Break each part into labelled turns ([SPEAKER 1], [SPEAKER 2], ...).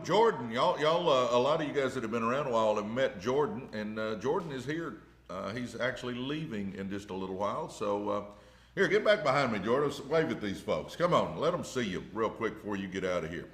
[SPEAKER 1] Jordan, a lot of you guys that have been around a while have met Jordan, and Jordan is here. He's actually leaving in just a little while. So here, get back behind me, Jordan. Wave at these folks. Come on, let them see you real quick before you get out of here.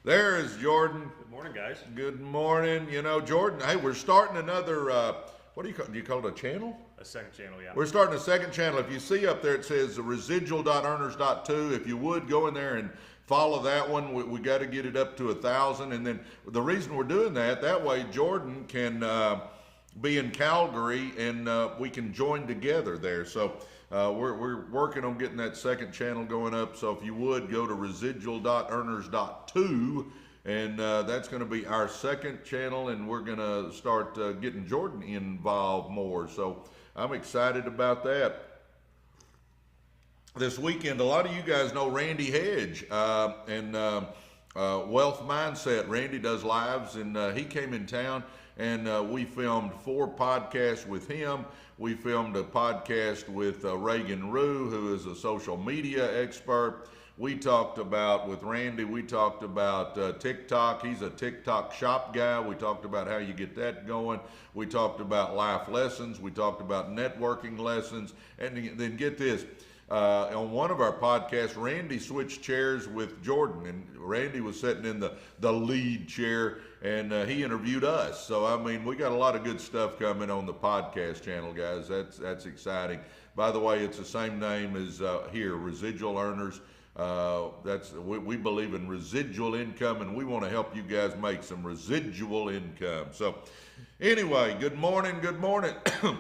[SPEAKER 1] There is Jordan.
[SPEAKER 2] Good morning, guys.
[SPEAKER 1] Good morning. You know, Jordan. Hey, we're starting another. What do you call? Do you call it a channel?
[SPEAKER 2] A second channel, yeah.
[SPEAKER 1] We're starting a second channel. If you see up there, it says residual.earners.2. If you would go in there and follow that one, we got to get it up to 1,000. And then the reason we're doing that way Jordan can be in Calgary and we can join together there. So we're working on getting that second channel going up. So if you would go to residual.earners.2, and that's going to be our second channel, and we're going to start getting Jordan involved more. So I'm excited about that. This weekend, a lot of you guys know Randy Hedge and Wealth Mindset. Randy does lives, and he came in town, and we filmed 4 podcasts with him. We filmed a podcast with Reagan Rue, who is a social media expert. We talked about, with Randy, we talked about TikTok. He's a TikTok shop guy. We talked about how you get that going. We talked about life lessons. We talked about networking lessons. And then get this. On one of our podcasts, Randy switched chairs with Jordan, and Randy was sitting in the lead chair, and he interviewed us. So, I mean, we got a lot of good stuff coming on the podcast channel, guys. That's exciting. By the way, it's the same name as here, Residual Earners. We believe in residual income, and we want to help you guys make some residual income. So, anyway, good morning.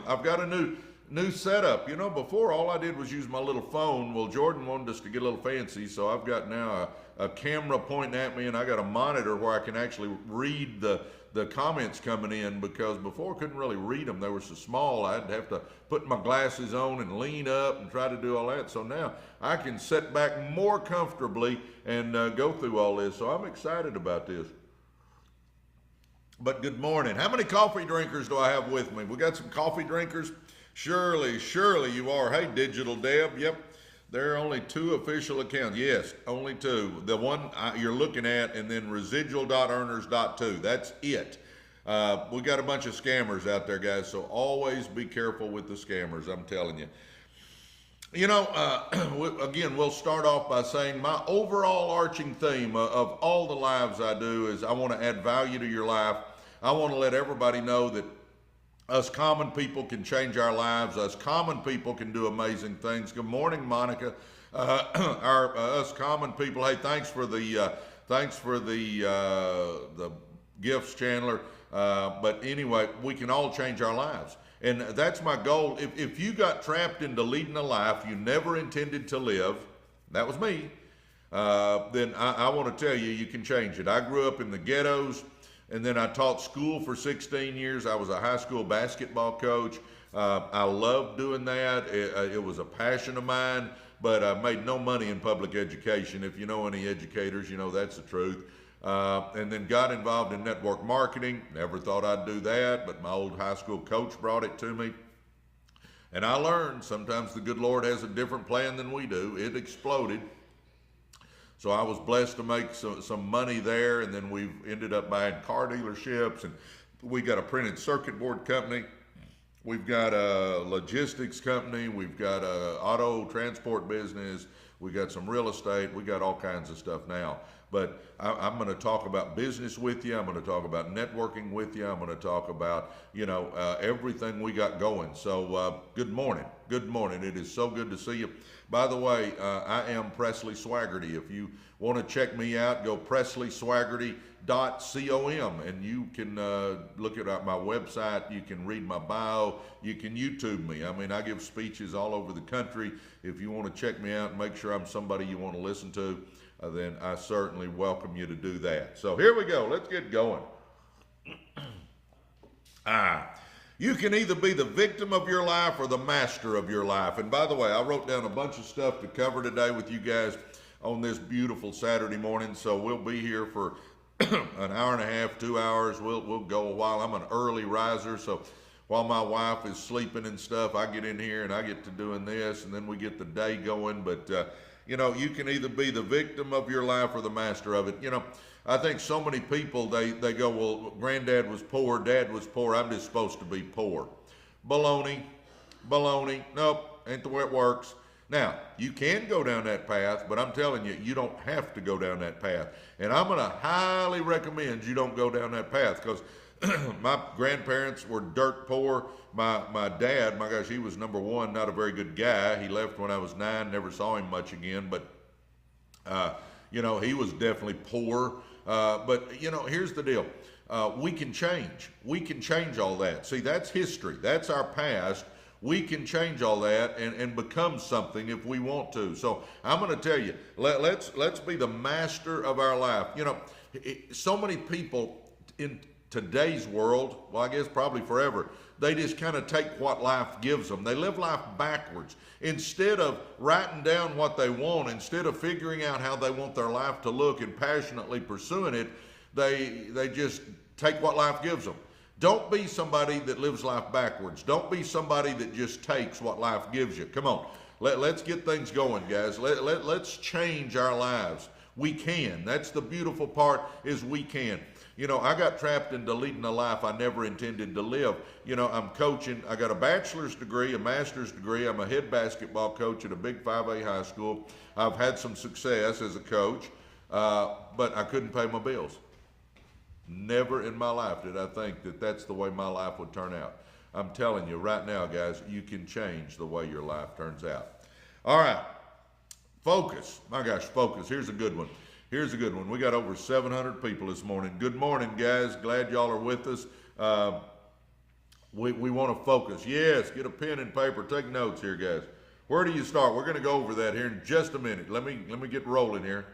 [SPEAKER 1] I've got a new setup. You know, before all I did was use my little phone. Well, Jordan wanted us to get a little fancy, so I've got now a camera pointing at me, and I got a monitor where I can actually read the comments coming in, because before I couldn't really read them. They were so small, I'd have to put my glasses on and lean up and try to do all that. So now I can sit back more comfortably and go through all this. So I'm excited about this. But good morning. How many coffee drinkers do I have with me? We got some coffee drinkers? Surely you are. Hey, Digital Deb. Yep. There are only 2 official accounts. Yes, only 2. The one you're looking at, and then residual.earners.2. That's it. We got a bunch of scammers out there, guys, so always be careful with the scammers, I'm telling you. You know, again, we'll start off by saying my overall arching theme of all the lives I do is I want to add value to your life. I want to let everybody know that us common people can change our lives. Us common people can do amazing things. Good morning, Monica. Us common people. Hey, thanks for the gifts, Chandler. But anyway, we can all change our lives, and that's my goal. If you got trapped into leading a life you never intended to live, that was me. Then I want to tell you, you can change it. I grew up in the ghettos. And then I taught school for 16 years. I was a high school basketball coach. I loved doing that. It was a passion of mine, but I made no money in public education. If you know any educators, you know that's the truth. And then got involved in network marketing. Never thought I'd do that, but my old high school coach brought it to me. And I learned sometimes the good Lord has a different plan than we do. It exploded. So I was blessed to make some money there, and then we've ended up buying car dealerships, and we got a printed circuit board company. We've got a logistics company. We've got a auto transport business. We got some real estate. We got all kinds of stuff now. But I'm going to talk about business with you. I'm going to talk about networking with you. I'm going to talk about, everything we got going. So good morning. Good morning. It is so good to see you. By the way, I am Presley Swaggerty. If you want to check me out, go PresleySwaggerty.com, and you can look at my website. You can read my bio. You can YouTube me. I mean, I give speeches all over the country. If you want to check me out and make sure I'm somebody you want to listen to, then I certainly welcome you to do that. So here we go. Let's get going. You can either be the victim of your life or the master of your life. And by the way, I wrote down a bunch of stuff to cover today with you guys on this beautiful Saturday morning. So we'll be here for an hour and a half, 2 hours. We'll go a while. I'm an early riser, so while my wife is sleeping and stuff, I get in here and I get to doing this, and then we get the day going. But you can either be the victim of your life or the master of it. I think so many people, they go, well, granddad was poor, dad was poor, I'm just supposed to be poor. Baloney, baloney. Nope, ain't the way it works. Now, you can go down that path, but I'm telling you, you don't have to go down that path. And I'm going to highly recommend you don't go down that path, because my grandparents were dirt poor. My dad, my gosh, he was number one, not a very good guy. He left when I was 9, never saw him much again, but he was definitely poor. But here's the deal. We can change. We can change all that. See, that's history. That's our past. We can change all that and become something if we want to. So I'm going to tell you, let's be the master of our life. So many people in today's world, well, I guess probably forever, they just kind of take what life gives them. They live life backwards. Instead of writing down what they want, instead of figuring out how they want their life to look and passionately pursuing it, they just take what life gives them. Don't be somebody that lives life backwards. Don't be somebody that just takes what life gives you. Come on, let's get things going, guys. Let's change our lives. We can. That's the beautiful part, is we can. I got trapped into leading a life I never intended to live. I'm coaching. I got a bachelor's degree, a master's degree. I'm a head basketball coach at a big 5A high school. I've had some success as a coach, but I couldn't pay my bills. Never in my life did I think that that's the way my life would turn out. I'm telling you right now, guys, you can change the way your life turns out. All right. Focus. My gosh, focus. Here's a good one. Here's a good one. We got over 700 people this morning. Good morning, guys. Glad y'all are with us. We want to focus. Yes, get a pen and paper. Take notes here, guys. Where do you start? We're going to go over that here in just a minute. Let me get rolling here.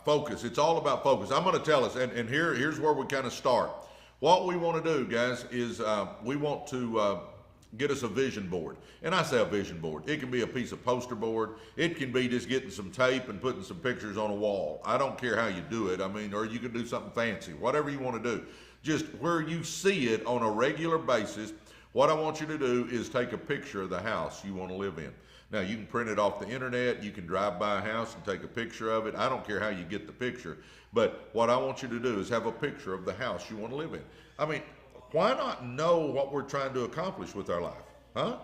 [SPEAKER 1] Focus. It's all about focus. I'm going to tell us, and here's where we kind of start. What we want to do, guys, is we want to get us a vision board. And I say a vision board. It can be a piece of poster board. It can be just getting some tape and putting some pictures on a wall. I don't care how you do it. Or you can do something fancy, whatever you want to do. Just where you see it on a regular basis, what I want you to do is take a picture of the house you want to live in. Now, you can print it off the internet. You can drive by a house and take a picture of it. I don't care how you get the picture. But what I want you to do is have a picture of the house you want to live in. Why not know what we're trying to accomplish with our life? Huh?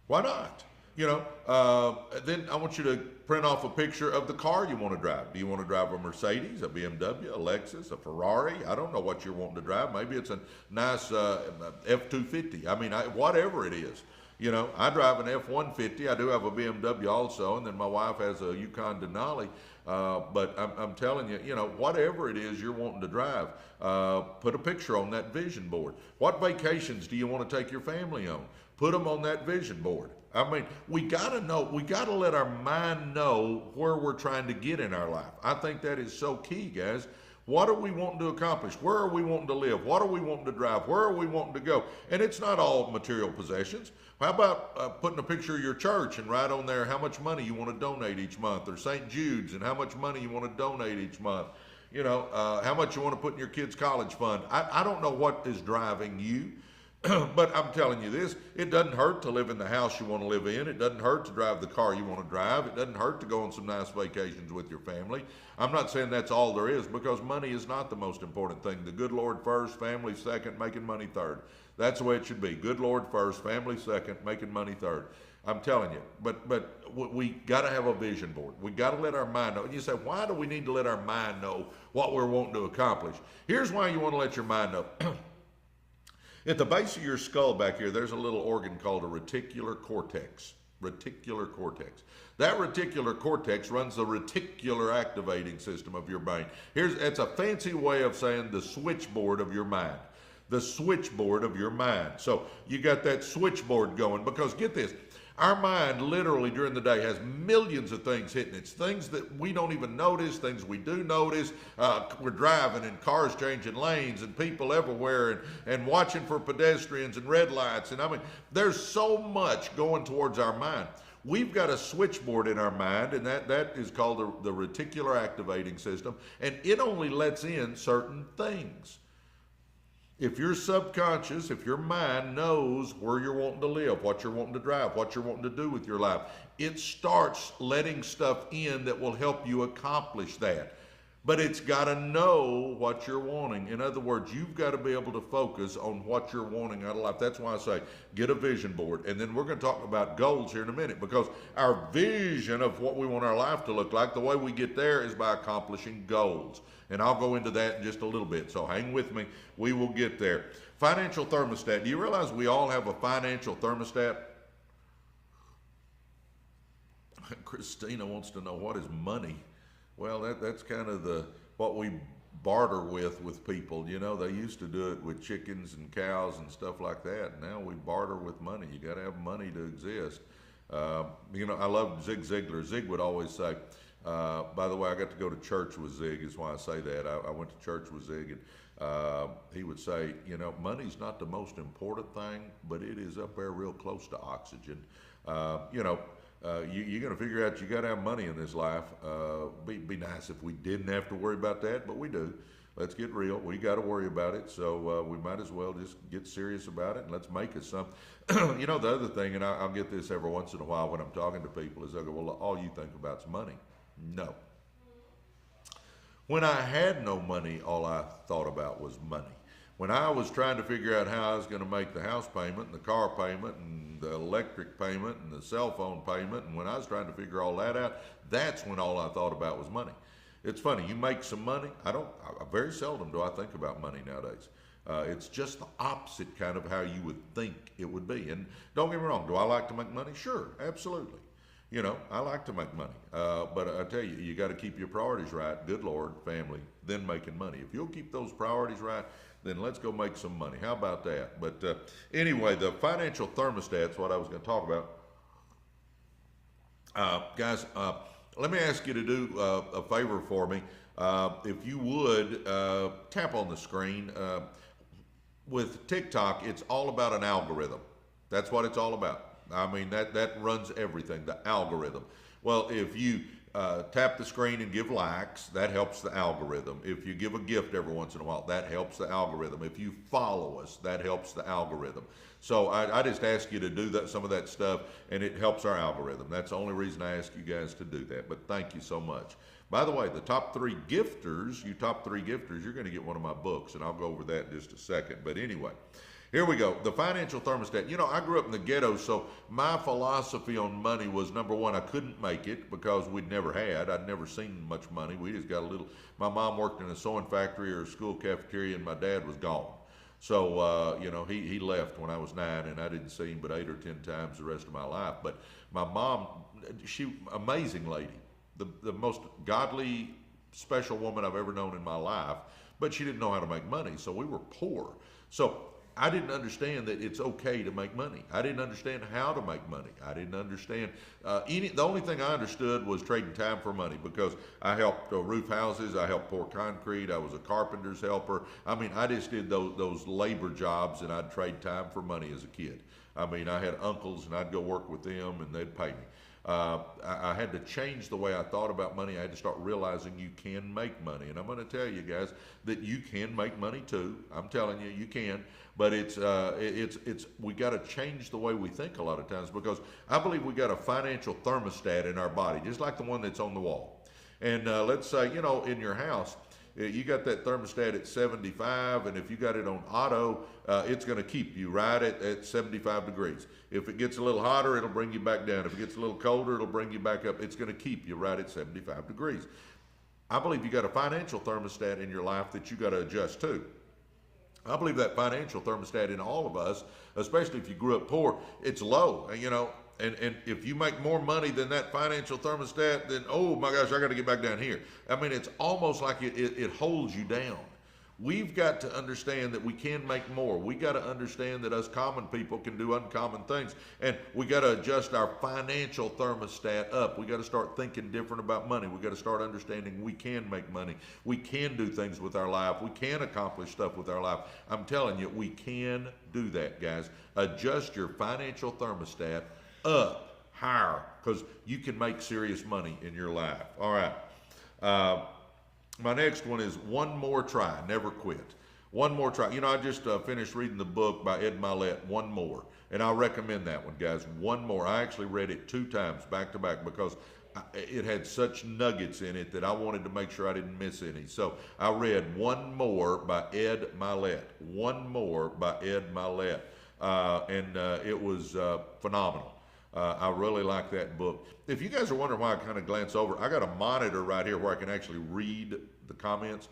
[SPEAKER 1] Why not? Then I want you to print off a picture of the car you want to drive. Do you want to drive a Mercedes, a BMW, a Lexus, a Ferrari? I don't know what you're wanting to drive. Maybe it's a nice F-250. Whatever it is. I drive an F-150. I do have a BMW also, and then my wife has a Yukon Denali. But I'm telling you, whatever it is you're wanting to drive, put a picture on that vision board. What vacations do you want to take your family on? Put them on that vision board. We got to know, we got to let our mind know where we're trying to get in our life. I think that is so key, guys. What are we wanting to accomplish? Where are we wanting to live? What are we wanting to drive? Where are we wanting to go? And it's not all material possessions. How about putting a picture of your church and write on there how much money you want to donate each month, or St. Jude's and how much money you want to donate each month, how much you want to put in your kids' college fund. I don't know what is driving you, but I'm telling you this, it doesn't hurt to live in the house you want to live in. It doesn't hurt to drive the car you want to drive. It doesn't hurt to go on some nice vacations with your family. I'm not saying that's all there is, because money is not the most important thing. The good Lord first, family second, making money third. That's the way it should be. Good Lord first, family second, making money third. I'm telling you, but we got to have a vision board. We got to let our mind know. And you say, why do we need to let our mind know what we're wanting to accomplish? Here's why you want to let your mind know. At the base of your skull back here, there's a little organ called a reticular cortex. Reticular cortex. That reticular cortex runs the reticular activating system of your brain. It's a fancy way of saying the switchboard of your mind. The switchboard of your mind. So you got that switchboard going, because get this, our mind literally during the day has millions of things hitting. It's things that we don't even notice, things we do notice. We're driving and cars changing lanes and people everywhere and watching for pedestrians and red lights. And there's so much going towards our mind. We've got a switchboard in our mind, and that is called the reticular activating system, and it only lets in certain things. If your subconscious, if your mind knows where you're wanting to live, what you're wanting to drive, what you're wanting to do with your life, it starts letting stuff in that will help you accomplish that. But it's got to know what you're wanting. In other words, you've got to be able to focus on what you're wanting out of life. That's why I say get a vision board. And then we're going to talk about goals here in a minute, because our vision of what we want our life to look like, the way we get there is by accomplishing goals. And I'll go into that in just a little bit. So hang with me. We will get there. Financial thermostat. Do you realize we all have a financial thermostat? Christina wants to know, what is money? Well, that's kind of what we barter with people. You know, they used to do it with chickens and cows and stuff like that. Now we barter with money. You got to have money to exist. You know, I love Zig Ziglar. Zig would always say, by the way, I got to go to church with Zig, is why I say that. I went to church with Zig, and he would say, you know, money's not the most important thing, but it is up there real close to oxygen. You know, you're going to figure out you got to have money in this life. Be nice if we didn't have to worry about that, but we do. Let's get real. We got to worry about it, so we might as well just get serious about it and let's make it something. You know, the other thing, and I'll get this every once in a while when I'm talking to people, is I go, well, all you think about is money. No. When I had no money, all I thought about was money. When I was trying to figure out how I was going to make the house payment and the car payment and the electric payment and the cell phone payment, and when I was trying to figure all that out, that's when all I thought about was money. It's funny, you make some money. I very seldom do I think about money nowadays. It's just the opposite kind of how you would think it would be. And don't get me wrong, do I like to make money? Sure, absolutely. You know, I like to make money. But I tell you, you got to keep your priorities right. Good Lord, family, then making money. If you'll keep those priorities right, then let's go make some money. How about that? But anyway, the financial thermostat's what I was going to talk about. Guys, let me ask you to do a favor for me. If you would, tap on the screen. With TikTok, it's all about an algorithm. That's what it's all about. I mean, that runs everything, the algorithm. Well, if you tap the screen and give likes, that helps the algorithm. If you give a gift every once in a while, that helps the algorithm. If you follow us, that helps the algorithm. So I just ask you to do some of that stuff, and it helps our algorithm. That's the only reason I ask you guys to do that. But thank you so much. By the way, the top three gifters, you're going to get one of my books, and I'll go over that in just a second. But anyway, here we go. The financial thermostat. You know, I grew up in the ghetto, so my philosophy on money was, number one, I couldn't make it because we'd never had. I'd never seen much money. We just got a little. My mom worked in a sewing factory or a school cafeteria, and my dad was gone. So, you know, he left when I was 9, and I didn't see him but 8 or 10 times the rest of my life. But my mom, amazing lady, the most godly, special woman I've ever known in my life, but she didn't know how to make money, so we were poor. So I didn't understand that it's okay to make money. I didn't understand how to make money. I didn't understand the only thing I understood was trading time for money, because I helped roof houses, I helped pour concrete, I was a carpenter's helper. I mean, I just did those labor jobs, and I'd trade time for money as a kid. I mean, I had uncles, and I'd go work with them, and they'd pay me. I had to change the way I thought about money. I had to start realizing you can make money. And I'm going to tell you guys that you can make money too. I'm telling you, you can. But we got to change the way we think a lot of times, because I believe we got a financial thermostat in our body, just like the one that's on the wall. And let's say, you know, in your house, you got that thermostat at 75, and if you got it on auto, it's going to keep you right at 75 degrees. If it gets a little hotter, it'll bring you back down. If it gets a little colder, it'll bring you back up. It's going to keep you right at 75 degrees. I believe you got a financial thermostat in your life that you got to adjust to. I believe that financial thermostat in all of us, especially if you grew up poor, it's low, you know. And if you make more money than that financial thermostat, then, oh my gosh, I got to get back down here. I mean, it's almost like it holds you down. We've got to understand that we can make more. We got to understand that us common people can do uncommon things. And we got to adjust our financial thermostat up. We got to start thinking different about money. We got to start understanding we can make money. We can do things with our life. We can accomplish stuff with our life. I'm telling you, we can do that, guys. Adjust your financial thermostat up higher, because you can make serious money in your life. All right. My next one is one more try, never quit. One more try. You know, I just finished reading the book by Ed Mylett, One More. And I recommend that one, guys. One More. I actually read it 2 times back to back because it had such nuggets in it that I wanted to make sure I didn't miss any. So I read One More by Ed Mylett. One More by Ed Mylett. And it was phenomenal. I really like that book. If you guys are wondering why I kind of glance over, I got a monitor right here where I can actually read the comments.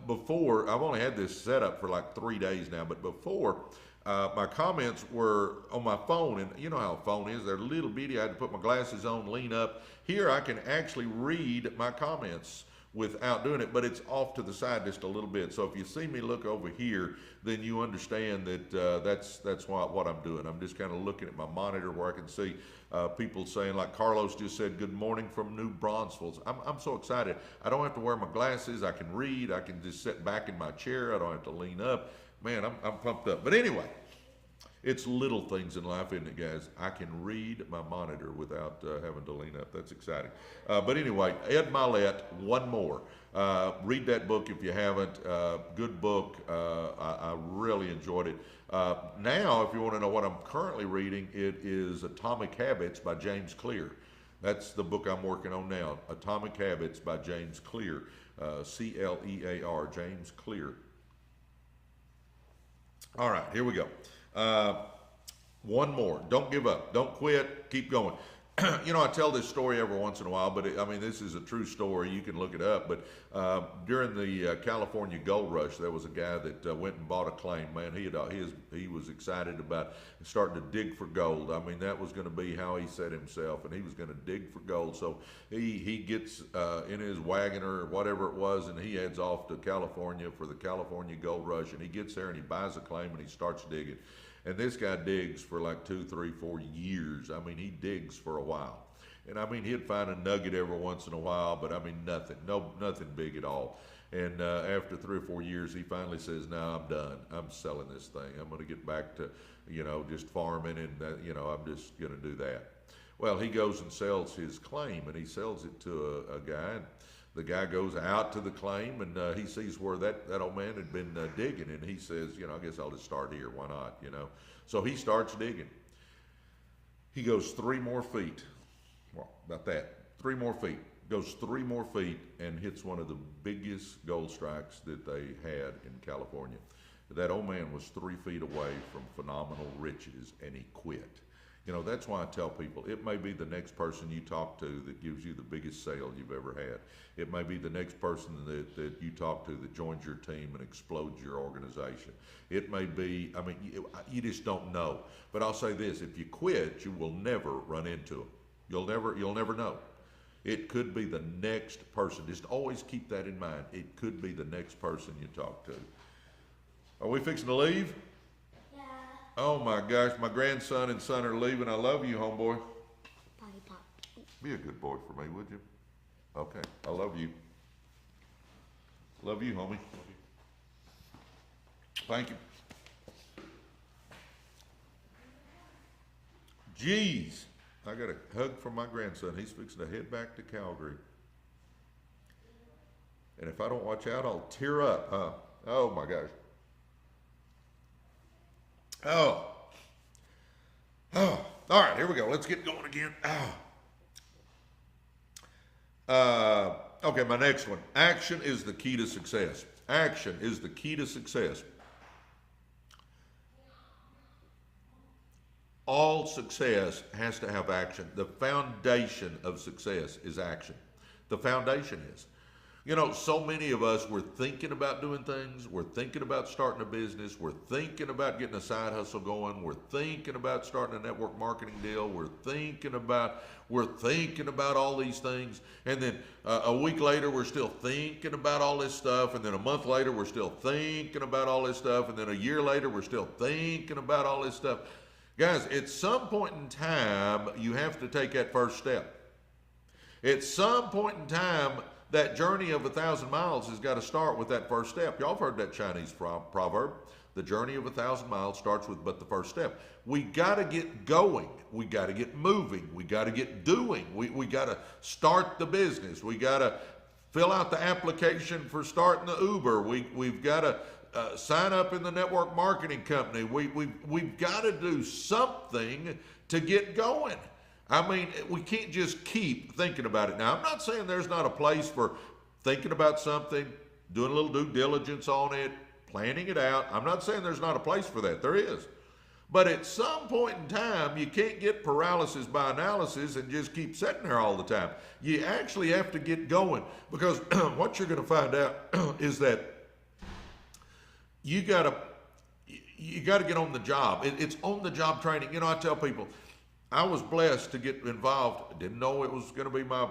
[SPEAKER 1] Before, I've only had this set up for like 3 days now, but before, my comments were on my phone, and you know how a phone is. They're little bitty. I had to put my glasses on, lean up. Here I can actually read my comments without doing it, but it's off to the side just a little bit. So if you see me look over here, then you understand that that's what I'm doing. I'm just kind of looking at my monitor where I can see people saying, like Carlos just said, good morning from New Braunfels. I'm so excited. I don't have to wear my glasses. I can read. I can just sit back in my chair. I don't have to lean up. Man, I'm pumped up. But anyway, it's little things in life, isn't it, guys? I can read my monitor without having to lean up. That's exciting. But anyway, Ed Mylett, One More. Read that book if you haven't. Good book. I really enjoyed it. Now, if you want to know what I'm currently reading, it is Atomic Habits by James Clear. That's the book I'm working on now. Atomic Habits by James Clear. C-L-E-A-R, James Clear. All right, here we go. One more. Don't give up. Don't quit. Keep going. You know, I tell this story every once in a while, but I mean, this is a true story. You can look it up. But during the California gold rush, there was a guy that went and bought a claim. Man, he was excited about starting to dig for gold. I mean, that was going to be how he set himself, and he was going to dig for gold. So he gets in his wagon or whatever it was, and he heads off to California for the California gold rush. And he gets there and he buys a claim and he starts digging. And this guy digs for like 2, 3, 4 years. I mean, he digs for a while. And I mean, he'd find a nugget every once in a while, but I mean, nothing big at all. And after 3 or 4 years, he finally says, no, I'm done. I'm selling this thing. I'm going to get back to, you know, just farming and, you know, I'm just going to do that. Well, he goes and sells his claim, and he sells it to a guy. And the guy goes out to the claim, and he sees where that old man had been digging, and he says, you know, I guess I'll just start here. Why not, you know? So he starts digging. He goes 3 more feet. Well, about that. 3 more feet. Goes 3 more feet and hits one of the biggest gold strikes that they had in California. That old man was 3 feet away from phenomenal riches, and he quit. You know, that's why I tell people, it may be the next person you talk to that gives you the biggest sale you've ever had. It may be the next person that you talk to that joins your team and explodes your organization. It may be, I mean, you just don't know. But I'll say this, if you quit, you will never run into them. You'll never know. It could be the next person. Just always keep that in mind. It could be the next person you talk to. Are we fixing to leave? Oh my gosh, my grandson and son are leaving. I love you, homeboy. Be a good boy for me, would you? Okay, I love you. Love you, homie. Thank you. Jeez, I got a hug from my grandson. He's fixing to head back to Calgary. And if I don't watch out, I'll tear up, huh? Oh my gosh. Oh. All right, here we go. Let's get going again. Okay, my next one. Action is the key to success. Action is the key to success. All success has to have action. The foundation of success is action. The foundation is. You know, so many of us, we're thinking about doing things. We're thinking about starting a business. We're thinking about getting a side hustle going. We're thinking about starting a network marketing deal. We're thinking about all these things. And then a week later, we're still thinking about all this stuff. And then a month later, we're still thinking about all this stuff. And then a year later, we're still thinking about all this stuff. Guys, at some point in time, you have to take that first step. At some point in time, that journey of 1,000 miles has got to start with that first step. Y'all have heard that Chinese proverb. The journey of 1,000 miles starts with but the first step. We got to get going. We got to get moving. We got to get doing. We got to start the business. We got to fill out the application for starting the Uber. We've got to sign up in the network marketing company. We've got to do something to get going. I mean, we can't just keep thinking about it. Now, I'm not saying there's not a place for thinking about something, doing a little due diligence on it, planning it out. I'm not saying there's not a place for that. There is. But at some point in time, you can't get paralysis by analysis and just keep sitting there all the time. You actually have to get going, because what you're going to find out is that you got to get on the job. It's on the job training. You know, I tell people, I was blessed to get involved. I didn't know it was going to be my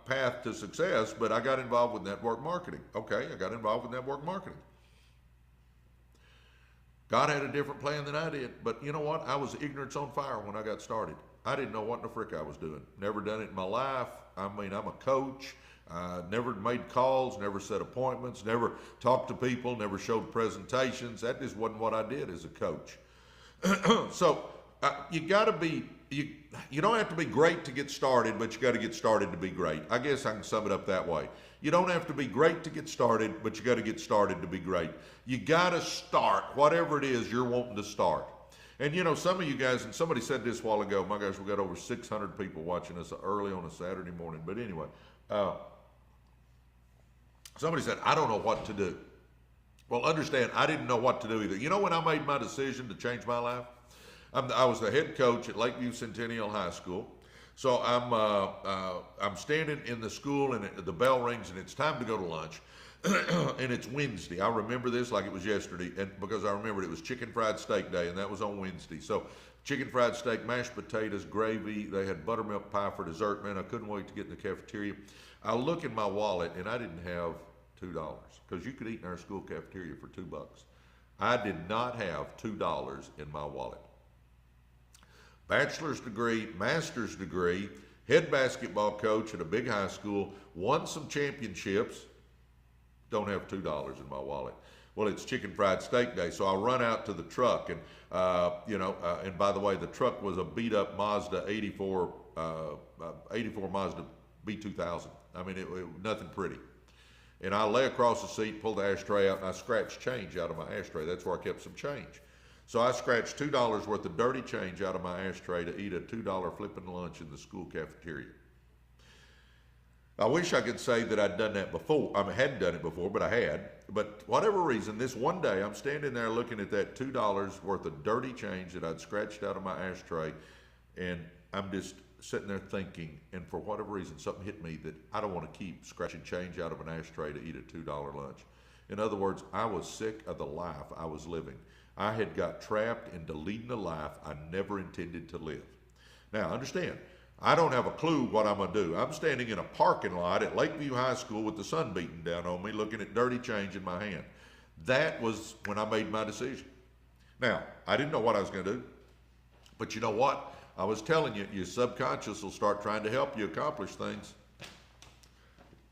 [SPEAKER 1] path to success, but I got involved with network marketing. Okay, I got involved with network marketing. God had a different plan than I did, but you know what? I was ignorance on fire when I got started. I didn't know what in the frick I was doing. Never done it in my life. I mean, I'm a coach. Never made calls, never set appointments, never talked to people, never showed presentations. That just wasn't what I did as a coach. So you got to be, you don't have to be great to get started, but you got to get started to be great. I guess I can sum it up that way. You don't have to be great to get started, but you got to get started to be great. You got to start whatever it is you're wanting to start. And you know, some of you guys, and somebody said this a while ago, my gosh, we got over 600 people watching us early on a Saturday morning. But anyway, somebody said, I don't know what to do. Well, understand, I didn't know what to do either. You know when I made my decision to change my life? I was the head coach at Lakeview Centennial High School. So I'm standing in the school, and the bell rings, and it's time to go to lunch. And it's Wednesday. I remember this like it was yesterday, and because I remembered it was chicken fried steak day, and that was on Wednesday. So chicken fried steak, mashed potatoes, gravy. They had buttermilk pie for dessert. Man, I couldn't wait to get in the cafeteria. I look in my wallet, and I didn't have $2, because you could eat in our school cafeteria for $2. I did not have $2 in my wallet. Bachelor's degree, master's degree, head basketball coach at a big high school, won some championships, don't have $2 in my wallet. Well, it's chicken fried steak day, so I run out to the truck, and and by the way, the truck was a beat up Mazda 84 Mazda B2000. I mean, it nothing pretty. And I lay across the seat, pull the ashtray out, and I scratched change out of my ashtray. That's where I kept some change. So I scratched $2 worth of dirty change out of my ashtray to eat a $2 flipping lunch in the school cafeteria. I wish I could say that I'd done that before. I hadn't done it before, but I had. But whatever reason, this one day, I'm standing there looking at that $2 worth of dirty change that I'd scratched out of my ashtray, and I'm just sitting there thinking, and for whatever reason, something hit me that I don't want to keep scratching change out of an ashtray to eat a $2 lunch. In other words, I was sick of the life I was living. I had got trapped into leading a life I never intended to live. Now, understand, I don't have a clue what I'm going to do. I'm standing in a parking lot at Lakeview High School with the sun beating down on me, looking at dirty change in my hand. That was when I made my decision. Now, I didn't know what I was going to do, but you know what? I was telling you, your subconscious will start trying to help you accomplish things.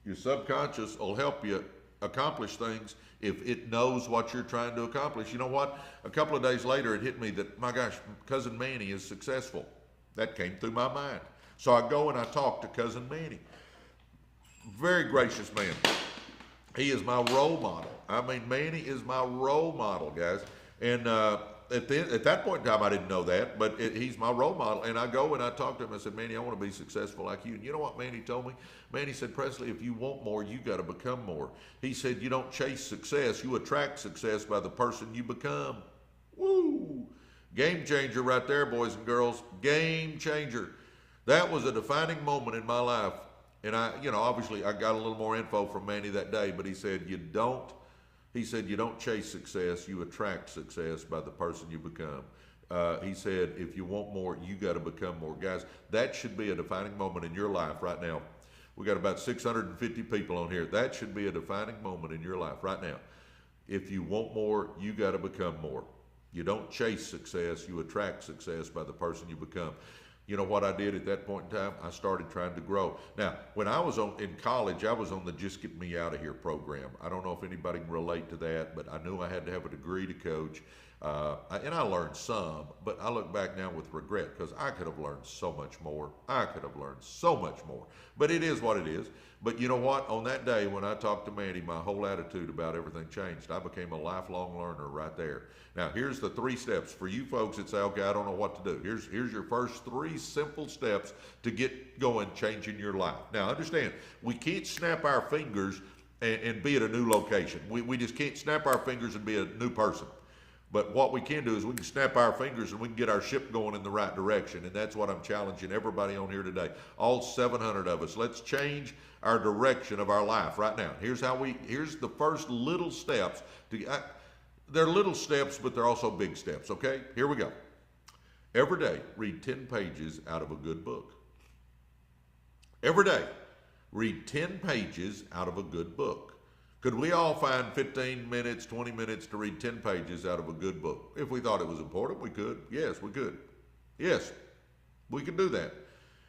[SPEAKER 1] Your subconscious will help you accomplish things if it knows what you're trying to accomplish. You know what? A couple of days later, it hit me that, my gosh, Cousin Manny is successful. That came through my mind. So I go and I talk to Cousin Manny. Very gracious man. He is my role model. I mean, Manny is my role model, guys. And at that point in time, I didn't know that, but he's my role model. And I go and I talk to him. I said, Manny, I want to be successful like you. And you know what Manny told me? Manny said, Presley, if you want more, you got to become more. He said, you don't chase success. You attract success by the person you become. Woo! Game changer right there, boys and girls. Game changer. That was a defining moment in my life. And obviously I got a little more info from Manny that day, but he said, you don't chase success, you attract success by the person you become. He said, if you want more, you got to become more. Guys, that should be a defining moment in your life right now. We got about 650 people on here. That should be a defining moment in your life right now. If you want more, you got to become more. You don't chase success, you attract success by the person you become. You know what I did at that point in time? I started trying to grow. Now, when I was in college, I was on the Just Get Me Out of Here program. I don't know if anybody can relate to that, but I knew I had to have a degree to coach. And I learned some, but I look back now with regret because I could have learned so much more. I could have learned so much more. But it is what it is. But you know what? On that day when I talked to Mandy, my whole attitude about everything changed. I became a lifelong learner right there. Now, here's the 3 steps for you folks that say, okay, I don't know what to do. Here's your first 3 simple steps to get going, changing your life. Now, understand, we can't snap our fingers and be at a new location. We just can't snap our fingers and be a new person. But what we can do is we can snap our fingers and we can get our ship going in the right direction. And that's what I'm challenging everybody on here today. All 700 of us. Let's change our direction of our life right now. Here's the first little steps. They're little steps, but they're also big steps, okay? Here we go. Every day, read 10 pages out of a good book. Every day, read 10 pages out of a good book. Could we all find 15 minutes, 20 minutes to read 10 pages out of a good book? If we thought it was important, we could. Yes, we could. Yes, we can do that.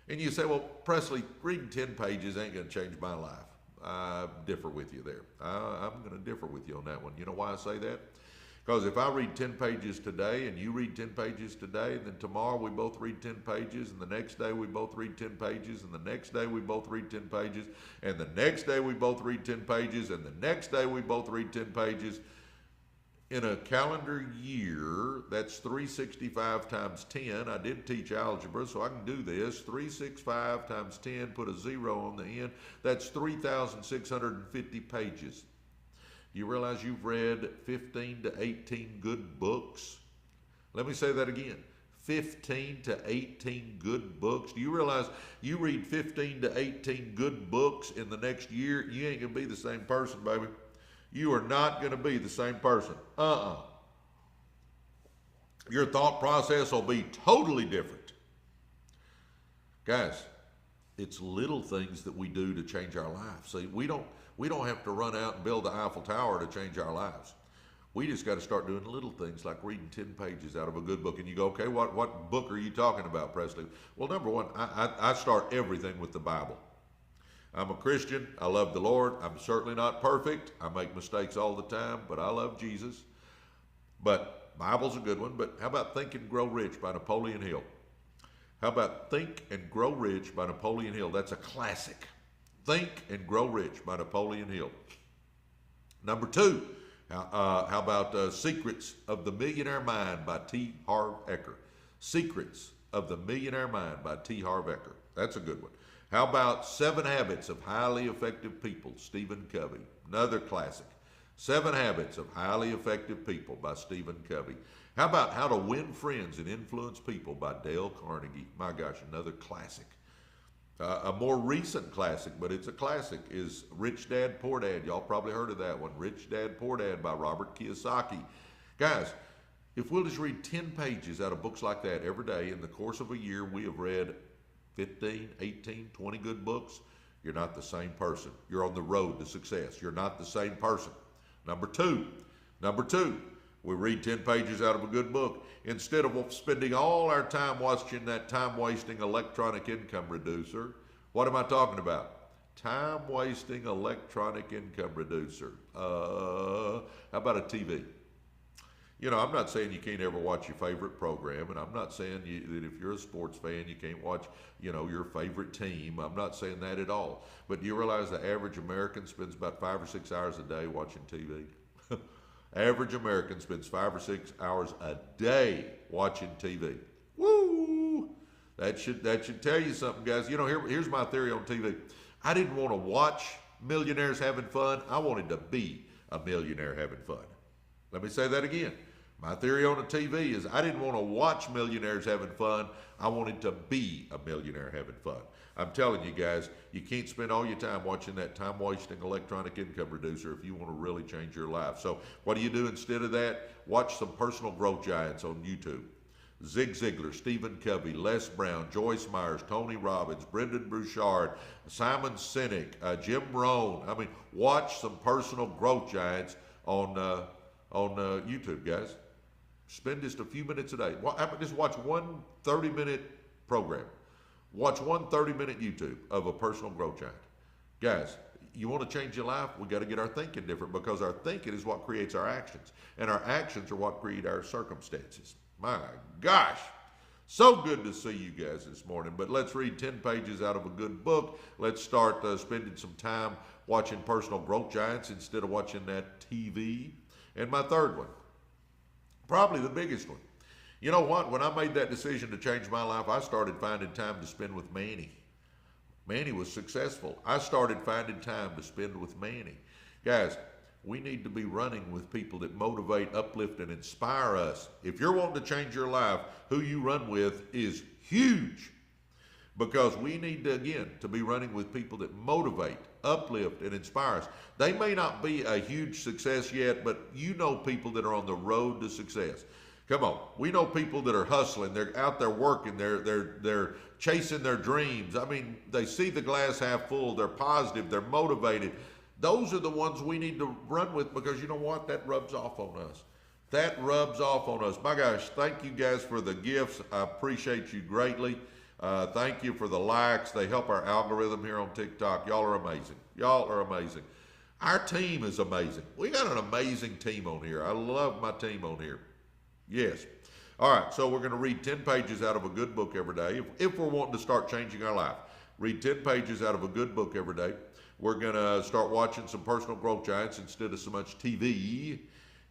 [SPEAKER 1] And you say, well, Presley, reading 10 pages ain't going to change my life. I differ with you there. I'm going to differ with you on that one. You know why I say that? Because if I read 10 pages today and you read 10 pages today, then tomorrow we both read 10 pages, and the next day we both read 10 pages, and the next day we both read 10 pages, and the next day we both read 10 pages, and the next day we both read 10 pages. In a calendar year, that's 365 times 10. I did teach algebra, so I can do this. 365 times 10, put a 0 on the end. That's 3,650 pages. You realize you've read 15 to 18 good books? Let me say that again. 15 to 18 good books. Do you realize you read 15 to 18 good books in the next year, you ain't going to be the same person, baby. You are not going to be the same person. Your thought process will be totally different. Guys, it's little things that we do to change our lives. See, we don't have to run out and build the Eiffel Tower to change our lives. We just got to start doing little things like reading 10 pages out of a good book. And you go, okay, what book are you talking about, Presley? Well, number one, I start everything with the Bible. I'm a Christian. I love the Lord. I'm certainly not perfect. I make mistakes all the time, but I love Jesus. But Bible's a good one. But how about Think and Grow Rich by Napoleon Hill? How about Think and Grow Rich by Napoleon Hill? That's a classic. Think and Grow Rich by Napoleon Hill. Number 2, how about Secrets of the Millionaire Mind by T. Harv Eker? Secrets of the Millionaire Mind by T. Harv Eker. That's a good one. How about 7 Habits of Highly Effective People, Stephen Covey? Another classic. 7 Habits of Highly Effective People by Stephen Covey. How about How to Win Friends and Influence People by Dale Carnegie? My gosh, another classic. A more recent classic, but it's a classic, is Rich Dad, Poor Dad. Y'all probably heard of that one. Rich Dad, Poor Dad by Robert Kiyosaki. Guys, if we'll just read 10 pages out of books like that every day in the course of a year, we have read 15, 18, 20 good books. You're not the same person. You're on the road to success. You're not the same person. Number two, we read 10 pages out of a good book. Instead of spending all our time watching that time-wasting electronic income reducer, what am I talking about? Time-wasting electronic income reducer. How about a TV? You know, I'm not saying you can't ever watch your favorite program, and I'm not saying that if you're a sports fan, you can't watch, your favorite team. I'm not saying that at all. But do you realize the average American spends about 5 or 6 hours a day watching TV? Average American spends 5 or 6 hours a day watching TV. Woo! That should tell you something, guys. Here's my theory on TV. I didn't want to watch millionaires having fun. I wanted to be a millionaire having fun. Let me say that again. My theory on the TV is I didn't want to watch millionaires having fun. I wanted to be a millionaire having fun. I'm telling you guys, you can't spend all your time watching that time-wasting electronic income reducer if you want to really change your life. So what do you do instead of that? Watch some personal growth giants on YouTube. Zig Ziglar, Stephen Covey, Les Brown, Joyce Myers, Tony Robbins, Brendan Burchard, Simon Sinek, Jim Rohn. I mean, watch some personal growth giants on YouTube, guys. Spend just a few minutes a day. Just watch one 30-minute program. Watch one 30-minute YouTube of a personal growth giant. Guys, you want to change your life, we got to get our thinking different, because our thinking is what creates our actions, and our actions are what create our circumstances. My gosh. So good to see you guys this morning. But let's read 10 pages out of a good book. Let's start spending some time watching Personal Growth Giants instead of watching that TV. And my third one, probably the biggest one. You know what? When I made that decision to change my life, I started finding time to spend with Manny. Manny was successful. I started finding time to spend with Manny. Guys, we need to be running with people that motivate, uplift, and inspire us. If you're wanting to change your life, who you run with is huge. Because we need to, again, to be running with people that motivate, uplift, and inspire us. They may not be a huge success yet, but you know people that are on the road to success. Come on, we know people that are hustling. They're out there working. They're chasing their dreams. I mean, they see the glass half full. They're positive. They're motivated. Those are the ones we need to run with, because you know what? That rubs off on us. That rubs off on us. My gosh, thank you guys for the gifts. I appreciate you greatly. Thank you for the likes. They help our algorithm here on TikTok. Y'all are amazing. Y'all are amazing. Our team is amazing. We got an amazing team on here. I love my team on here. Yes. All right, so we're going to read 10 pages out of a good book every day. If we're wanting to start changing our life, read 10 pages out of a good book every day. We're going to start watching some Personal Growth Giants instead of so much TV.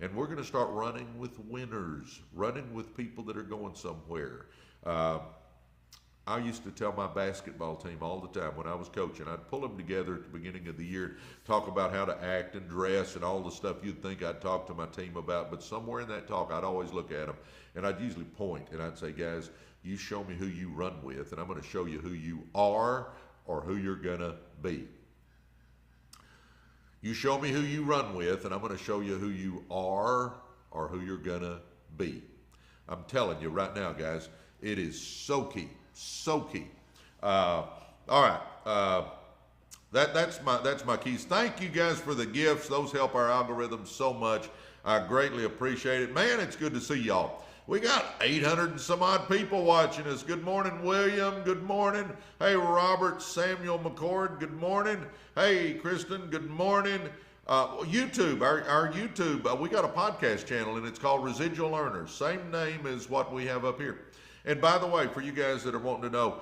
[SPEAKER 1] And we're going to start running with winners, running with people that are going somewhere. I used to tell my basketball team all the time when I was coaching, I'd pull them together at the beginning of the year, talk about how to act and dress and all the stuff you'd think I'd talk to my team about. But somewhere in that talk, I'd always look at them, and I'd usually point, and I'd say, guys, you show me who you run with, and I'm going to show you who you are or who you're going to be. You show me who you run with, and I'm going to show you who you are or who you're going to be. I'm telling you right now, guys, it is so key. So key. All right. That's my keys. Thank you guys for the gifts. Those help our algorithm so much. I greatly appreciate it. Man, it's good to see y'all. We got 800 and some odd people watching us. Good morning, William. Good morning. Hey, Robert Samuel McCord. Good morning. Hey, Kristen. Good morning. YouTube, our YouTube, we got a podcast channel, and it's called Residual Earners. Same name as what we have up here. And by the way, for you guys that are wanting to know,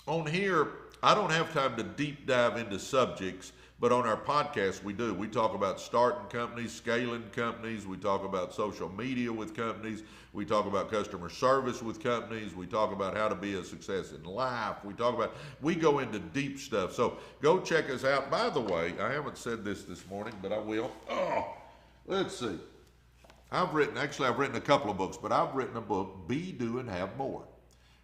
[SPEAKER 1] on here, I don't have time to deep dive into subjects, but on our podcast, we do. We talk about starting companies, scaling companies. We talk about social media with companies. We talk about customer service with companies. We talk about how to be a success in life. We go into deep stuff. So go check us out. By the way, I haven't said this morning, but I will. Let's see. I've written a couple of books, but I've written a book, Be, Do, and Have More.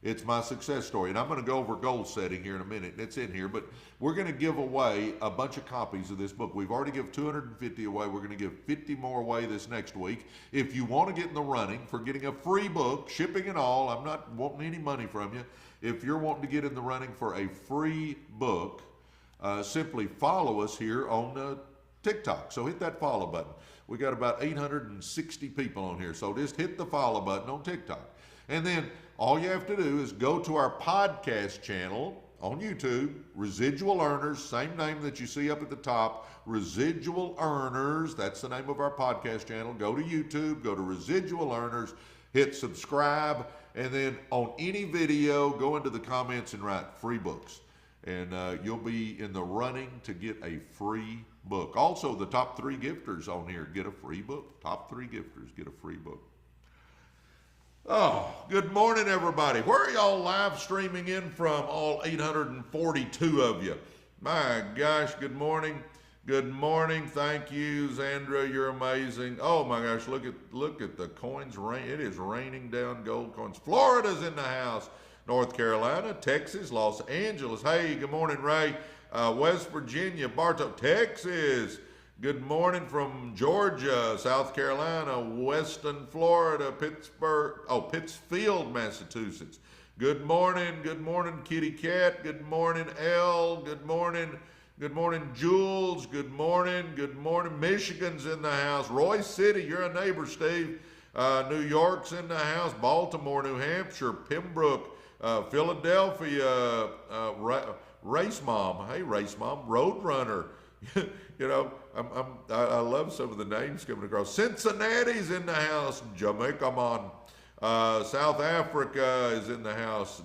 [SPEAKER 1] It's my success story, and I'm going to go over goal setting here in a minute. It's in here, but we're going to give away a bunch of copies of this book. We've already given 250 away. We're going to give 50 more away this next week. If you want to get in the running for getting a free book, shipping and all, I'm not wanting any money from you. If you're wanting to get in the running for a free book, simply follow us here on TikTok. So hit that follow button. We got about 860 people on here, so just hit the follow button on TikTok. And then all you have to do is go to our podcast channel on YouTube, Residual Earners, same name that you see up at the top, Residual Earners. That's the name of our podcast channel. Go to YouTube, go to Residual Earners, hit subscribe, and then on any video, go into the comments and write free books. And you'll be in the running to get a free book. Also, the top 3 gifters on here get a free book. Top 3 gifters get a free book. Oh, good morning, everybody. Where are y'all live streaming in from, all 842 of you? My gosh, good morning. Good morning. Thank you, Zandra. You're amazing. Oh, my gosh, look at the coins. It is raining down gold coins. Florida's in the house. North Carolina, Texas, Los Angeles. Hey, good morning, Ray. West Virginia, Bartow, Texas. Good morning from Georgia, South Carolina, Weston, Florida, Pittsfield, Massachusetts. Good morning, Kitty Cat. Good morning, Elle. Good morning, Jules. Good morning, Michigan's in the house. Royce City, you're a neighbor, Steve. New York's in the house. Baltimore, New Hampshire, Pembroke, Philadelphia, Race Mom. Hey, Race Mom. Roadrunner. You know, I love some of the names coming across. Cincinnati's in the house. Jamaica Mon. South Africa is in the house.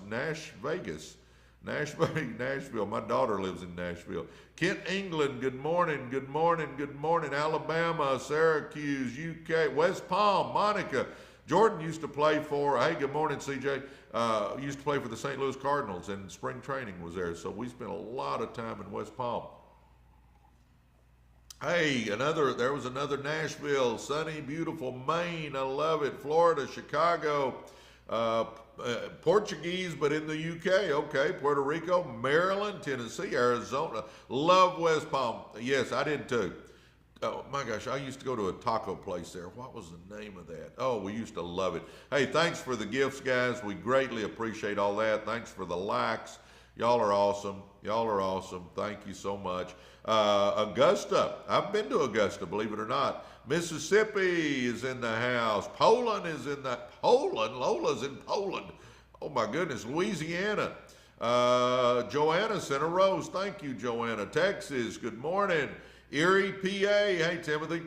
[SPEAKER 1] Vegas. Nashville. My daughter lives in Nashville. Kent, England. Good morning. Good morning. Good morning. Alabama, Syracuse, UK, West Palm, Monica. Jordan used to play for, hey, good morning, CJ. Used to play for the St. Louis Cardinals, and spring training was there. So we spent a lot of time in West Palm. Hey, there was another Nashville, sunny, beautiful Maine. I love it. Florida, Chicago, Portuguese, but in the UK. Okay, Puerto Rico, Maryland, Tennessee, Arizona. Love West Palm. Yes, I did too. Oh my gosh, I used to go to a taco place there. What was the name of that? Oh, we used to love it. Hey, thanks for the gifts, guys. We greatly appreciate all that. Thanks for the likes. Y'all are awesome. Y'all are awesome. Thank you so much. Augusta. I've been to Augusta, believe it or not. Mississippi is in the house. Poland is in that. Poland? Lola's in Poland. Oh my goodness. Louisiana. Joanna sent a rose. Thank you, Joanna. Texas. Good morning. Erie, PA. Hey, Timothy.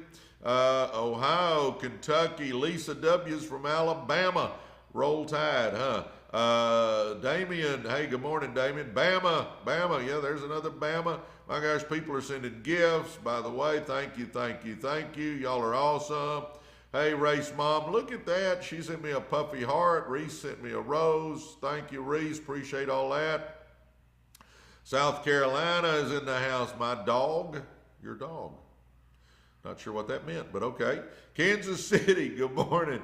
[SPEAKER 1] Ohio, Kentucky. Lisa W's from Alabama. Roll Tide, huh? Damien, hey, good morning, Damien. Bama, yeah, there's another Bama. My gosh, people are sending gifts. By the way, thank you. Y'all are awesome. Hey, Race Mom, look at that. She sent me a puffy heart. Reese sent me a rose. Thank you, Reese. Appreciate all that. South Carolina is in the house. My dog, your dog. Not sure what that meant, but okay. Kansas City, good morning.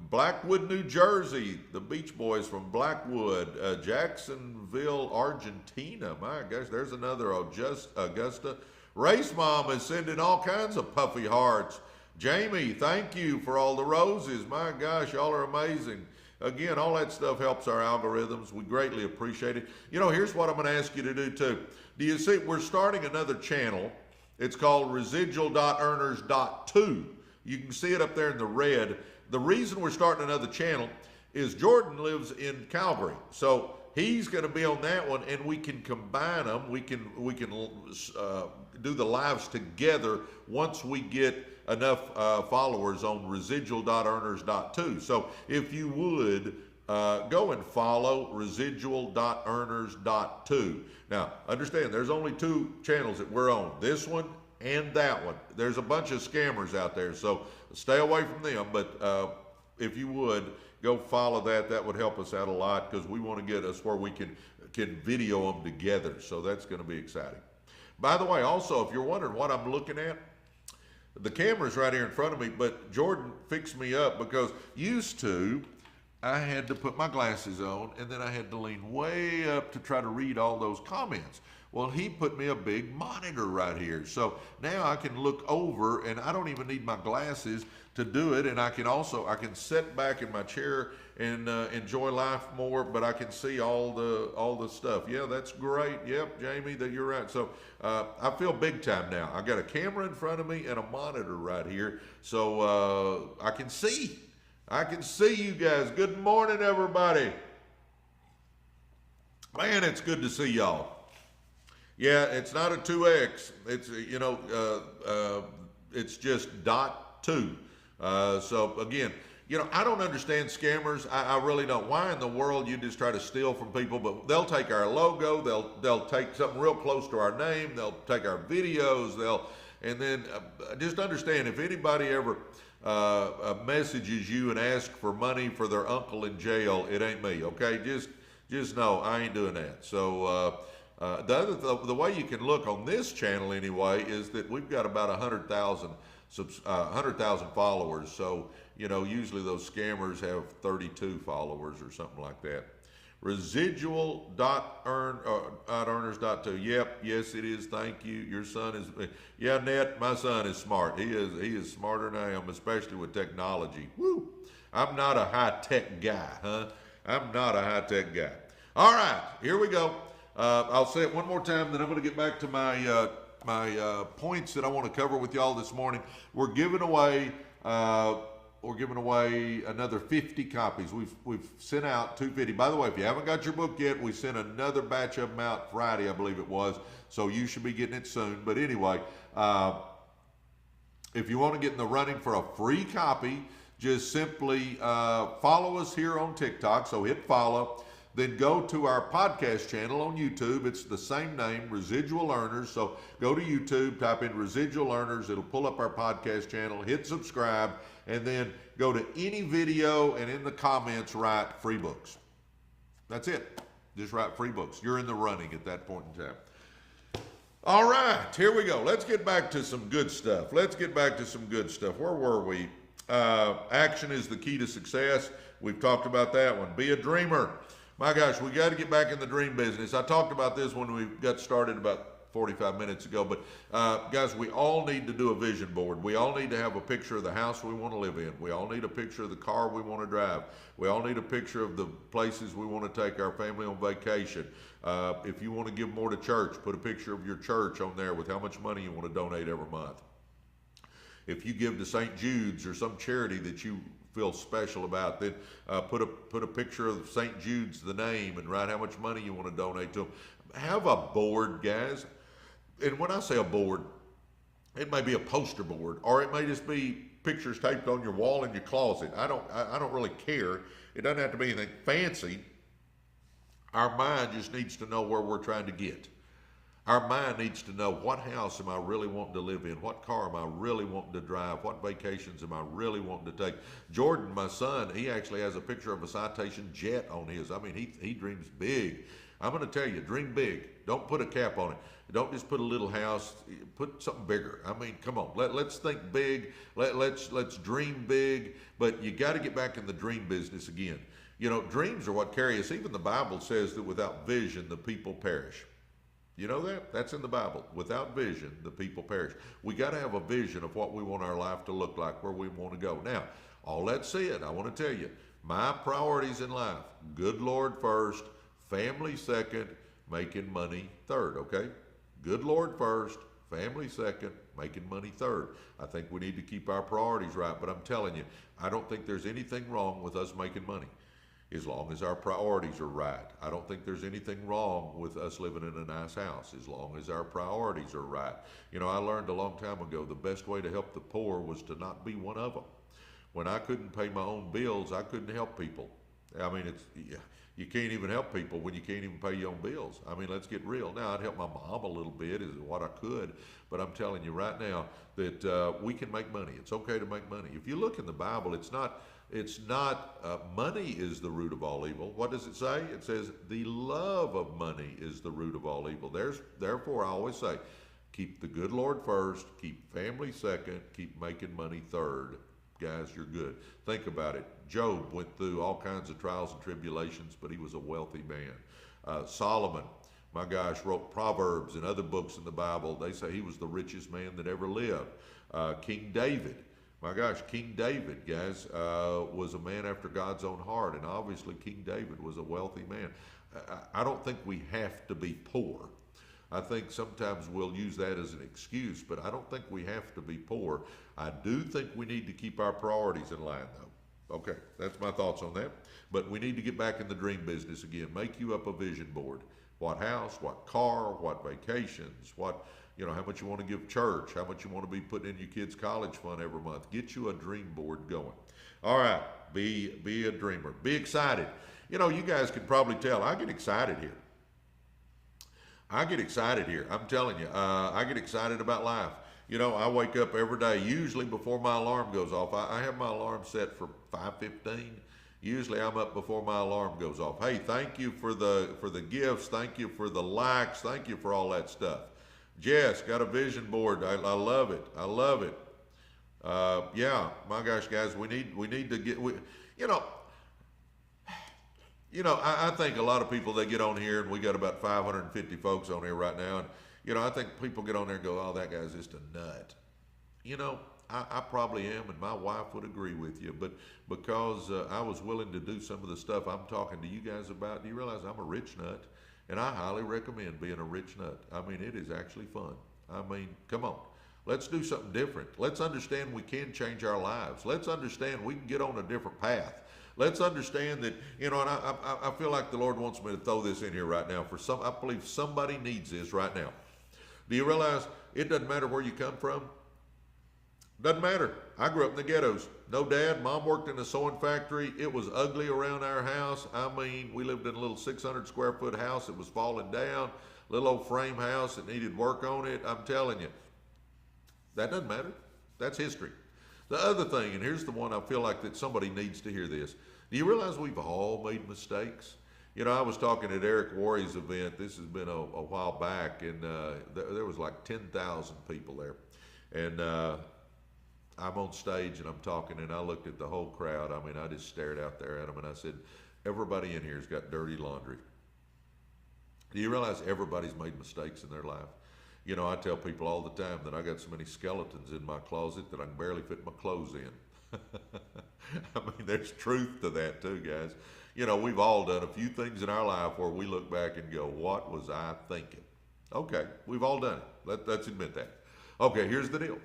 [SPEAKER 1] Blackwood, New Jersey, the Beach Boys from Blackwood. Jacksonville, Argentina. My gosh, there's another Augusta. Race Mom is sending all kinds of puffy hearts. Jamie, thank you for all the roses. My gosh, y'all are amazing. Again, all that stuff helps our algorithms. We greatly appreciate it. You know, here's what I'm going to ask you to do too. Do you see, we're starting another channel. It's called residual.earners.2. You can see it up there in the red. The reason we're starting another channel is Jordan lives in Calgary. So he's going to be on that one, and we can combine them. We can do the lives together once we get enough followers on residual.earners.2. So if you would, go and follow residual.earners.2. Now, understand, there's only two channels that we're on. This one and that one. There's a bunch of scammers out there, so stay away from them. But if you would, go follow that. That would help us out a lot, because we want to get us where we can video them together. So that's going to be exciting. By the way, also, if you're wondering what I'm looking at, the camera's right here in front of me, but Jordan fixed me up, because used to, I had to put my glasses on, and then I had to lean way up to try to read all those comments. Well, he put me a big monitor right here. So now I can look over, and I don't even need my glasses to do it. And I can sit back in my chair and enjoy life more, but I can see all the stuff. Yeah, that's great. Yep, Jamie, you're right. So I feel big time now. I got a camera in front of me and a monitor right here. So I can see. I can see you guys. Good morning, everybody. Man, it's good to see y'all. Yeah, it's not a 2X. It's, it's just .2. So again, I don't understand scammers. I really don't. Why in the world you just try to steal from people? But they'll take our logo. They'll take something real close to our name. They'll take our videos. And then just understand, if anybody ever messages you and asks for money for their uncle in jail, it ain't me. Okay, just know I ain't doing that. So. The way you can look on this channel anyway is that we've got about 100,000 followers. So, usually those scammers have 32 followers or something like that. Residual.earners.2. Yep, yes it is. Thank you. Your son is, yeah, Ned, my son is smart. He is smarter than I am, especially with technology. Woo! I'm not a high-tech guy, huh? I'm not a high-tech guy. All right, here we go. I'll say it one more time, then I'm going to get back to my points that I want to cover with y'all this morning. We're giving away we're giving away another 50 copies. We've sent out 250. By the way, if you haven't got your book yet, we sent another batch of them out Friday, I believe it was. So you should be getting it soon. But anyway, if you want to get in the running for a free copy, just simply follow us here on TikTok. So hit follow. Then go to our podcast channel on YouTube. It's the same name, Residual Earners. So go to YouTube, type in Residual Earners. It'll pull up our podcast channel. Hit subscribe, and then go to any video and in the comments write free books. That's it. Just write free books. You're in the running at that point in time. All right, here we go. Let's get back to some good stuff. Where were we? Action is the key to success. We've talked about that one. Be a dreamer. My gosh, we got to get back in the dream business. I talked about this when we got started about 45 minutes ago, but guys, we all need to do a vision board. We all need to have a picture of the house we want to live in. We all need a picture of the car we want to drive. We all need a picture of the places we want to take our family on vacation. If you want to give more to church, put a picture of your church on there with how much money you want to donate every month. If you give to St. Jude's or some charity that you feel special about, then put a picture of St. Jude's, the name, and write how much money you want to donate to them. Have a board, guys. And when I say a board, it may be a poster board, or it may just be pictures taped on your wall in your closet. I don't really care. It doesn't have to be anything fancy. Our mind just needs to know where we're trying to get. Our mind needs to know, what house am I really wanting to live in? What car am I really wanting to drive? What vacations am I really wanting to take? Jordan, my son, he actually has a picture of a Citation jet on his. I mean, he dreams big. I'm going to tell you, dream big. Don't put a cap on it. Don't just put a little house. Put something bigger. I mean, come on. Let's think big. Let's dream big. But you got to get back in the dream business again. You know, dreams are what carry us. Even the Bible says that without vision, the people perish. You know that? That's in the Bible. Without vision, the people perish. We got to have a vision of what we want our life to look like, where we want to go. Now, all that said, I want to tell you, my priorities in life: good Lord first, family second, making money third, okay? Good Lord first, family second, making money third. I think we need to keep our priorities right, but I'm telling you, I don't think there's anything wrong with us making money, as long as our priorities are right. I don't think there's anything wrong with us living in a nice house, as long as our priorities are right. You know, I learned a long time ago the best way to help the poor was to not be one of them. When I couldn't pay my own bills, I couldn't help people. I mean, you can't even help people when you can't even pay your own bills. I mean, let's get real. Now, I'd help my mom a little bit, is what I could, but I'm telling you right now that we can make money. It's okay to make money. If you look in the Bible, it's not money is the root of all evil. What does it say? It says the love of money is the root of all evil. Therefore, I always say, keep the good Lord first, keep family second, keep making money third. Guys, you're good. Think about it. Job went through all kinds of trials and tribulations, but he was a wealthy man. Solomon, my gosh, wrote Proverbs and other books in the Bible. They say he was the richest man that ever lived. King David, my gosh, King David, guys, was a man after God's own heart, and obviously King David was a wealthy man. I don't think we have to be poor. I think sometimes we'll use that as an excuse, but I don't think we have to be poor. I do think we need to keep our priorities in line, though. Okay, that's my thoughts on that. But we need to get back in the dream business again. Make you up a vision board. What house, what car, what vacations, how much you want to give church, how much you want to be putting in your kids' college fund every month. Get you a dream board going. All right, be a dreamer. Be excited. You guys can probably tell I get excited here. I'm telling you, I get excited about life. I wake up every day, usually before my alarm goes off. I have my alarm set for 5:15. Usually I'm up before my alarm goes off. Hey, thank you for the gifts. Thank you for the likes. Thank you for all that stuff. Jess, got a vision board. I love it. I love it. Yeah, my gosh, guys, we need to get, I think a lot of people, they get on here, and we got about 550 folks on here right now, and I think people get on there and go, oh, that guy's just a nut. I probably am, and my wife would agree with you, but because I was willing to do some of the stuff I'm talking to you guys about, do you realize I'm a rich nut? And I highly recommend being a rich nut. I mean, it is actually fun. I mean, come on. Let's do something different. Let's understand we can change our lives. Let's understand we can get on a different path. Let's understand that, and I feel like the Lord wants me to throw this in here right now. I believe somebody needs this right now. Do you realize it doesn't matter where you come from? Doesn't matter. I grew up in the ghettos. No dad. Mom worked in a sewing factory. It was ugly around our house. I mean, we lived in a little 600 square foot house that was falling down. Little old frame house that needed work on it. I'm telling you, that doesn't matter. That's history. The other thing, and here's the one I feel like that somebody needs to hear this. Do you realize we've all made mistakes? You know, I was talking at Eric Worre's event. This has been a while back, and there was like 10,000 people there. And I'm on stage and I'm talking, and I looked at the whole crowd. I mean, I just stared out there at them, and I said, everybody in here's got dirty laundry. Do you realize everybody's made mistakes in their life? You know, I tell people all the time that I got so many skeletons in my closet that I can barely fit my clothes in. I mean, there's truth to that too, guys. You know, we've all done a few things in our life where we look back and go, what was I thinking? Okay, we've all done it. Let's admit that. Okay, here's the deal.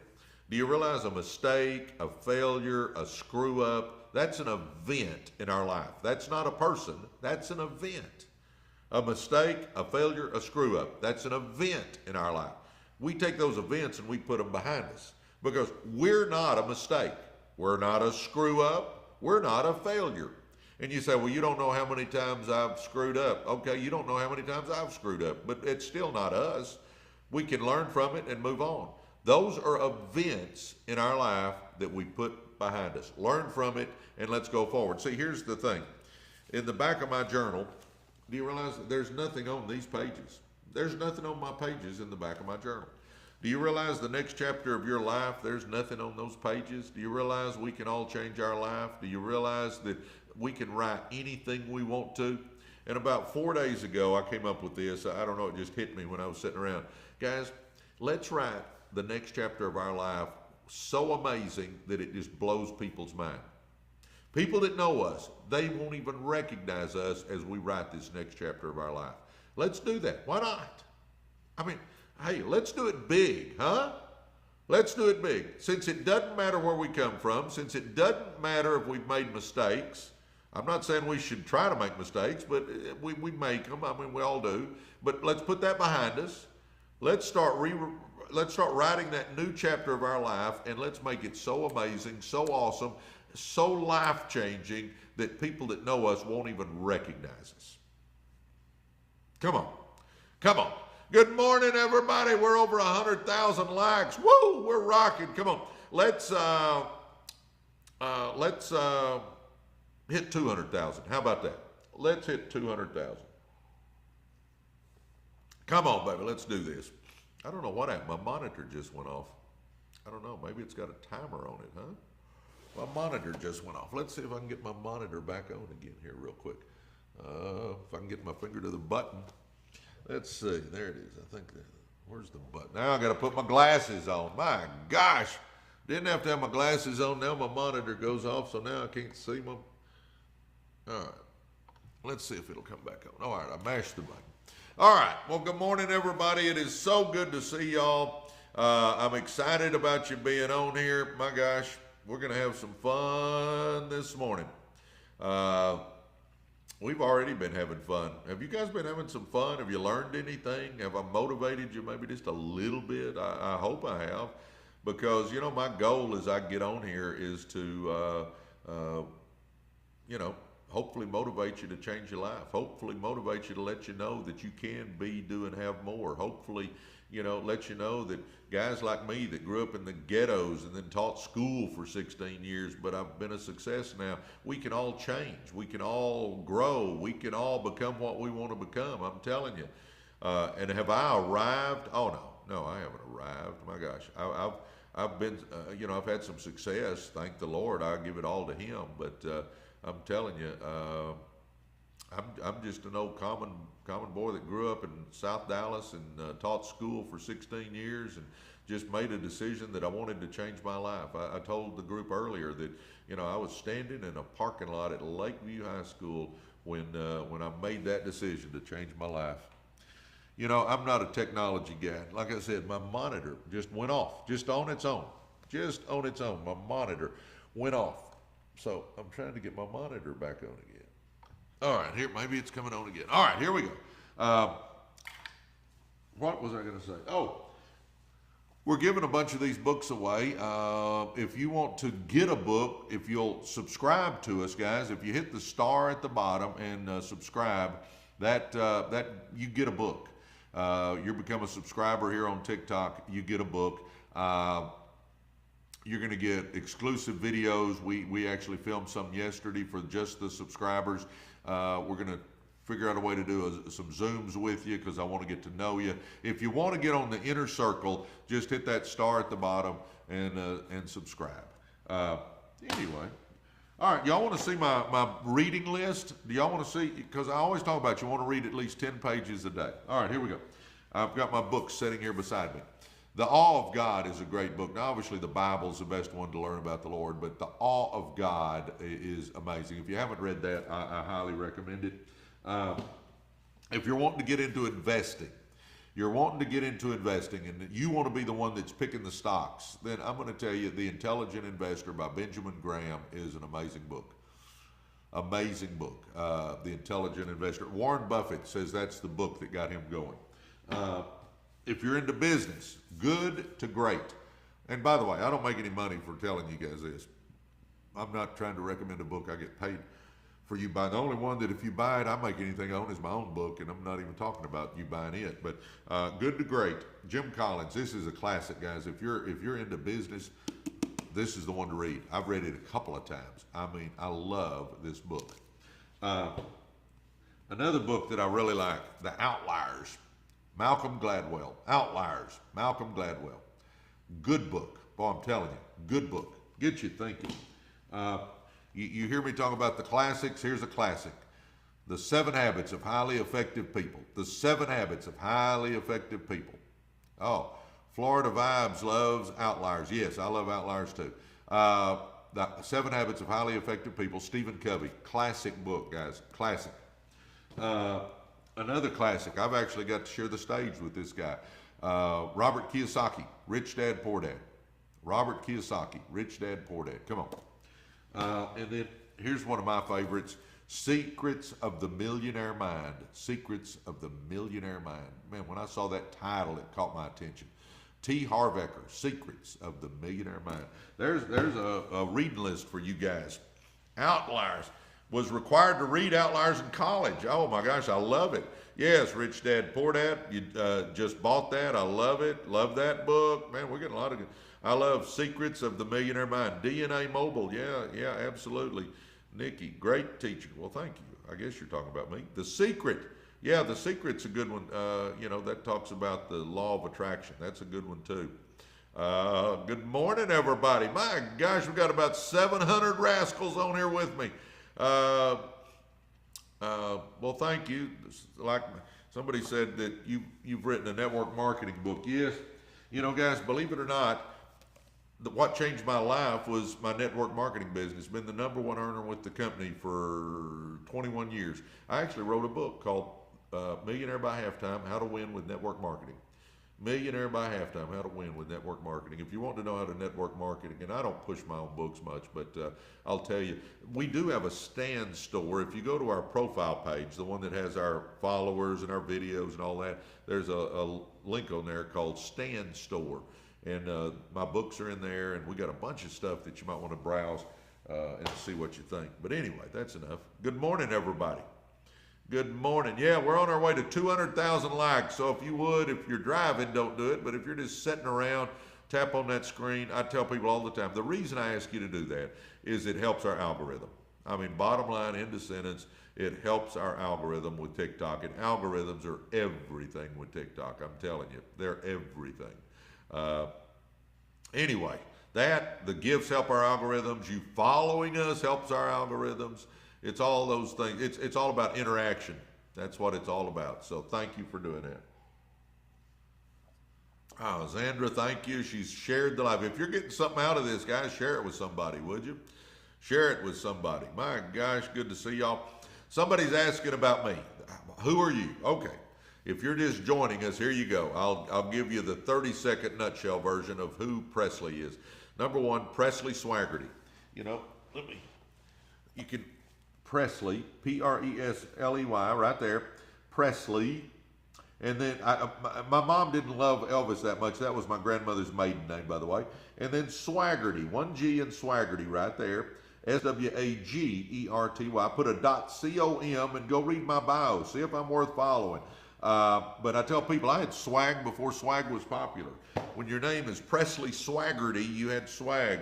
[SPEAKER 1] Do you realize a mistake, a failure, a screw up, that's an event in our life. That's not a person, that's an event. A mistake, a failure, a screw up, that's an event in our life. We take those events and we put them behind us because we're not a mistake. We're not a screw up. We're not a failure. And you say, well, you don't know how many times I've screwed up. Okay, you don't know how many times I've screwed up, but it's still not us. We can learn from it and move on. Those are events in our life that we put behind us. Learn from it and let's go forward. See, here's the thing. In the back of my journal, do you realize that there's nothing on these pages? There's nothing on my pages in the back of my journal. Do you realize the next chapter of your life, there's nothing on those pages? Do you realize we can all change our life? Do you realize that we can write anything we want to? And about 4 days ago, I came up with this. I don't know, it just hit me when I was sitting around. Guys, let's write the next chapter of our life so amazing that it just blows people's mind. People that know us, they won't even recognize us as we write this next chapter of our life. Let's do that. Why not? I mean, hey, let's do it big, huh? Let's do it big. Since it doesn't matter where we come from, since it doesn't matter if we've made mistakes, I'm not saying we should try to make mistakes, but we make them. I mean, we all do. But let's put that behind us. Let's start writing that new chapter of our life, and let's make it so amazing, so awesome, so life-changing that people that know us won't even recognize us. Come on. Come on. Good morning, everybody. We're over 100,000 likes. Woo! We're rocking. Come on. Let's hit 200,000. How about that? Let's hit 200,000. Come on, baby. Let's do this. I don't know what happened. My monitor just went off. I don't know. Maybe it's got a timer on it, huh? My monitor just went off. Let's see if I can get my monitor back on again here real quick. If I can get my finger to the button. Let's see. There it is. I think where's the button? Now I got to put my glasses on. My gosh. Didn't have to have my glasses on. Now my monitor goes off, so now I can't see my... All right. Let's see if it'll come back on. All right. I mashed the button. All right. Well, good morning, everybody. It is so good to see y'all. I'm excited about you being on here. My gosh, we're going to have some fun this morning. We've already been having fun. Have you guys been having some fun? Have you learned anything? Have I motivated you maybe just a little bit? I hope I have. Because, you know, my goal as I get on here is to, you know, hopefully motivate you to change your life. Hopefully motivate you to let you know that you can be, do, and have more. Hopefully, you know, let you know that guys like me that grew up in the ghettos and then taught school for 16 years, but I've been a success now, we can all change. We can all grow. We can all become what we want to become. I'm telling you. And have I arrived? Oh, no, I haven't arrived. My gosh, I've been, you know, I've had some success. Thank the Lord. I give it all to Him. But I'm telling you, I'm just an old common boy that grew up in South Dallas and taught school for 16 years and just made a decision that I wanted to change my life. I told the group earlier that, you know, I was standing in a parking lot at Lakeview High School when I made that decision to change my life. You know, I'm not a technology guy. Like I said, my monitor just went off, just on its own. Just on its own. My monitor went off. So I'm trying to get my monitor back on again. All right, here, maybe it's coming on again. All right, here we go. What was I going to say? Oh, we're giving a bunch of these books away. If you want to get a book, if you'll subscribe to us, guys, if you hit the star at the bottom and subscribe, that you get a book. You become a subscriber here on TikTok, you get a book. You're going to get exclusive videos. We actually filmed some yesterday for just the subscribers. We're going to figure out a way to do some Zooms with you because I want to get to know you. If you want to get on the inner circle, just hit that star at the bottom and subscribe. Anyway, all right, y'all want to see my reading list? Do y'all want to see? Because I always talk about you want to read at least 10 pages a day. All right, here we go. I've got my book sitting here beside me. The Awe of God is a great book. Now, obviously, the Bible's the best one to learn about the Lord, but The Awe of God is amazing. If you haven't read that, I highly recommend it. If you're wanting to get into investing, and you want to be the one that's picking the stocks, then I'm going to tell you The Intelligent Investor by Benjamin Graham is an amazing book. Amazing book. The Intelligent Investor. Warren Buffett says that's the book that got him going. If you're into business, Good to Great. And by the way, I don't make any money for telling you guys this. I'm not trying to recommend a book I get paid for you buying. The only one that if you buy it, I make anything I own is my own book, and I'm not even talking about you buying it. But Good to Great, Jim Collins. This is a classic, guys. If you're into business, this is the one to read. I've read it a couple of times. I mean, I love this book. Another book that I really like, The Outliers. Malcolm Gladwell. Outliers. Malcolm Gladwell. Good book. Boy, I'm telling you, good book. Get you thinking. You hear me talk about the classics. Here's a classic. The 7 Habits of Highly Effective People. The 7 Habits of Highly Effective People. Oh, Florida Vibes loves Outliers. Yes, I love Outliers too. The 7 Habits of Highly Effective People. Stephen Covey. Classic book, guys. Classic. Another classic. I've actually got to share the stage with this guy. Robert Kiyosaki. Rich Dad, Poor Dad. Robert Kiyosaki. Rich Dad, Poor Dad. Come on. And then here's one of my favorites, Secrets of the Millionaire Mind. Secrets of the Millionaire Mind. Man, when I saw that title, it caught my attention. T. Harv Eker, Secrets of the Millionaire Mind. There's a reading list for you guys. Outliers. Was required to read Outliers in college. Oh my gosh, I love it. Yes, Rich Dad, Poor Dad. You just bought that. I love it. Love that book. Man, we're getting a lot of good. I love Secrets of the Millionaire Mind. DNA Mobile. Yeah, absolutely. Nikki, great teacher. Well, thank you. I guess you're talking about me. The Secret. Yeah, The Secret's a good one. That talks about the law of attraction. That's a good one too. Good morning, everybody. My gosh, we've got about 700 rascals on here with me. Well, thank you. Like somebody said that you've written a network marketing book. Yes, guys, believe it or not, what changed my life was my network marketing business. Been the #1 earner with the company for 21 years. I actually wrote a book called Millionaire by Halftime: How to Win with Network Marketing. Millionaire by Halftime: How to Win with Network Marketing. If you want to know how to network marketing, and I don't push my own books much, but I'll tell you, we do have a Stan Store. If you go to our profile page, the one that has our followers and our videos and all that, there's a link on there called Stan Store. And my books are in there, and we got a bunch of stuff that you might want to browse and see what you think. But anyway, that's enough. Good morning, everybody. Good morning. Yeah, we're on our way to 200,000 likes. So if you're driving, don't do it. But if you're just sitting around, tap on that screen. I tell people all the time, the reason I ask you to do that is it helps our algorithm. I mean, bottom line, end of sentence, it helps our algorithm with TikTok. And algorithms are everything with TikTok. I'm telling you, they're everything. Anyway, the gifts help our algorithms. You following us helps our algorithms. It's all those things. It's all about interaction. That's what it's all about. So thank you for doing that. Oh, Zandra, thank you. She's shared the live. If you're getting something out of this, guys, share it with somebody, would you? Share it with somebody. My gosh, good to see y'all. Somebody's asking about me. Who are you? Okay. If you're just joining us, here you go. I'll give you the 30-second nutshell version of who Presley is. Number one, Presley Swaggerty. You know, you can, Presley, Presley, right there, Presley. And then my mom didn't love Elvis that much. That was my grandmother's maiden name, by the way. And then Swaggerty, one G in Swaggerty right there. Swaggerty. Put a .com and go read my bio. See if I'm worth following. But I tell people I had swag before swag was popular. When your name is Presley Swaggerty, you had swag.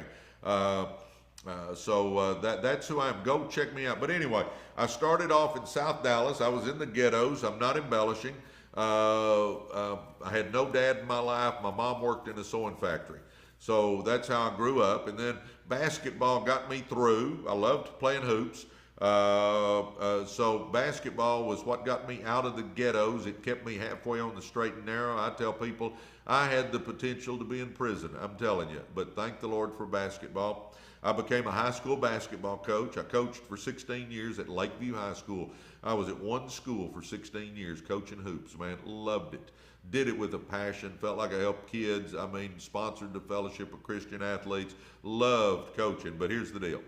[SPEAKER 1] So that's who I am. Go check me out. But anyway, I started off in South Dallas. I was in the ghettos. I'm not embellishing. I had no dad in my life. My mom worked in a sewing factory. So that's how I grew up. And then basketball got me through. I loved playing hoops. So basketball was what got me out of the ghettos. It kept me halfway on the straight and narrow. I tell people I had the potential to be in prison. I'm telling you. But thank the Lord for basketball. I became a high school basketball coach. I coached for 16 years at Lakeview High School. I was at one school for 16 years coaching hoops, man. Loved it. Did it with a passion. Felt like I helped kids. I mean, sponsored the Fellowship of Christian Athletes. Loved coaching. But here's the deal.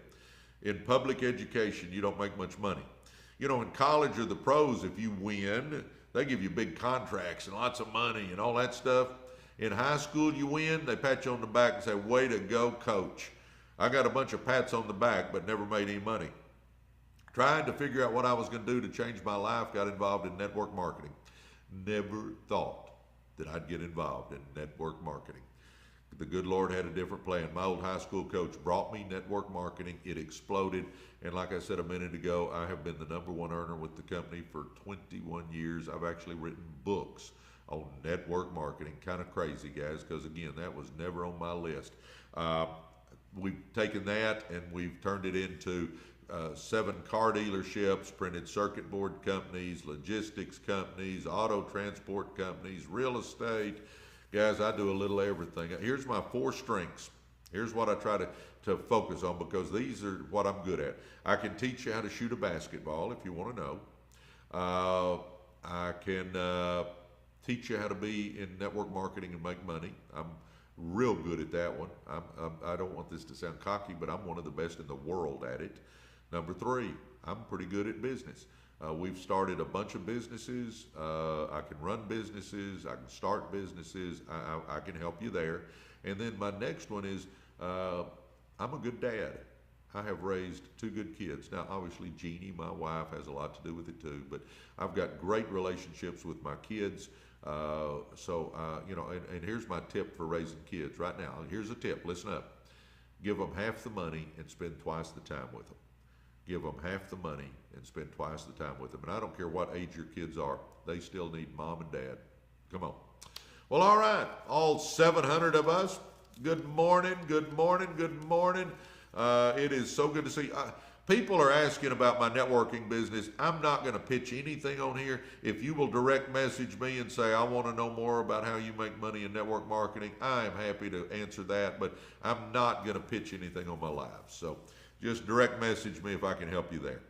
[SPEAKER 1] In public education, you don't make much money. You know, in college or the pros, if you win, they give you big contracts and lots of money and all that stuff. In high school, you win, they pat you on the back and say, way to go, coach. I got a bunch of pats on the back, but never made any money. Trying to figure out what I was going to do to change my life, got involved in network marketing. Never thought that I'd get involved in network marketing. The good Lord had a different plan. My old high school coach brought me network marketing. It exploded. And like I said a minute ago, I have been the #1 earner with the company for 21 years. I've actually written books on network marketing. Kind of crazy, guys, because again, that was never on my list. We've taken that and we've turned it into 7 car dealerships, printed circuit board companies, logistics companies, auto transport companies, real estate. Guys, I do a little everything. Here's my 4 strengths. Here's what I try to focus on because these are what I'm good at. I can teach you how to shoot a basketball if you want to know. I can teach you how to be in network marketing and make money. I'm real good at that one. I don't want this to sound cocky, but I'm one of the best in the world at it. Number 3, I'm pretty good at business. We've started a bunch of businesses. I can run businesses. I can start businesses. I can help you there. And then my next one is I'm a good dad. I have raised 2 good kids. Now, obviously, Jeannie, my wife, has a lot to do with it too, but I've got great relationships with my kids. You know, and here's my tip for raising kids right now. Here's a tip. Listen up. Give them half the money and spend twice the time with them. Give them half the money and spend twice the time with them. And I don't care what age your kids are, they still need mom and dad. Come on. Well, all right, all 700 of us, good morning, good morning, good morning. It is so good to see. People are asking about my networking business. I'm not going to pitch anything on here. If you will direct message me and say, I want to know more about how you make money in network marketing, I am happy to answer that, but I'm not going to pitch anything on my live. So just direct message me if I can help you there.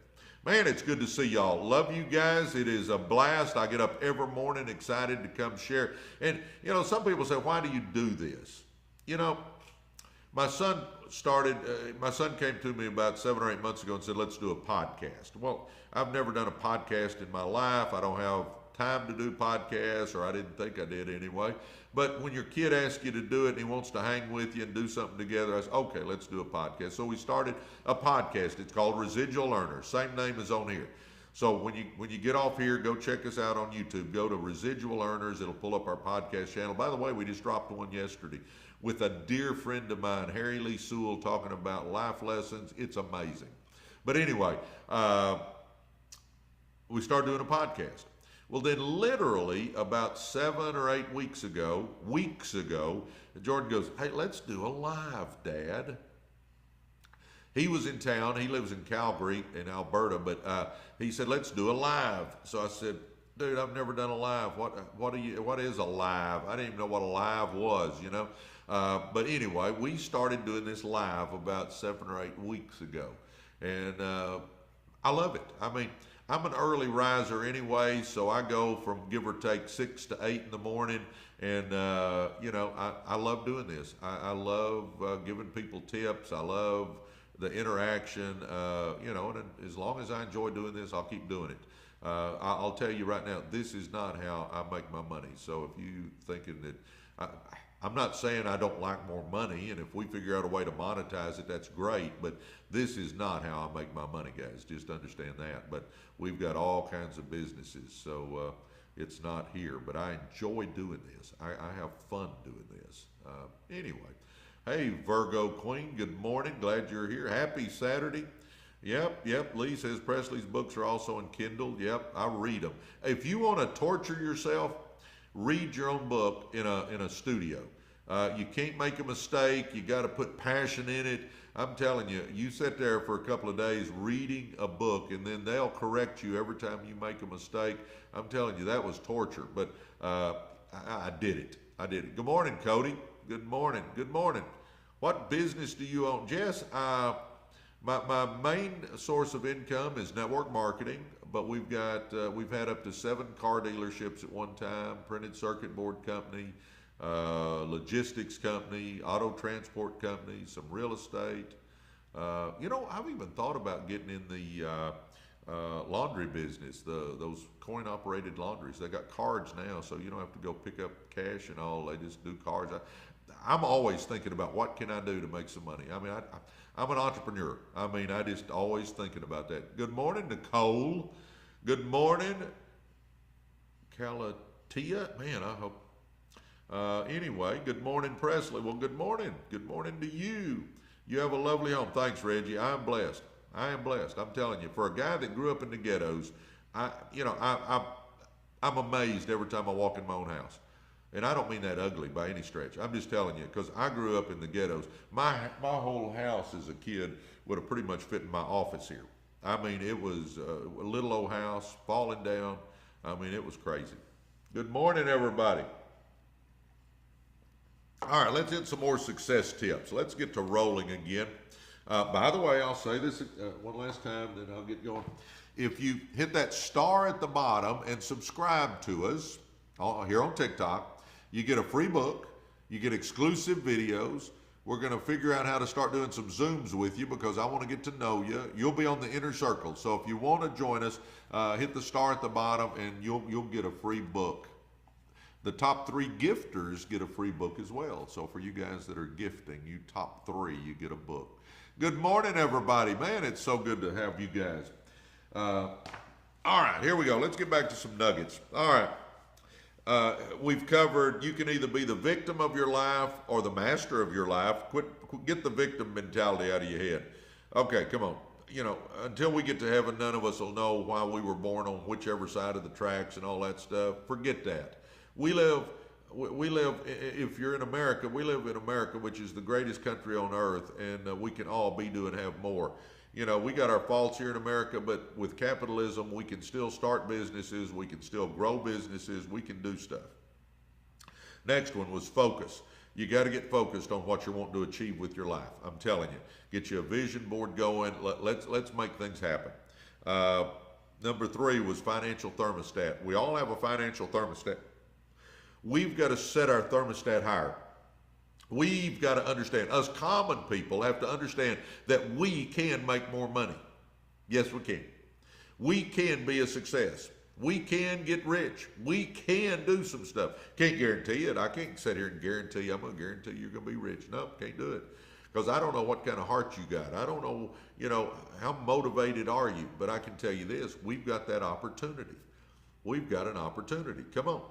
[SPEAKER 1] Man, it's good to see y'all. Love you guys. It is a blast. I get up every morning excited to come share. And, you know, some people say, why do you do this? You know, my son came to me about 7 or 8 months ago and said, let's do a podcast. Well, I've never done a podcast in my life. I don't have time to do podcasts, or I didn't think I did anyway. But when your kid asks you to do it and he wants to hang with you and do something together, I said, okay, let's do a podcast. So we started a podcast. It's called Residual Earners. Same name as on here. So when you get off here, go check us out on YouTube. Go to Residual Earners. It'll pull up our podcast channel. By the way, we just dropped one yesterday with a dear friend of mine, Harry Lee Sewell, talking about life lessons. It's amazing. But anyway, we started doing a podcast. Well, then literally about 7 or 8 weeks ago, Jordan goes, hey, let's do a live, Dad. He was in town. He lives in Calgary in Alberta, but he said, let's do a live. So I said, dude, I've never done a live. What is a live? I didn't even know what a live was, you know. But anyway, we started doing this live about 7 or 8 weeks ago. And I love it. I mean, I'm an early riser anyway, so I go from give or take 6 to 8 in the morning. And, I love doing this. I love giving people tips. I love the interaction, and as long as I enjoy doing this, I'll keep doing it. I'll tell you right now, this is not how I make my money. So if you thinking that, I'm not saying I don't like more money, and if we figure out a way to monetize it, that's great, but this is not how I make my money, guys. Just understand that. But we've got all kinds of businesses, so it's not here. But I enjoy doing this. I have fun doing this. Anyway, hey, Virgo Queen, good morning. Glad you're here. Happy Saturday. Yep. Lee says Presley's books are also in Kindle. Yep, I read them. If you want to torture yourself, read your own book in a studio. You can't make a mistake. You got to put passion in it. I'm telling you, you sit there for a couple of days reading a book, and then they'll correct you every time you make a mistake. I'm telling you, that was torture, but I did it. Good morning, Cody. Good morning. What business do you own? Jess, my main source of income is network marketing, but we've had up to 7 car dealerships at one time, printed circuit board company, logistics company, auto transport company, some real estate. I've even thought about getting in the laundry business, those coin-operated laundries. They got cards now, so you don't have to go pick up cash and all. They just do cards. I'm always thinking about what can I do to make some money. I mean, I'm an entrepreneur. I just always thinking about that. Good morning, Nicole. Good morning, Calatia. Man, I hope. Anyway, good morning, Presley. Well, good morning. Good morning to you. You have a lovely home. Thanks, Reggie. I am blessed. I'm telling you, for a guy that grew up in the ghettos, I'm amazed every time I walk in my own house. And I don't mean that ugly by any stretch. I'm just telling you, because I grew up in the ghettos. My whole house as a kid would have pretty much fit in my office here. It was a little old house falling down. It was crazy. Good morning, everybody. All right, let's hit some more success tips. Let's get to rolling again. By the way, I'll say this one last time, then I'll get going. If you hit that star at the bottom and subscribe to us here on TikTok, you get a free book, you get exclusive videos. We're going to figure out how to start doing some Zooms with you because I want to get to know you. You'll be on the inner circle. So if you want to join us, hit the star at the bottom and you'll get a free book. The top 3 gifters get a free book as well. So for you guys that are gifting, you top 3, you get a book. Good morning, everybody. Man, it's so good to have you guys. All right, here we go. Let's get back to some nuggets. All right. We've covered you can either be the victim of your life or the master of your life. Get the victim mentality out of your head. Okay, come on. Until we get to heaven, none of us will know why we were born on whichever side of the tracks and all that stuff. Forget that. We live, if you're in America, we live in America, which is the greatest country on earth, and we can all be, do, and have more. We got our faults here in America, but with capitalism, we can still start businesses, we can still grow businesses, we can do stuff. Next one was focus. You got to get focused on what you want to achieve with your life. I'm telling you, get you a vision board going. Let's make things happen. Number 3 was financial thermostat. We all have a financial thermostat. We've got to set our thermostat higher. We've got to understand, us common people have to understand that we can make more money. Yes, we can. We can be a success. We can get rich. We can do some stuff. Can't guarantee it. I can't sit here and guarantee I'm going to guarantee you're going to be rich. No, can't do it. Because I don't know what kind of heart you got. I don't know, how motivated are you? But I can tell you this, we've got that opportunity. We've got an opportunity. Come on.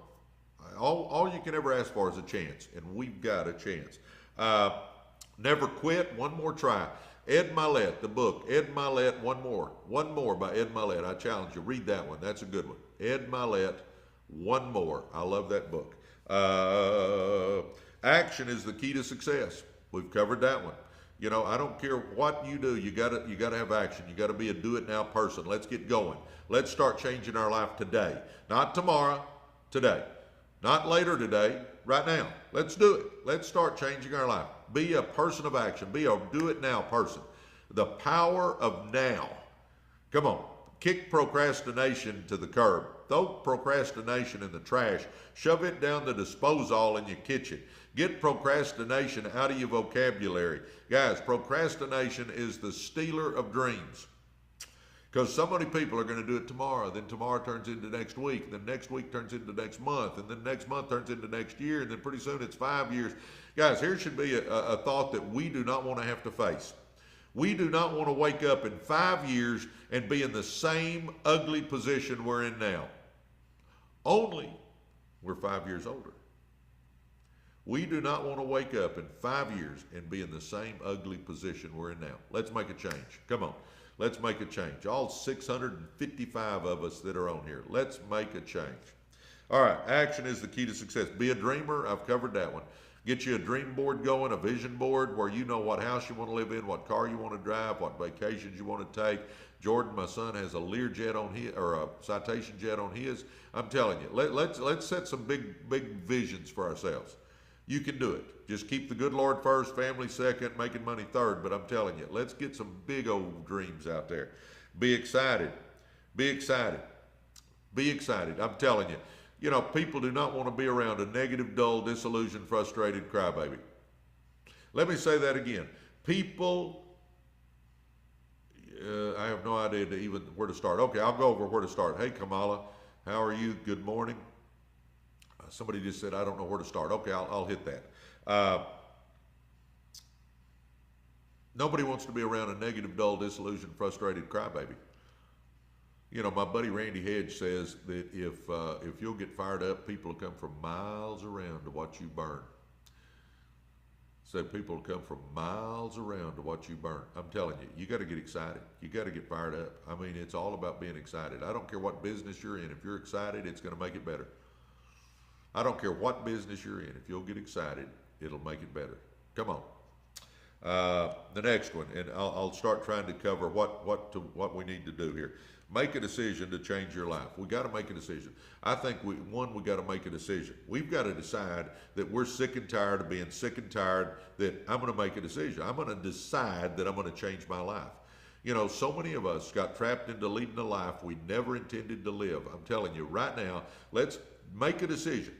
[SPEAKER 1] All you can ever ask for is a chance, and we've got a chance. Never quit, one more try. Ed Mylett, the book, Ed Mylett, One More by Ed Mylett. I challenge you, read that one. That's a good one. Ed Mylett, One More. I love that book. Action is the key to success. We've covered that one. I don't care what you do, you gotta have action. You gotta be a do it now person. Let's get going. Let's start changing our life today. Not tomorrow, today. Not later today, right now. Let's do it. Let's start changing our life. Be a person of action. Be a do it now person. The power of now. Come on. Kick procrastination to the curb. Throw procrastination in the trash. Shove it down the disposal in your kitchen. Get procrastination out of your vocabulary. Guys, procrastination is the stealer of dreams. Because so many people are going to do it tomorrow, then tomorrow turns into next week, then next week turns into next month, and then next month turns into next year, and then pretty soon it's 5 years. Guys, here should be a thought that we do not want to have to face. We do not want to wake up in 5 years and be in the same ugly position we're in now. Only we're 5 years older. We do not want to wake up in 5 years and be in the same ugly position we're in now. Let's make a change. Come on. Let's make a change. All 655 of us that are on here. Let's make a change. All right. Action is the key to success. Be a dreamer. I've covered that one. Get you a dream board going, a vision board where you know what house you want to live in, what car you want to drive, what vacations you want to take. Jordan, my son, has a Learjet on his, or a Citation jet on his. I'm telling you, let's set some big visions for ourselves. You can do it. Just keep the good Lord first, family second, making money third. But I'm telling you, let's get some big old dreams out there. Be excited. Be excited. Be excited. I'm telling you. You know, people do not want to be around a negative, dull, disillusioned, frustrated crybaby. Let me say that again. People, I have no idea even where to start. Okay, I'll go over where to start. Hey, Kamala, how are you? Good morning. Somebody just said, I don't know where to start. Okay, I'll hit that. Nobody wants to be around a negative, dull, disillusioned, frustrated crybaby. You know, my buddy Randy Hedge says that if you'll get fired up, people will come from miles around to watch you burn. So people will come from miles around to watch you burn. I'm telling you, you got to get excited. You got to get fired up. I mean, it's all about being excited. I don't care what business you're in. If you're excited, it's going to make it better. I don't care what business you're in. If you'll get excited, it'll make it better. Come on. The next one, and I'll start trying to cover what we need to do here. Make a decision to change your life. We got to make a decision. I think we got to make a decision. We've got to decide that we're sick and tired of being sick and tired, that I'm going to make a decision. I'm going to decide that I'm going to change my life. You know, so many of us got trapped into leading a life we never intended to live. I'm telling you right now, let's make a decision.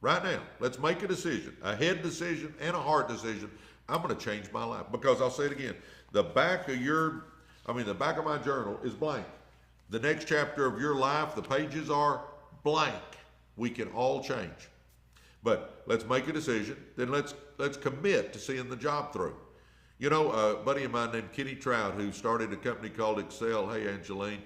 [SPEAKER 1] Right now, let's make a decision, a head decision and a heart decision. I'm going to change my life, because I'll say it again. The back of my journal is blank. The next chapter of your life, the pages are blank. We can all change. But let's make a decision. Then let's commit to seeing the job through. You know, a buddy of mine named Kenny Trout, who started a company called Excel. Hey, Angeline.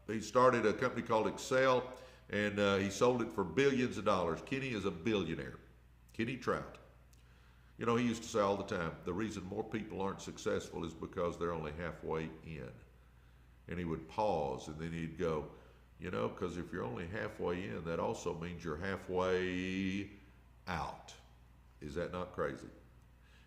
[SPEAKER 1] He started a company called Excel, and he sold it for billions of dollars. Kenny is a billionaire. Kenny Trout. You know, he used to say all the time, the reason more people aren't successful is because they're only halfway in. And he would pause, and then he'd go, you know, because if you're only halfway in, that also means you're halfway out. Is that not crazy?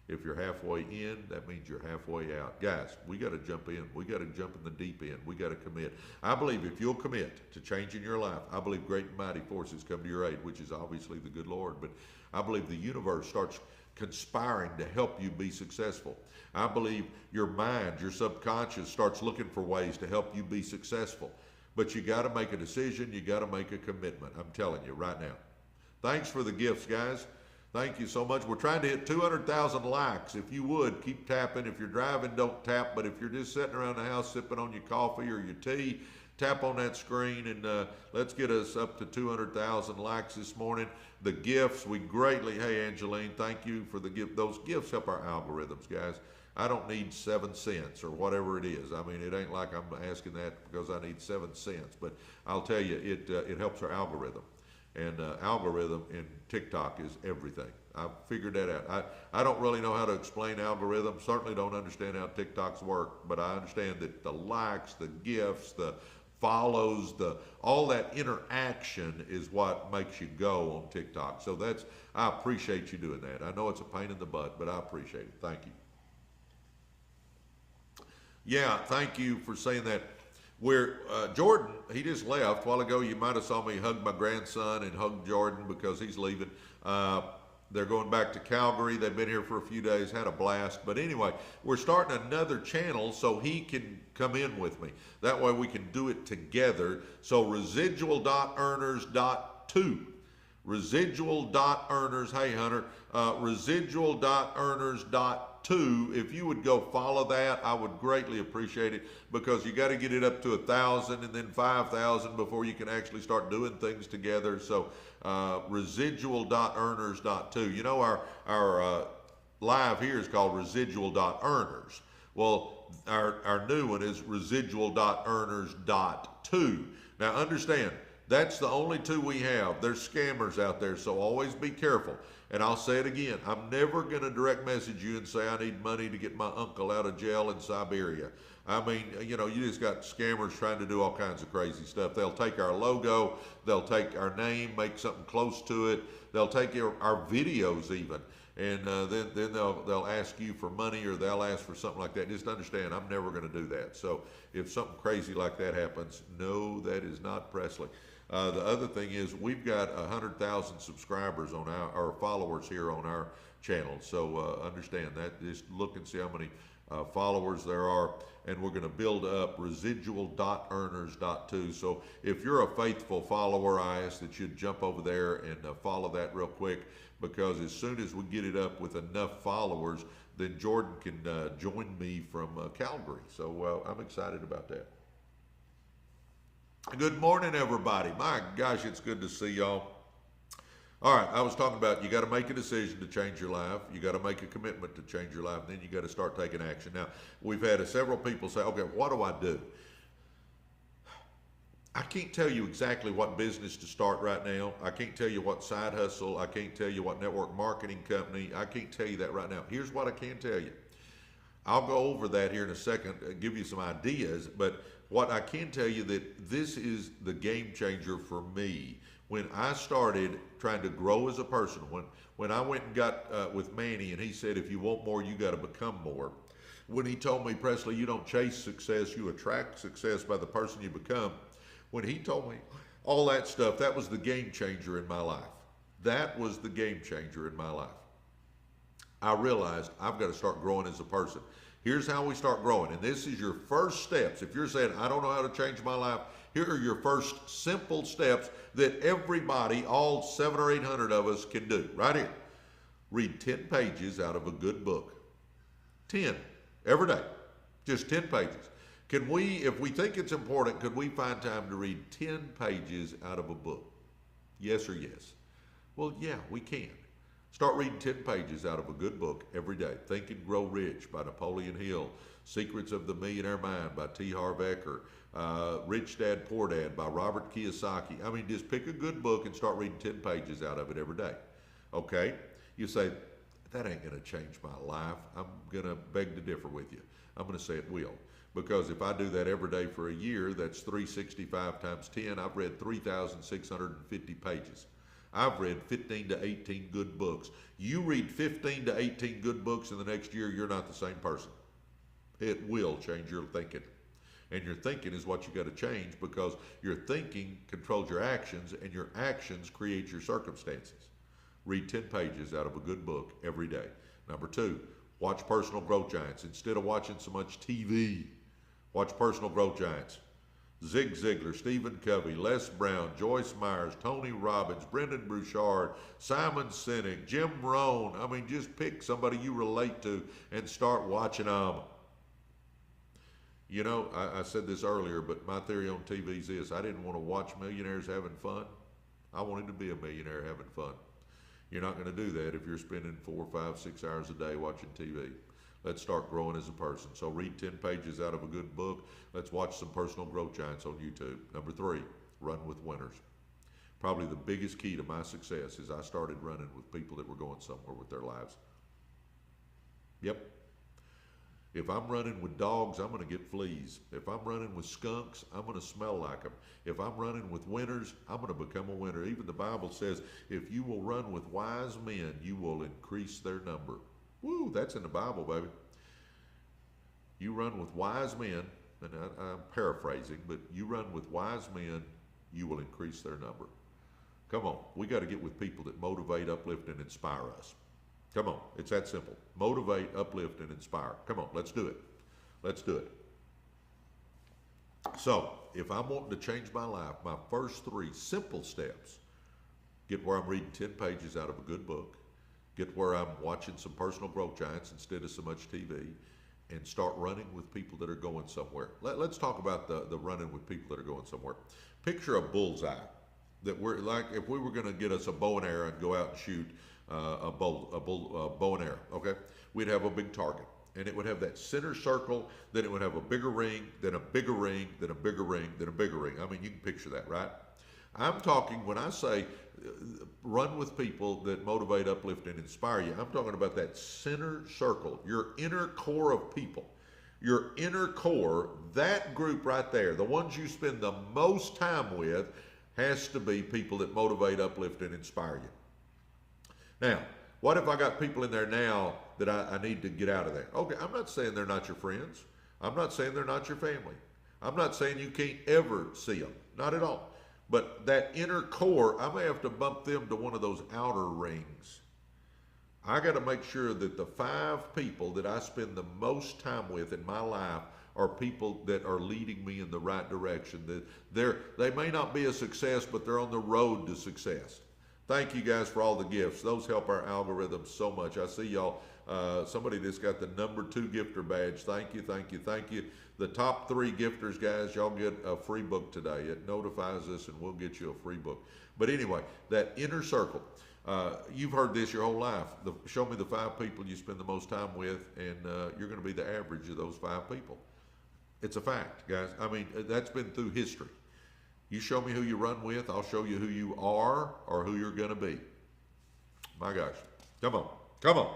[SPEAKER 1] If you're halfway in, that means you're halfway out. Guys, we got to jump in. We got to jump in the deep end. We got to commit. I believe if you'll commit to changing your life, I believe great and mighty forces come to your aid, which is obviously the good Lord. But I believe the universe starts conspiring to help you be successful. I believe your mind, your subconscious starts looking for ways to help you be successful. But you got to make a decision. You got to make a commitment. I'm telling you right now. Thanks for the gifts, guys. Thank you so much. We're trying to hit 200,000 likes. If you would, keep tapping. If you're driving, don't tap. But if you're just sitting around the house sipping on your coffee or your tea, tap on that screen, and let's get us up to 200,000 likes this morning. The gifts, we greatly, hey, Angeline, thank you for the gift. Those gifts help our algorithms, guys. I don't need 7 cents or whatever it is. I mean, it ain't like I'm asking that because I need 7 cents. But I'll tell you, it helps our algorithm. And algorithm in TikTok is everything. I've figured that out. I don't really know how to explain algorithms. Certainly don't understand how TikToks work, but I understand that the likes, the gifts, the follows, all that interaction is what makes you go on TikTok. So I appreciate you doing that. I know it's a pain in the butt, but I appreciate it. Thank you. Yeah, thank you for saying that. Where Jordan, he just left a while ago. You might have saw me hug my grandson and hug Jordan because he's leaving. They're going back to Calgary. They've been here for a few days, had a blast. But anyway, we're starting another channel so he can come in with me. That way we can do it together. So residual.earners.2. Residual.earners, hey Hunter, residual.earners.2. If you would go follow that, I would greatly appreciate it, because you got to get it up to 1,000 and then 5,000 before you can actually start doing things together. So residual.earners.2. You know, our live here is called residual.earners. Well, our new one is residual.earners.2. Now understand, that's the only two we have. There's scammers out there, so always be careful. And I'll say it again, I'm never going to direct message you and say I need money to get my uncle out of jail in Siberia. I mean, you know, you just got scammers trying to do all kinds of crazy stuff. They'll take our logo, they'll take our name, make something close to it. They'll take our videos even, and then they'll ask you for money, or they'll ask for something like that. Just understand, I'm never going to do that. So if something crazy like that happens, no, that is not Presley. The other thing is, we've got 100,000 subscribers on our followers here on our channel. So understand that. Just look and see how many followers there are, and we're going to build up residual.earners.2. So if you're a faithful follower, I ask that you'd jump over there and follow that real quick, because as soon as we get it up with enough followers, then Jordan can join me from Calgary. So I'm excited about that. Good morning, everybody. My gosh, it's good to see y'all. All right, I was talking about, you got to make a decision to change your life. You got to make a commitment to change your life, and then you got to start taking action. Now, we've had several people say, okay, what do I do? I can't tell you exactly what business to start right now. I can't tell you what side hustle. I can't tell you what network marketing company. I can't tell you that right now. Here's what I can tell you. I'll go over that here in a second, give you some ideas, but what I can tell you, that this is the game changer for me. When I started trying to grow as a person, when I went and got with Manny, and he said, if you want more, you got to become more. When he told me, Presley, you don't chase success, you attract success by the person you become. When he told me all that stuff, that was the game changer in my life. That was the game changer in my life. I realized I've got to start growing as a person. Here's how we start growing, and this is your first steps. If you're saying, I don't know how to change my life, here are your first simple steps that everybody, all 700 or 800 of us, can do. Right here. Read 10 pages out of a good book. 10 every day. Just 10 pages. Can we, if we think it's important, could we find time to read 10 pages out of a book? Yes or yes? Well, yeah, we can. Start reading 10 pages out of a good book every day. Think and Grow Rich by Napoleon Hill. Secrets of the Millionaire Mind by T. Harv Eker. Rich Dad, Poor Dad by Robert Kiyosaki. I mean, just pick a good book and start reading 10 pages out of it every day. Okay? You say, that ain't going to change my life. I'm going to beg to differ with you. I'm going to say it will. Because if I do that every day for a year, that's 365 times 10. I've read 3,650 pages. I've read 15 to 18 good books. You read 15 to 18 good books in the next year, you're not the same person. It will change your thinking. And your thinking is what you got to change, because your thinking controls your actions, and your actions create your circumstances. Read 10 pages out of a good book every day. Number 2, watch Personal Growth Giants. Instead of watching so much TV, watch Personal Growth Giants. Zig Ziglar, Stephen Covey, Les Brown, Joyce Myers, Tony Robbins, Brendan Burchard, Simon Sinek, Jim Rohn. I mean, just pick somebody you relate to and start watching them. You know, I said this earlier, but my theory on TV is this. I didn't want to watch millionaires having fun. I wanted to be a millionaire having fun. You're not going to do that if you're spending 4, 5, 6 hours a day watching TV. Let's start growing as a person. So read 10 pages out of a good book. Let's watch some Personal Growth Giants on YouTube. Number 3, run with winners. Probably the biggest key to my success is I started running with people that were going somewhere with their lives. Yep. If I'm running with dogs, I'm going to get fleas. If I'm running with skunks, I'm going to smell like them. If I'm running with winners, I'm going to become a winner. Even the Bible says, if you will run with wise men, you will increase their number. Woo, that's in the Bible, baby. You run with wise men, and I'm paraphrasing, but you run with wise men, you will increase their number. Come on. We got to get with people that motivate, uplift, and inspire us. Come on. It's that simple. Motivate, uplift, and inspire. Come on. Let's do it. Let's do it. So, if I'm wanting to change my life, my first 3 simple steps: get where I'm reading 10 pages out of a good book, get where I'm watching some personal growth giants instead of so much TV, and start running with people that are going somewhere. Let's talk about the running with people that are going somewhere. Picture a bullseye that we're like, if we were going to get us a bow and arrow and go out and shoot a bow and arrow, okay? We'd have a big target, and it would have that center circle, then it would have a bigger ring, then a bigger ring, then a bigger ring, then a bigger ring. I mean, you can picture that, right? I'm talking, when I say run with people that motivate, uplift, and inspire you, I'm talking about that center circle, your inner core of people. Your inner core, that group right there, the ones you spend the most time with, has to be people that motivate, uplift, and inspire you. Now, what if I got people in there now that I need to get out of there? Okay, I'm not saying they're not your friends. I'm not saying they're not your family. I'm not saying you can't ever see them. Not at all. But that inner core, I may have to bump them to one of those outer rings. I got to make sure that the 5 people that I spend the most time with in my life are people that are leading me in the right direction. That they may not be a success, but they're on the road to success. Thank you guys for all the gifts. Those help our algorithm so much. I see y'all. Somebody just got the number 2 gifter badge. Thank you, thank you, thank you. The top 3 gifters, guys, y'all get a free book today. It notifies us, and we'll get you a free book. But anyway, that inner circle. You've heard this your whole life. Show me the 5 people you spend the most time with, and you're going to be the average of those 5 people. It's a fact, guys. I mean, that's been through history. You show me who you run with, I'll show you who you are or who you're going to be. My gosh. Come on. Come on.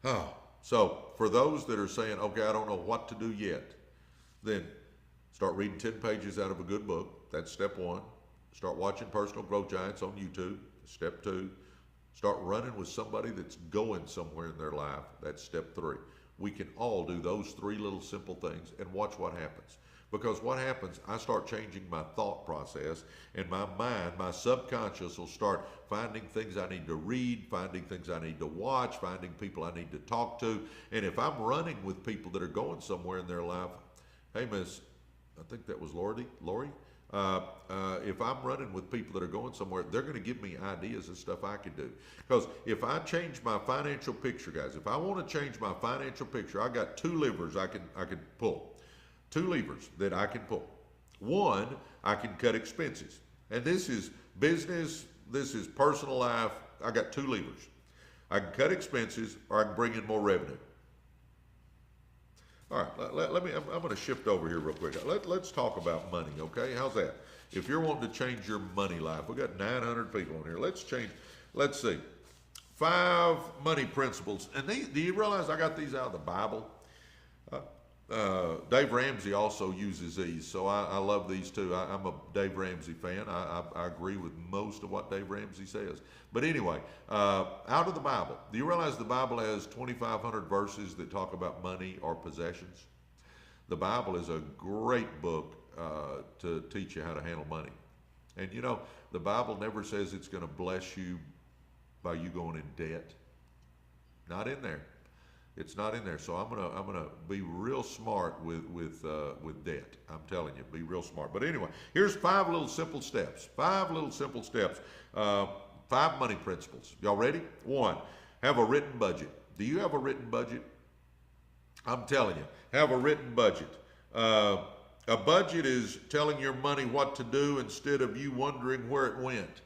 [SPEAKER 1] Oh, so for those that are saying, okay, I don't know what to do yet, then start reading 10 pages out of a good book. That's step 1. Start watching Personal Growth Giants on YouTube. Step 2. Start running with somebody that's going somewhere in their life. That's step 3. We can all do those 3 little simple things and watch what happens. Because what happens, I start changing my thought process, and my mind, my subconscious will start finding things I need to read, finding things I need to watch, finding people I need to talk to. And if I'm running with people that are going somewhere in their life, hey, Miss, I think that was Lori. If I'm running with people that are going somewhere, they're going to give me ideas and stuff I can do. Because if I change my financial picture, guys, if I want to change my financial picture, I got 2 levers I can pull. 2 levers that I can pull. 1, I can cut expenses. And this is business, this is personal life. I got 2 levers. I can cut expenses, or I can bring in more revenue. All right, I'm going to shift over here real quick. Let's talk about money, okay? How's that? If you're wanting to change your money life, we got 900 people on here. Let's see. 5 money principles. And do you realize I got these out of the Bible? Dave Ramsey also uses these, so I love these too. I'm a Dave Ramsey fan. I agree with most of what Dave Ramsey says. But anyway, out of the Bible, do you realize the Bible has 2,500 verses that talk about money or possessions? The Bible is a great book to teach you how to handle money. And you know, the Bible never says it's going to bless you by you going in debt. Not in there. It's not in there. So I'm gonna be real smart with debt. I'm telling you, be real smart. But anyway, here's 5 little simple steps. 5 little simple steps. 5 money principles. Y'all ready? 1, have a written budget. Do you have a written budget? I'm telling you, have a written budget. A budget is telling your money what to do instead of you wondering where it went.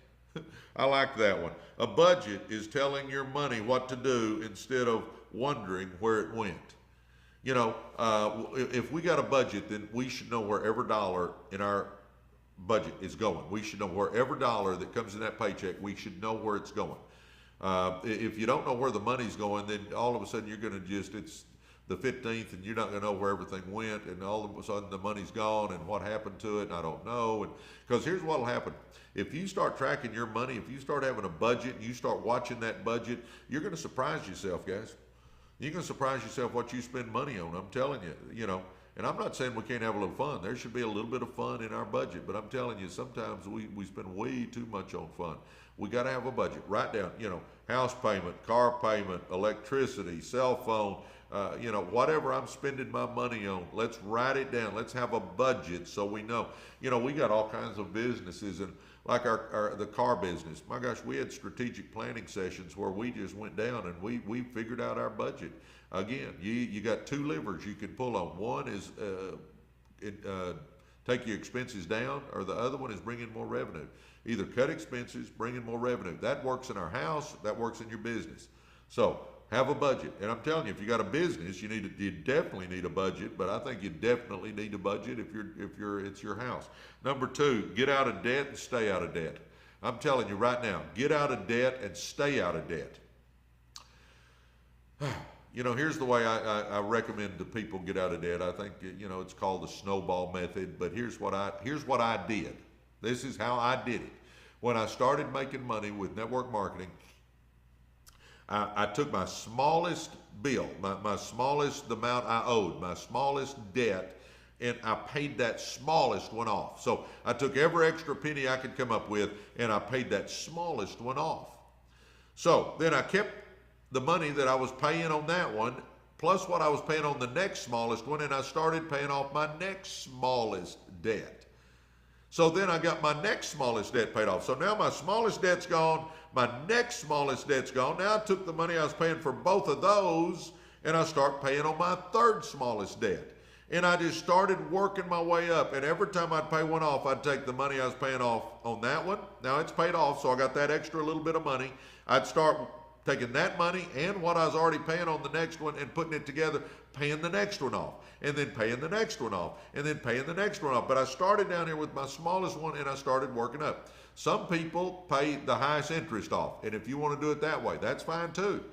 [SPEAKER 1] I like that one. A budget is telling your money what to do instead of wondering where it went. You know, if we got a budget, then we should know where every dollar in our budget is going. We should know where every dollar that comes in that paycheck, we should know where it's going. If you don't know where the money's going, then all of a sudden you're going to it's the 15th and you're not going to know where everything went, and all of a sudden the money's gone and what happened to it, and I don't know. And because here's what will happen. If you start tracking your money, if you start having a budget and you start watching that budget, you're going to surprise yourself, guys. You're going to surprise yourself what you spend money on. I'm telling you, you know. And I'm not saying we can't have a little fun. There should be a little bit of fun in our budget, but I'm telling you, sometimes we spend way too much on fun. We got to have a budget. Write down, house payment, car payment, electricity, cell phone, whatever I'm spending my money on. Let's write it down. Let's have a budget so we know. We got all kinds of businesses, and like the car business. My gosh, we had strategic planning sessions where we just went down and we figured out our budget. Again, you got two levers you can pull on. One is take your expenses down, or the other one is bring in more revenue. Either cut expenses, bring in more revenue. That works in our house, that works in your business. So have a budget. And I'm telling you, if you got a business, you definitely need a budget, but I think you definitely need a budget if it's your house. Number two, get out of debt and stay out of debt. I'm telling you right now, get out of debt and stay out of debt. Here's the way I recommend the people get out of debt. I think, it's called the snowball method, but here's what I did. This is how I did it. When I started making money with network marketing, I took my smallest bill, my smallest amount I owed, my smallest debt, and I paid that smallest one off. So I took every extra penny I could come up with, and I paid that smallest one off. So then I kept the money that I was paying on that one, plus what I was paying on the next smallest one, and I started paying off my next smallest debt. So then I got my next smallest debt paid off. So now my smallest debt's gone, my next smallest debt's gone. Now I took the money I was paying for both of those, and I start paying on my third smallest debt. And I just started working my way up. And every time I'd pay one off, I'd take the money I was paying off on that one. Now it's paid off, so I got that extra little bit of money. I'd start taking that money and what I was already paying on the next one and putting it together, paying the next one off, and then paying the next one off, and then paying the next one off. But I started down here with my smallest one, and I started working up. Some people pay the highest interest off, and if you want to do it that way, that's fine too.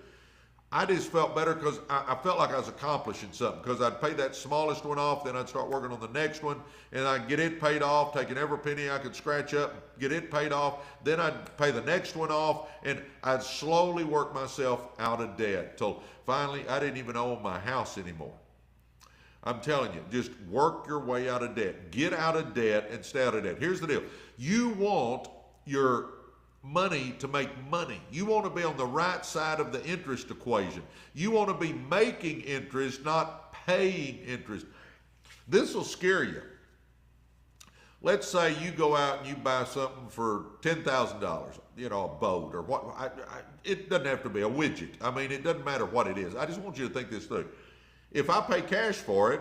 [SPEAKER 1] I just felt better because I felt like I was accomplishing something, because I'd pay that smallest one off, then I'd start working on the next one, and I'd get it paid off, taking every penny I could scratch up, get it paid off, then I'd pay the next one off, and I'd slowly work myself out of debt till finally I didn't even own my house anymore. I'm telling you, just work your way out of debt. Get out of debt and stay out of debt. Here's the deal. You want your money to make money. You want to be on the right side of the interest equation. You want to be making interest, not paying interest. This will scare you. Let's say you go out and you buy something for $10,000, a boat or what. It doesn't have to be a widget. I mean, it doesn't matter what it is. I just want you to think this through. If I pay cash for it,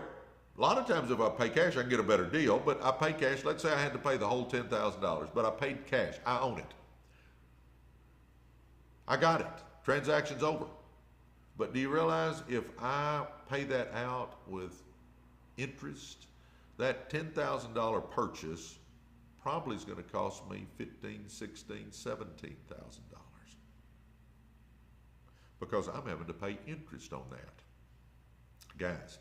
[SPEAKER 1] a lot of times if I pay cash, I can get a better deal, but I pay cash. Let's say I had to pay the whole $10,000, but I paid cash. I own it. I got it. Transaction's over. But do you realize if I pay that out with interest, that $10,000 purchase probably is going to cost me $15,000, $16,000, $17,000 because I'm having to pay interest on that. Guys,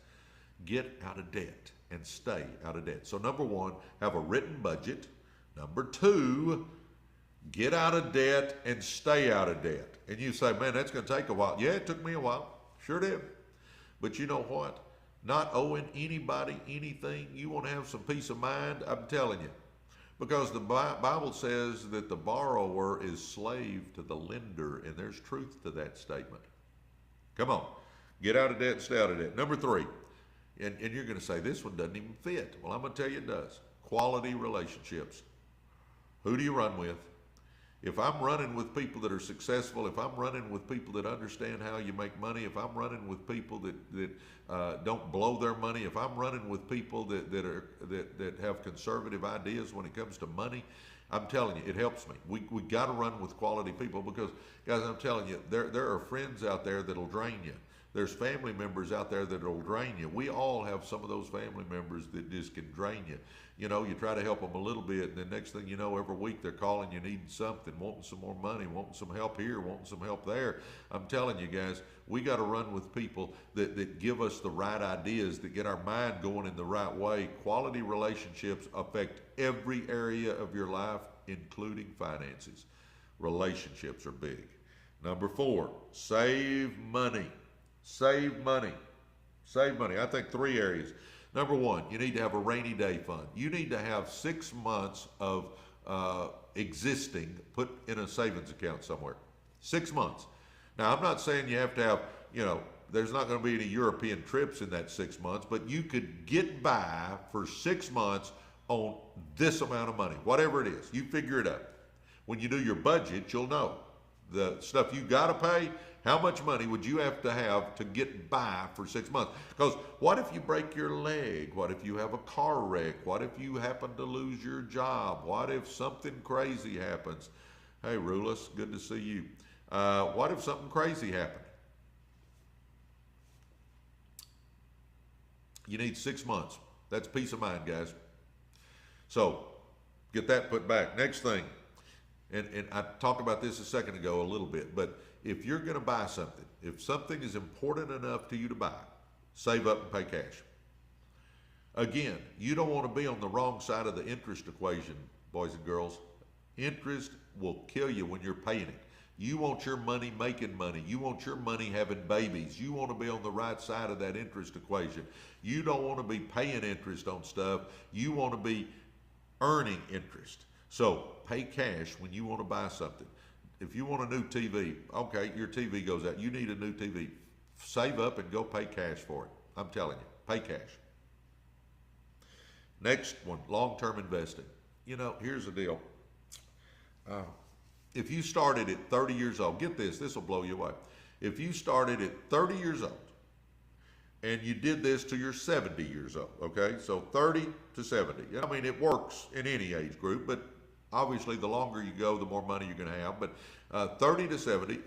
[SPEAKER 1] get out of debt and stay out of debt. So number one, have a written budget. Number two, get out of debt and stay out of debt. And you say, man, that's going to take a while. Yeah, it took me a while. Sure did. But you know what? Not owing anybody anything. You want to have some peace of mind? I'm telling you. Because the Bible says that the borrower is slave to the lender, and there's truth to that statement. Come on. Get out of debt and stay out of debt. Number three, and you're going to say, this one doesn't even fit. Well, I'm going to tell you it does. Quality relationships. Who do you run with? If I'm running with people that are successful, if I'm running with people that understand how you make money, if I'm running with people that don't blow their money, if I'm running with people that have conservative ideas when it comes to money, I'm telling you, it helps me. We got to run with quality people because, guys, I'm telling you, there are friends out there that'll drain you. There's family members out there that'll drain you. We all have some of those family members that just can drain you. You try to help them a little bit, and the next thing you know, every week they're calling you needing something, wanting some more money, wanting some help here, wanting some help there. I'm telling you guys, we got to run with people that give us the right ideas, that get our mind going in the right way. Quality relationships affect every area of your life, including finances. Relationships are big. Number four, save money. Save money. Save money. I think three areas. Number one, you need to have a rainy day fund. You need to have 6 months of existing put in a savings account somewhere. 6 months. Now, I'm not saying you have to have, there's not going to be any European trips in that 6 months, but you could get by for 6 months on this amount of money, whatever it is. You figure it out. When you do your budget, you'll know the stuff you got to pay. How much money would you have to get by for 6 months? Because what if you break your leg? What if you have a car wreck? What if you happen to lose your job? What if something crazy happens? Hey, Rulus, good to see you. What if something crazy happened? You need 6 months. That's peace of mind, guys. So get that put back. Next thing, and I talked about this a second ago a little bit, but if you're going to buy something, if something is important enough to you to buy, save up and pay cash. Again, you don't want to be on the wrong side of the interest equation, boys and girls. Interest will kill you when you're paying it. You want your money making money. You want your money having babies. You want to be on the right side of that interest equation. You don't want to be paying interest on stuff. You want to be earning interest. So pay cash when you want to buy something. If you want a new TV, okay, your TV goes out. You need a new TV. Save up and go pay cash for it. I'm telling you, pay cash. Next one, long-term investing. Here's the deal. If you started at 30 years old, get this will blow you away. If you started at 30 years old and you did this till you're 70 years old, okay? So 30 to 70. I mean, it works in any age group, but obviously the longer you go, the more money you're gonna have. But 30 to 70,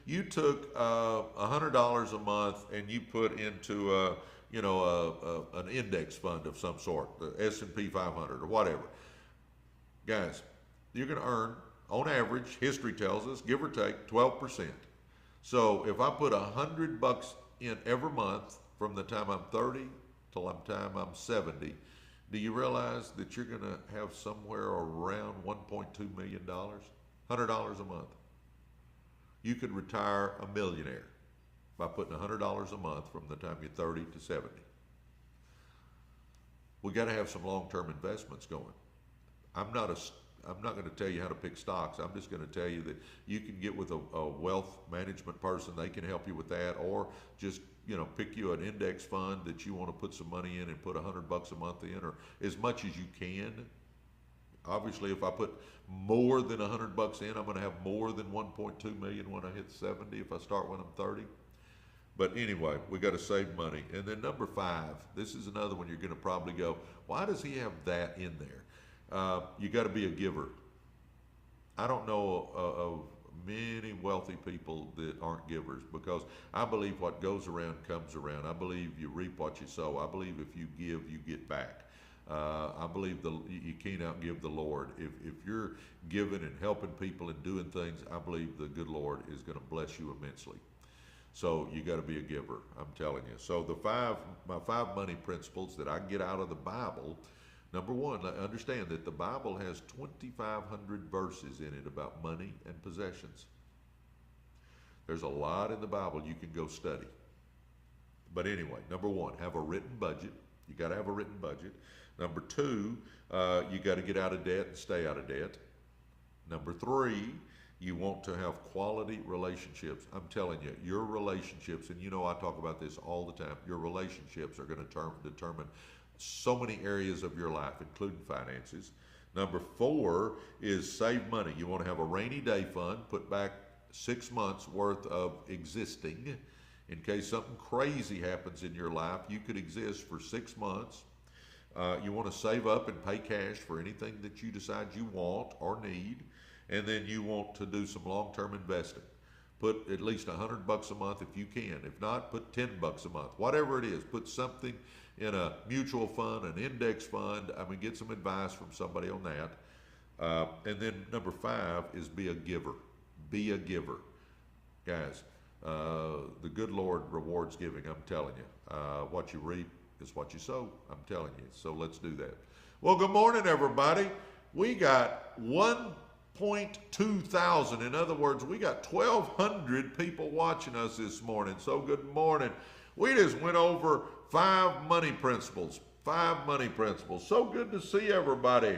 [SPEAKER 1] you took $100 a month and you put into an index fund of some sort, the S&P 500 or whatever. Guys, you're gonna earn, on average, history tells us, give or take, 12%. So if I put $100 in every month from the time I'm 30 till the time I'm 70, do you realize that you're gonna have somewhere around $1.2 million? $100 a month. You could retire a millionaire by putting $100 a month from the time you're 30 to 70. We gotta have some long-term investments going. I'm not going to tell you how to pick stocks. I'm just going to tell you that you can get with a wealth management person. They can help you with that, or just pick you an index fund that you want to put some money in and put $100 a month in, or as much as you can. Obviously, if I put more than $100 in, I'm going to have more than 1.2 million when I hit 70. If I start when I'm 30. But anyway, we got to save money. And then number 5, this is another one you're going to probably go, why does he have that in there? You got to be a giver. I don't know of many wealthy people that aren't givers, because I believe what goes around comes around. I believe you reap what you sow. I believe if you give, you get back. I believe you can't outgive the Lord. If you're giving and helping people and doing things, I believe the good Lord is going to bless you immensely. So you got to be a giver, I'm telling you. So my 5 money principles that I get out of the Bible. Number 1, understand that the Bible has 2,500 verses in it about money and possessions. There's a lot in the Bible you can go study. But anyway, number 1, have a written budget. You got to have a written budget. Number 2, you got to get out of debt and stay out of debt. Number 3, you want to have quality relationships. I'm telling you, your relationships, and I talk about this all the time, your relationships are going to determine so many areas of your life, including finances. Number 4 is save money. You want to have a rainy day fund, put back 6 months worth of existing. In case something crazy happens in your life, you could exist for 6 months. You want to save up and pay cash for anything that you decide you want or need. And then you want to do some long-term investing. Put at least $100 a month if you can. If not, put $10 a month. Whatever it is, put something in a mutual fund, an index fund. Get some advice from somebody on that. And then number 5 is be a giver. Be a giver. Guys, the good Lord rewards giving, I'm telling you. What you reap is what you sow, I'm telling you. So let's do that. Well, good morning, everybody. We got 1.2 thousand. In other words, we got 1,200 people watching us this morning. So good morning. We just went over 5 money principles. 5 money principles. So good to see everybody.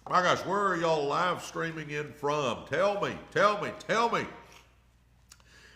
[SPEAKER 1] My gosh, where are y'all live streaming in from? Tell me.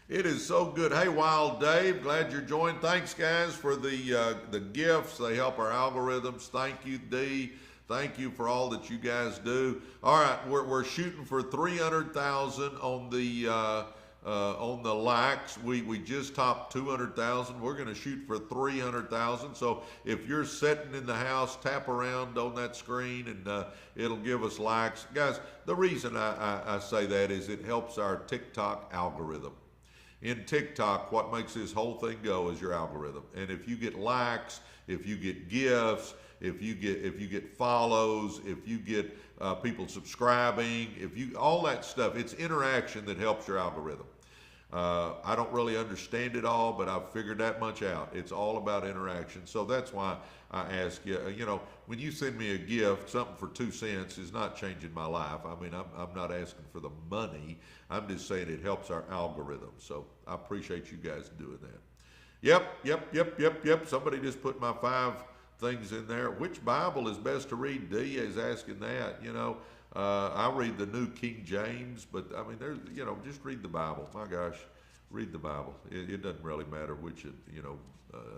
[SPEAKER 1] It is so good. Hey, Wild Dave, glad you're joined. Thanks, guys, for the gifts. They help our algorithms. Thank you, D. Thank you for all that you guys do. All right, we're shooting for 300,000 on the likes. We just topped 200,000. We're going to shoot for 300,000. So if you're sitting in the house, tap around on that screen and it'll give us likes. Guys, the reason I say that is it helps our TikTok algorithm. In TikTok, what makes this whole thing go is your algorithm. And if you get likes, if you get gifts, if you get follows, if you get people subscribing, all that stuff, it's interaction that helps your algorithm. I don't really understand it all, but I've figured that much out. It's all about interaction. So that's why I ask you, when you send me a gift, something for 2 cents is not changing my life. I mean, I'm not asking for the money. I'm just saying it helps our algorithm. So I appreciate you guys doing that. Yep. Somebody just put my 5 things in there. Which Bible is best to read? D is asking that. I read the New King James, but I mean, there's, just read the Bible. My gosh, read the Bible. It doesn't really matter which,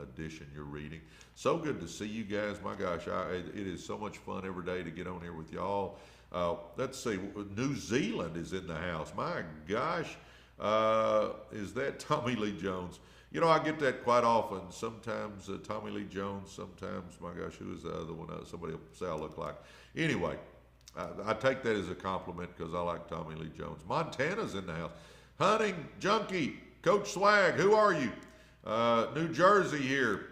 [SPEAKER 1] edition you're reading. So good to see you guys. My gosh, it is so much fun every day to get on here with y'all. Let's see, New Zealand is in the house. My gosh, is that Tommy Lee Jones? I get that quite often. Sometimes Tommy Lee Jones, sometimes, my gosh, who is the other one? Somebody will say I look like. Anyway, I take that as a compliment because I like Tommy Lee Jones. Montana's in the house. Hunting Junkie, Coach Swag, who are you? New Jersey here.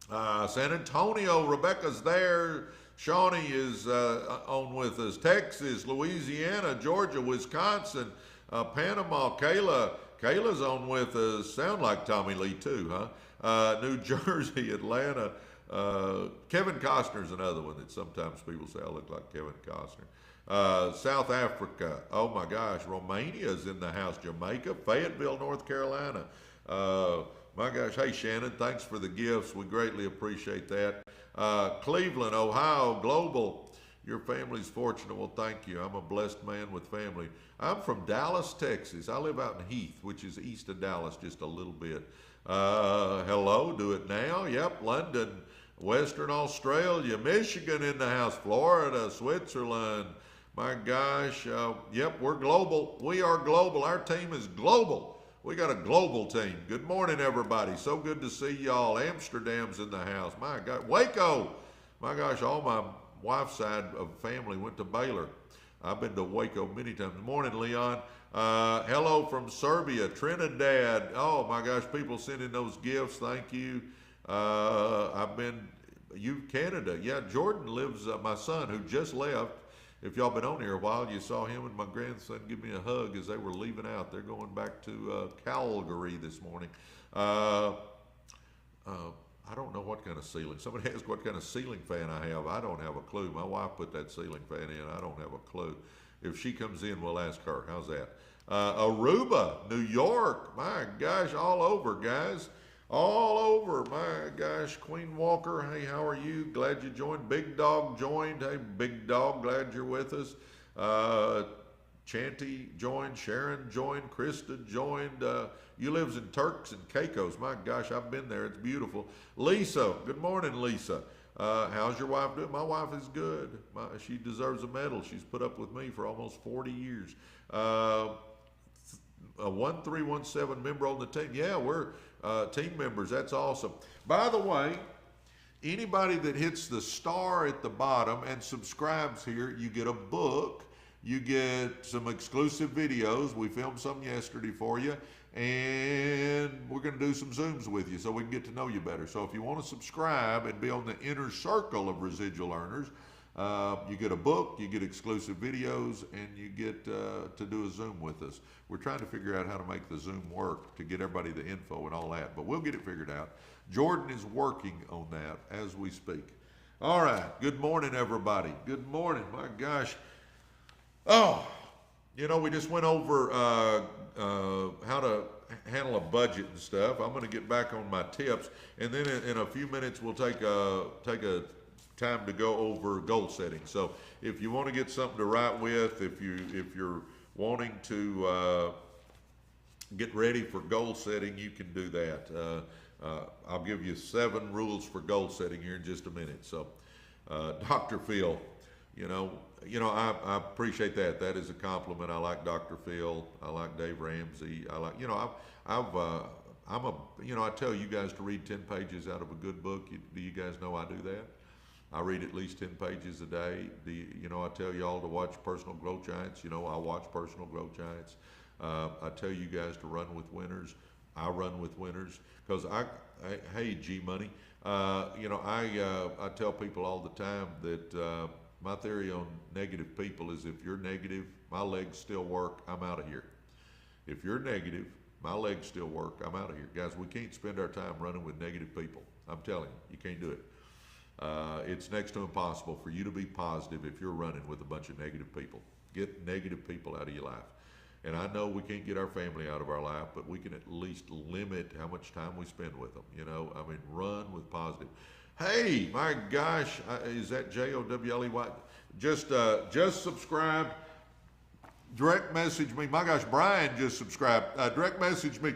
[SPEAKER 1] San Antonio, Rebecca's there. Shawnee is on with us. Texas, Louisiana, Georgia, Wisconsin, Panama, Kayla's on with us. Sound like Tommy Lee too, huh? New Jersey, Atlanta. Kevin Costner's another one that sometimes people say I look like Kevin Costner. South Africa. Oh my gosh, Romania's in the house. Jamaica, Fayetteville, North Carolina. My gosh, hey Shannon, thanks for the gifts. We greatly appreciate that. Cleveland, Ohio, Global. Your family's fortunate. Well, thank you. I'm a blessed man with family. I'm from Dallas, Texas. I live out in Heath, which is east of Dallas, just a little bit. Hello, do it now. Yep, London, Western Australia, Michigan in the house, Florida, Switzerland. My gosh, yep, we're global. We are global. Our team is global. We got a global team. Good morning, everybody. So good to see y'all. Amsterdam's in the house. My God, Waco. My gosh, all my wife's side of family went to Baylor. I've been to Waco many times. Morning, Leon. Hello from Serbia, Trinidad. Oh my gosh, people sending those gifts. Thank you. Canada. Yeah, Jordan lives, my son who just left. If y'all been on here a while, you saw him and my grandson give me a hug as they were leaving out. They're going back to Calgary this morning. I don't know what kind of ceiling. Somebody asked what kind of ceiling fan I have. I don't have a clue. My wife put that ceiling fan in. I don't have a clue. If she comes in, we'll ask her. How's that? Aruba, New York. My gosh, all over, guys. All over. My gosh, Queen Walker. Hey, how are you? Glad you joined. Big Dog joined. Hey, Big Dog, glad you're with us. Chanty joined. Sharon joined. Krista joined. You lives in Turks and Caicos. My gosh, I've been there. It's beautiful. Lisa, good morning, Lisa. How's your wife doing? My wife is good. She deserves a medal. She's put up with me for almost 40 years. A 1317 member on the team. Yeah, we're team members. That's awesome. By the way, anybody that hits the star at the bottom and subscribes here, you get a book. You get some exclusive videos. We filmed some yesterday for you. And we're going to do some Zooms with you so we can get to know you better. So if you want to subscribe and be on the inner circle of residual earners, you get a book, you get exclusive videos, and you get to do a Zoom with us. We're trying to figure out how to make the Zoom work to get everybody the info and all that, but we'll get it figured out. Jordan is working on that as we speak. All right, good morning, everybody. Good morning, my gosh. Oh, we just went over how handle a budget and stuff. I'm going to get back on my tips, and then in a few minutes we'll take a time to go over goal setting. So if you want to get something to write with, if you're wanting to get ready for goal setting, you can do that. I'll give you 7 rules for goal setting here in just a minute. So, Dr. Phil, I appreciate that. That is a compliment. I like Dr. Phil. I like Dave Ramsey. I like, I tell you guys to read 10 pages out of a good book. Do you guys know I do that? I read at least 10 pages a day. I tell you all to watch Personal Growth Giants. I watch Personal Growth Giants. I tell you guys to run with winners. I run with winners because hey, G Money, I tell people all the time that my theory on negative people is if you're negative, my legs still work, I'm out of here. If you're negative, my legs still work, I'm out of here. Guys, we can't spend our time running with negative people. I'm telling you can't do it. It's next to impossible for you to be positive if you're running with a bunch of negative people. Get negative people out of your life. And I know we can't get our family out of our life, but we can at least limit how much time we spend with them. Run with positive. Hey, my gosh, is that Jowley? Just subscribed. Direct message me. My gosh, Brian just subscribed. Direct message me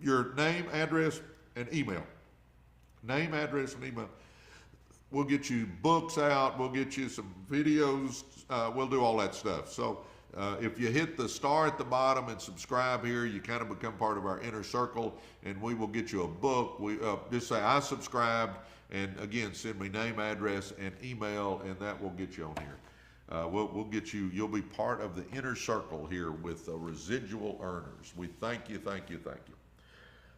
[SPEAKER 1] your name, address, and email. Name, address, and email. We'll get you books out. We'll get you some videos. We'll do all that stuff. So if you hit the star at the bottom and subscribe here, you kind of become part of our inner circle, and we will get you a book. We just say I subscribed, and again, send me name, address, and email, and that will get you on here. We'll get you. You'll be part of the inner circle here with residual earners. We thank you, thank you, thank you.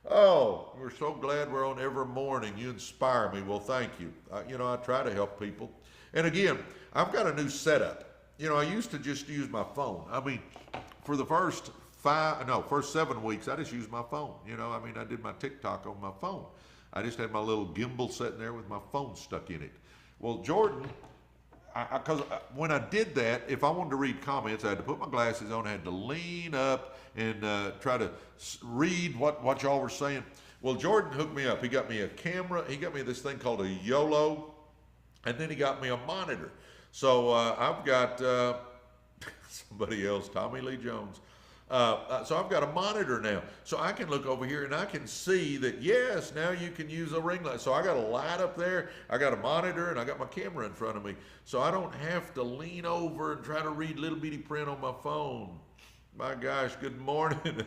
[SPEAKER 1] Oh, we're so glad we're on every morning. You inspire me. Well, thank you. I try to help people. And again, I've got a new setup. I used to just use my phone. For the first 7 weeks, I just used my phone. I did my TikTok on my phone. I just had my little gimbal sitting there with my phone stuck in it. Well, Jordan, because when I did that, if I wanted to read comments, I had to put my glasses on, I had to lean up and try to read what y'all were saying. Well, Jordan hooked me up. He got me a camera. He got me this thing called a YOLO, and then he got me a monitor. So I've got somebody else, Tommy Lee Jones. So I've got a monitor now. So I can look over here and I can see that, yes, now you can use a ring light. So I got a light up there, I got a monitor, and I got my camera in front of me. So I don't have to lean over and try to read little bitty print on my phone. My gosh, good morning.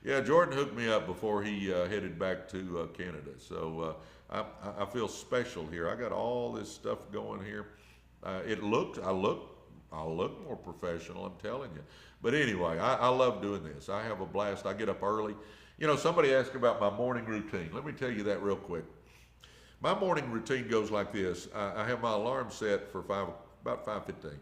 [SPEAKER 1] Yeah, Jordan hooked me up before he headed back to Canada. So I feel special here. I got all this stuff going here. I look more professional, I'm telling you. But anyway, I love doing this. I have a blast. I get up early. Somebody asked about my morning routine. Let me tell you that real quick. My morning routine goes like this. I have my alarm set for about 5:15.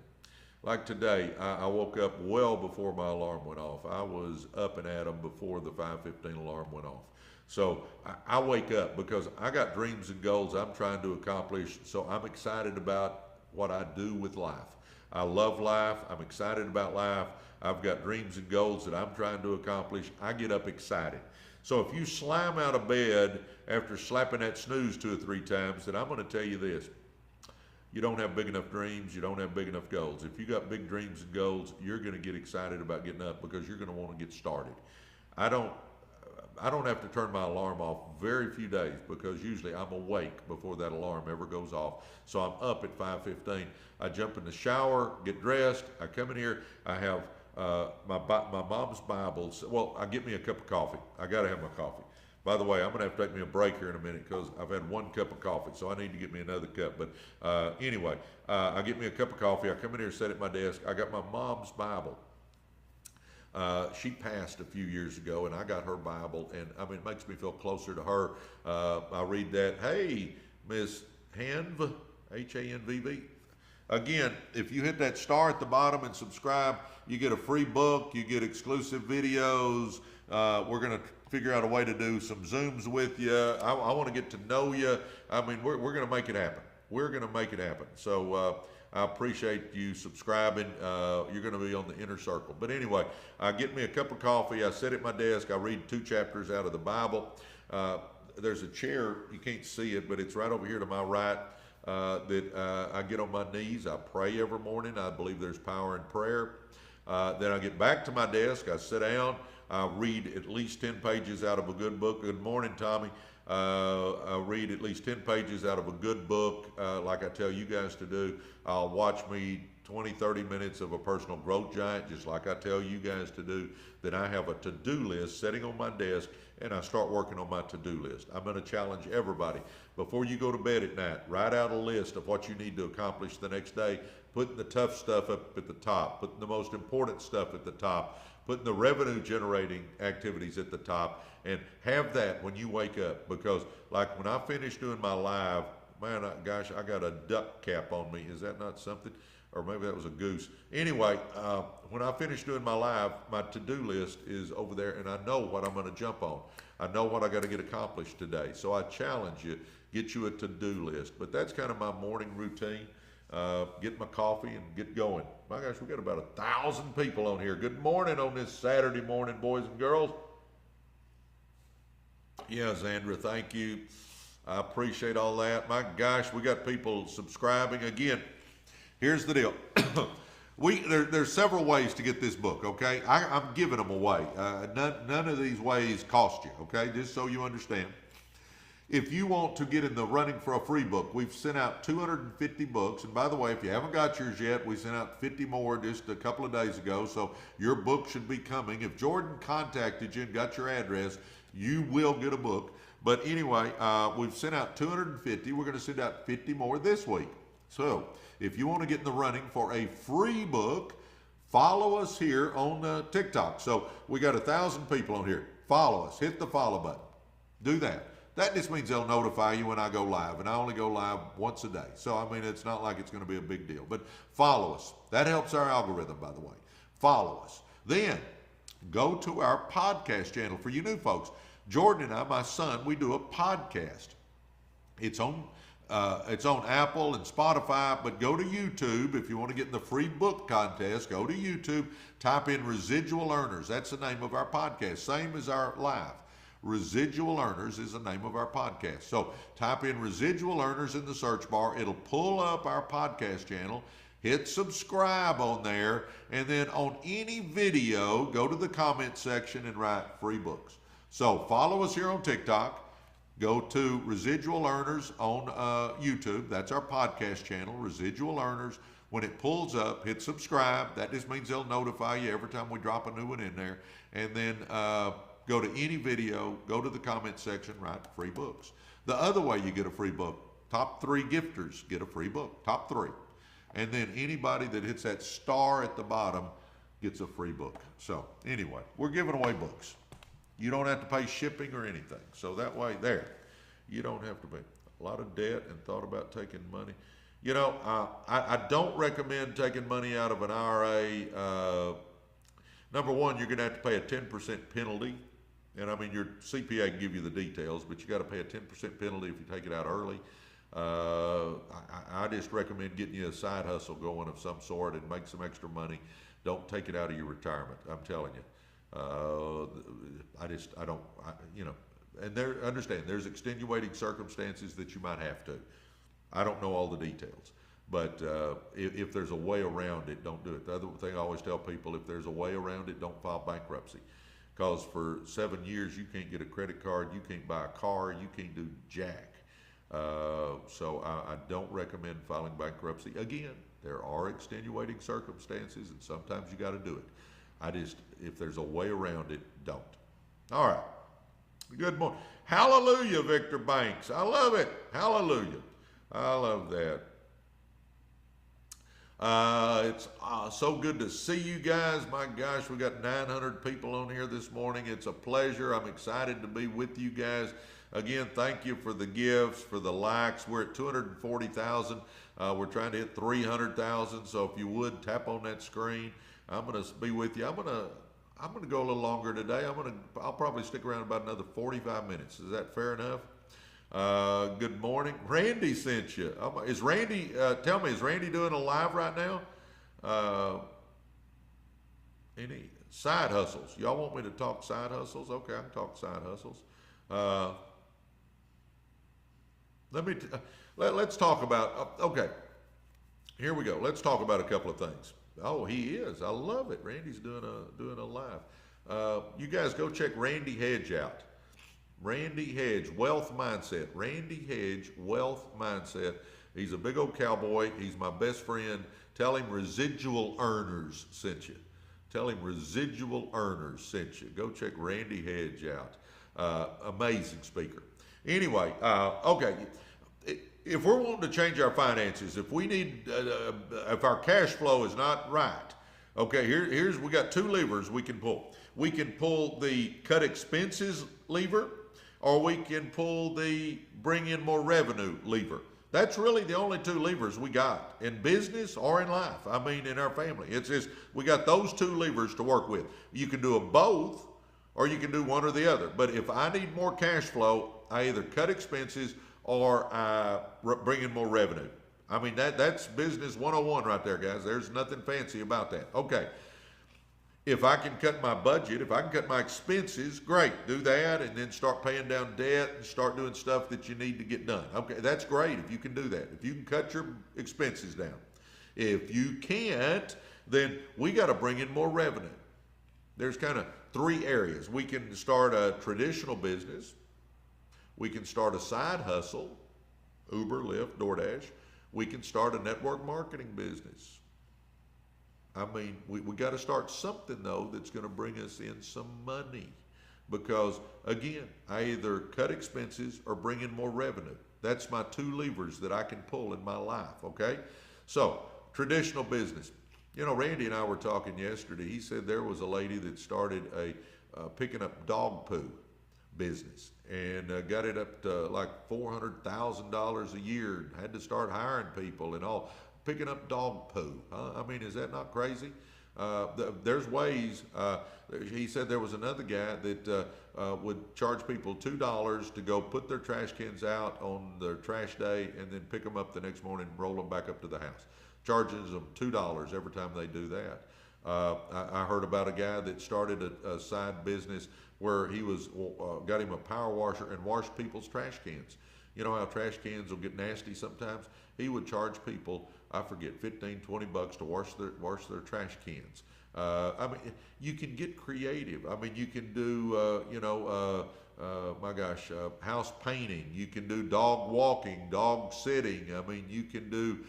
[SPEAKER 1] Like today, I woke up well before my alarm went off. I was up and at 'em before the 5:15 alarm went off. So I wake up because I got dreams and goals I'm trying to accomplish. So I'm excited about what I do with life. I love life. I'm excited about life. I've got dreams and goals that I'm trying to accomplish. I get up excited. So if you slam out of bed after slapping that snooze 2 or 3 times, then I'm going to tell you this. You don't have big enough dreams. You don't have big enough goals. If you got big dreams and goals, you're going to get excited about getting up because you're going to want to get started. I don't have to turn my alarm off very few days because usually I'm awake before that alarm ever goes off. So I'm up at 5:15. I jump in the shower, get dressed. I come in here. I have my mom's Bible. Well, I get me a cup of coffee. I got to have my coffee. By the way, I'm going to have to take me a break here in a minute because I've had 1 cup of coffee, so I need to get me another cup. But anyway, I get me a cup of coffee. I come in here, sit at my desk. I got my mom's Bible. She passed a few years ago, and I got her Bible, and it makes me feel closer to her. I read that. Hey, Miss Hanv, Hanvv. Again, if you hit that star at the bottom and subscribe, you get a free book, you get exclusive videos. We're going to figure out a way to do some Zooms with you. I want to get to know you. We're going to make it happen. We're going to make it happen. So I appreciate you subscribing. You're going to be on the inner circle. But anyway, I get me a cup of coffee. I sit at my desk. I read 2 chapters out of the Bible. There's a chair. You can't see it, but it's right over here to my right. That I get on my knees. I pray every morning. I believe there's power in prayer. Then I get back to my desk. I sit down. I read at least 10 pages out of a good book. Good morning, Tommy. I read at least 10 pages out of a good book, like I tell you guys to do. I'll watch me 20, 30 minutes of a personal growth giant, just like I tell you guys to do. Then I have a to-do list sitting on my desk, and I start working on my to-do list. I'm going to challenge everybody. Before you go to bed at night, write out a list of what you need to accomplish the next day, putting the tough stuff up at the top, putting the most important stuff at the top, putting the revenue generating activities at the top, and have that when you wake up. Because like when I finish doing my live, man, gosh, I got a duck cap on me. Is that not something? Or maybe that was a goose. Anyway, when I finish doing my live, my to-do list is over there, and I know what I'm going to jump on. I know what I got to get accomplished today. So I challenge you, get you a to-do list. But that's kind of my morning routine. Get my coffee and get going. My gosh, we got about 1,000 people on here. Good morning on this Saturday morning, boys and girls. Yeah, Zandra, thank you. I appreciate all that. My gosh, we got people subscribing. Again, here's the deal. There's several ways to get this book, okay? I'm giving them away. None of these ways cost you, okay? Just so you understand. If you want to get in the running for a free book, we've sent out 250 books. And by the way, if you haven't got yours yet, we sent out 50 more just a couple of days ago. So your book should be coming. If Jordan contacted you and got your address, you will get a book. But anyway, we've sent out 250. We're going to send out 50 more this week. So if you want to get in the running for a free book, follow us here on TikTok. So we got 1,000 people on here. Follow us. Hit the follow button. Do that. That just means they'll notify you when I go live, and I only go live once a day. So, I mean, it's not like it's going to be a big deal. But follow us. That helps our algorithm, by the way. Follow us. Then, go to our podcast channel. For you new folks, Jordan and I, my son, we do a podcast. It's on Apple and Spotify, but go to YouTube. If you want to get in the free book contest, go to YouTube, type in Residual Earners. That's the name of our podcast, same as our live. Residual Earners is the name of our podcast. So type in Residual Earners in the search bar. It'll pull up our podcast channel. Hit subscribe on there. And then on any video, go to the comment section and write free books. So follow us here on TikTok. Go to Residual Earners on YouTube. That's our podcast channel, Residual Earners. When it pulls up, hit subscribe. That just means they'll notify you every time we drop a new one in there. And then go to any video, go to the comment section, write free books. The other way you get a free book, top 3 gifters get a free book, top 3. And then anybody that hits that star at the bottom gets a free book. So anyway, we're giving away books. You don't have to pay shipping or anything. So that way, there, you don't have to pay. A lot of debt and thought about taking money. You know, I don't recommend taking money out of an IRA. Number one, you're going to have to pay a 10% penalty. And I mean, your CPA can give you the details, but you got to pay a 10% penalty if you take it out early. I just recommend getting you a side hustle going of some sort and make some extra money. Don't take it out of your retirement. I'm telling you. And understand there's extenuating circumstances that you might have to. I don't know all the details, but if there's a way around it, don't do it. The other thing I always tell people, if there's a way around it, don't file bankruptcy. Because for 7 years, you can't get a credit card, you can't buy a car, you can't do jack. So I don't recommend filing bankruptcy. Again, there are extenuating circumstances, and sometimes you got to do it. If there's a way around it, don't. All right. Good morning. Hallelujah, Victor Banks. I love it. Hallelujah. I love that. It's so good to see you guys. My gosh, we got 900 people on here this morning. It's a pleasure. I'm excited to be with you guys. Again, thank you for the gifts, for the likes. We're at 240,000. We're trying to hit 300,000. So if you would, tap on that screen. I'm going to be with you. I'm going to go a little longer today. I'll probably stick around about another 45 minutes. Is that fair enough? Good morning. Randy sent you. Is Randy, tell me, is Randy doing a live right now? Any side hustles? Y'all want me to talk side hustles? Okay, I can talk side hustles. Let's talk about, okay, here we go. Let's talk about a couple of things. Oh, he is. I love it. Randy's doing a live. You guys go check Randy Hedge out. Randy Hedge, Wealth Mindset. Randy Hedge, Wealth Mindset. He's a big old cowboy. He's my best friend. Tell him Residual Earners sent you. Tell him Residual Earners sent you. Go check Randy Hedge out. Amazing speaker. Anyway, okay. If we're wanting to change our finances, if we need, if our cash flow is not right, okay, we got two levers we can pull. We can pull the cut expenses lever, or we can pull the bring in more revenue lever. That's really the only two levers we got in business or in life. I mean, in our family. It's just, we got those two levers to work with. You can do them both, or you can do one or the other. But if I need more cash flow, I either cut expenses or bring in more revenue. I mean, that's business 101 right there, guys. There's nothing fancy about that. Okay. If I can cut my budget, if I can cut my expenses, great, do that, and then start paying down debt and start doing stuff that you need to get done. Okay, that's great if you can do that. If you can cut your expenses down. If you can't, then we got to bring in more revenue. There's kind of three areas. We can start a traditional business. We can start a side hustle, Uber, Lyft, DoorDash. We can start a network marketing business. I mean, we got to start something, though, that's going to bring us in some money. Because, again, I either cut expenses or bring in more revenue. That's my two levers that I can pull in my life, okay? So, traditional business. You know, Randy and I were talking yesterday. He said there was a lady that started a picking up dog poo business and got it up to like $400,000 a year and had to start hiring people and all. Picking up dog poo. I mean, is that not crazy? There's ways. He said there was another guy that would charge people $2 to go put their trash cans out on their trash day and then pick them up the next morning and roll them back up to the house. Charges them $2 every time they do that. I heard about a guy that started a side business where he was got him a power washer and washed people's trash cans. You know how trash cans will get nasty sometimes? He would charge people, I forget, $15, $20 to wash their trash cans. I mean, you can get creative. I mean, you can do, house painting. You can do dog walking, dog sitting. I mean, you can do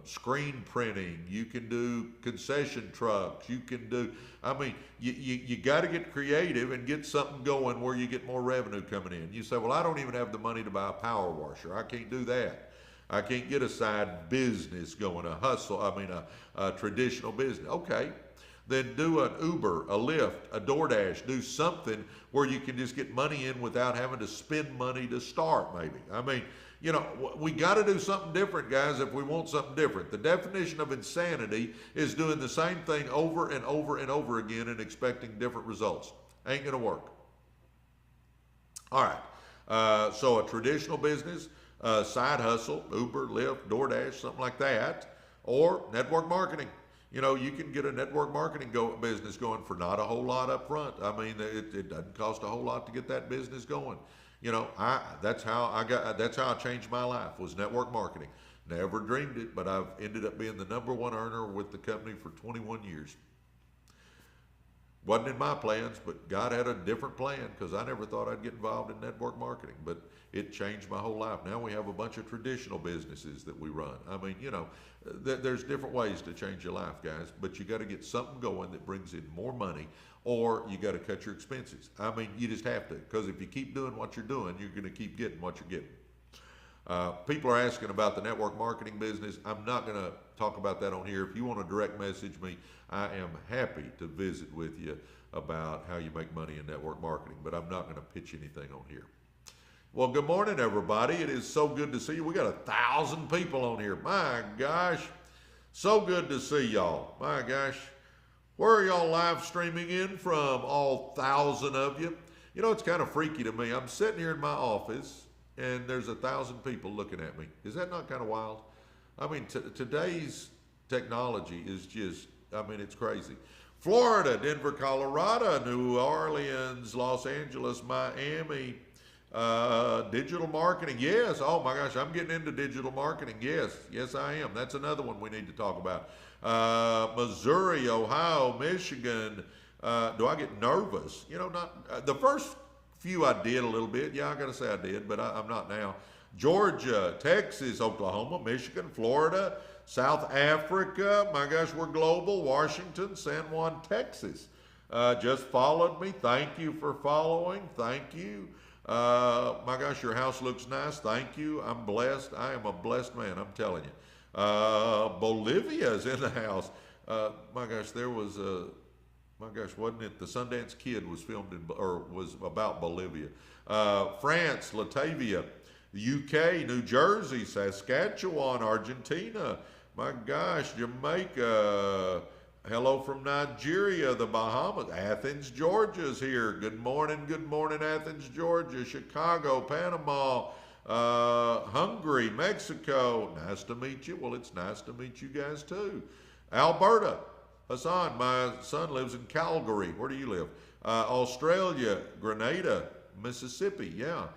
[SPEAKER 1] screen printing. You can do concession trucks. You can do, I mean, you got to get creative and get something going where you get more revenue coming in. You say, well, I don't even have the money to buy a power washer. I can't do that. I can't get a side business going, a hustle, a traditional business. Okay, then do an Uber, a Lyft, a DoorDash, do something where you can just get money in without having to spend money to start, maybe. I mean, you know, we got to do something different, guys, if we want something different. The definition of insanity is doing the same thing over and over and over again and expecting different results. Ain't going to work. All right, so a traditional business, side hustle, Uber, Lyft, DoorDash, something like that, or network marketing. You know, you can get a network marketing business going for not a whole lot up front. I mean, it doesn't cost a whole lot to get that business going. You know, that's how I changed my life, was network marketing. Never dreamed it, but I've ended up being the #1 earner with the company for 21 years. Wasn't in my plans, but God had a different plan because I never thought I'd get involved in network marketing, but it changed my whole life. Now we have a bunch of traditional businesses that we run. I mean, you know, there's different ways to change your life, guys, but you got to get something going that brings in more money, or you got to cut your expenses. I mean, you just have to, because if you keep doing what you're doing, you're going to keep getting what you're getting. People are asking about the network marketing business. I'm not going to talk about that on here. If you want to direct message me, I am happy to visit with you about how you make money in network marketing, but I'm not going to pitch anything on here. Well, good morning, everybody. It is so good to see you. We got 1,000 people on here. My gosh, so good to see y'all. My gosh, where are y'all live streaming in from, all 1,000 of you? You know, it's kind of freaky to me. I'm sitting here in my office, and there's 1,000 people looking at me. Is that not kind of wild? I mean, today's technology is just, I mean, it's crazy. Florida, Denver, Colorado, New Orleans, Los Angeles, Miami, digital marketing. Yes. Oh my gosh, I'm getting into digital marketing. Yes. Yes, I am. That's another one we need to talk about. Missouri, Ohio, Michigan. Do I get nervous? You know, not the first few I did a little bit. Yeah, I got to say I did, but I'm not now. Georgia, Texas, Oklahoma, Michigan, Florida, South Africa. My gosh, we're global. Washington, San Juan, Texas. Just followed me. Thank you for following. Thank you. My gosh, your house looks nice. Thank you. I'm blessed. I am a blessed man, I'm telling you. Bolivia is in the house. My gosh, there was a, my gosh, wasn't it? The Sundance Kid was filmed in, or was about Bolivia. France, Latavia, the UK, New Jersey, Saskatchewan, Argentina. My gosh, Jamaica. Hello from Nigeria, the Bahamas. Athens, Georgia's here. Good morning, Athens, Georgia. Chicago, Panama, Hungary, Mexico. Nice to meet you. Well, it's nice to meet you guys too. Alberta, Hassan, my son lives in Calgary. Where do you live? Australia, Grenada, Mississippi, yeah.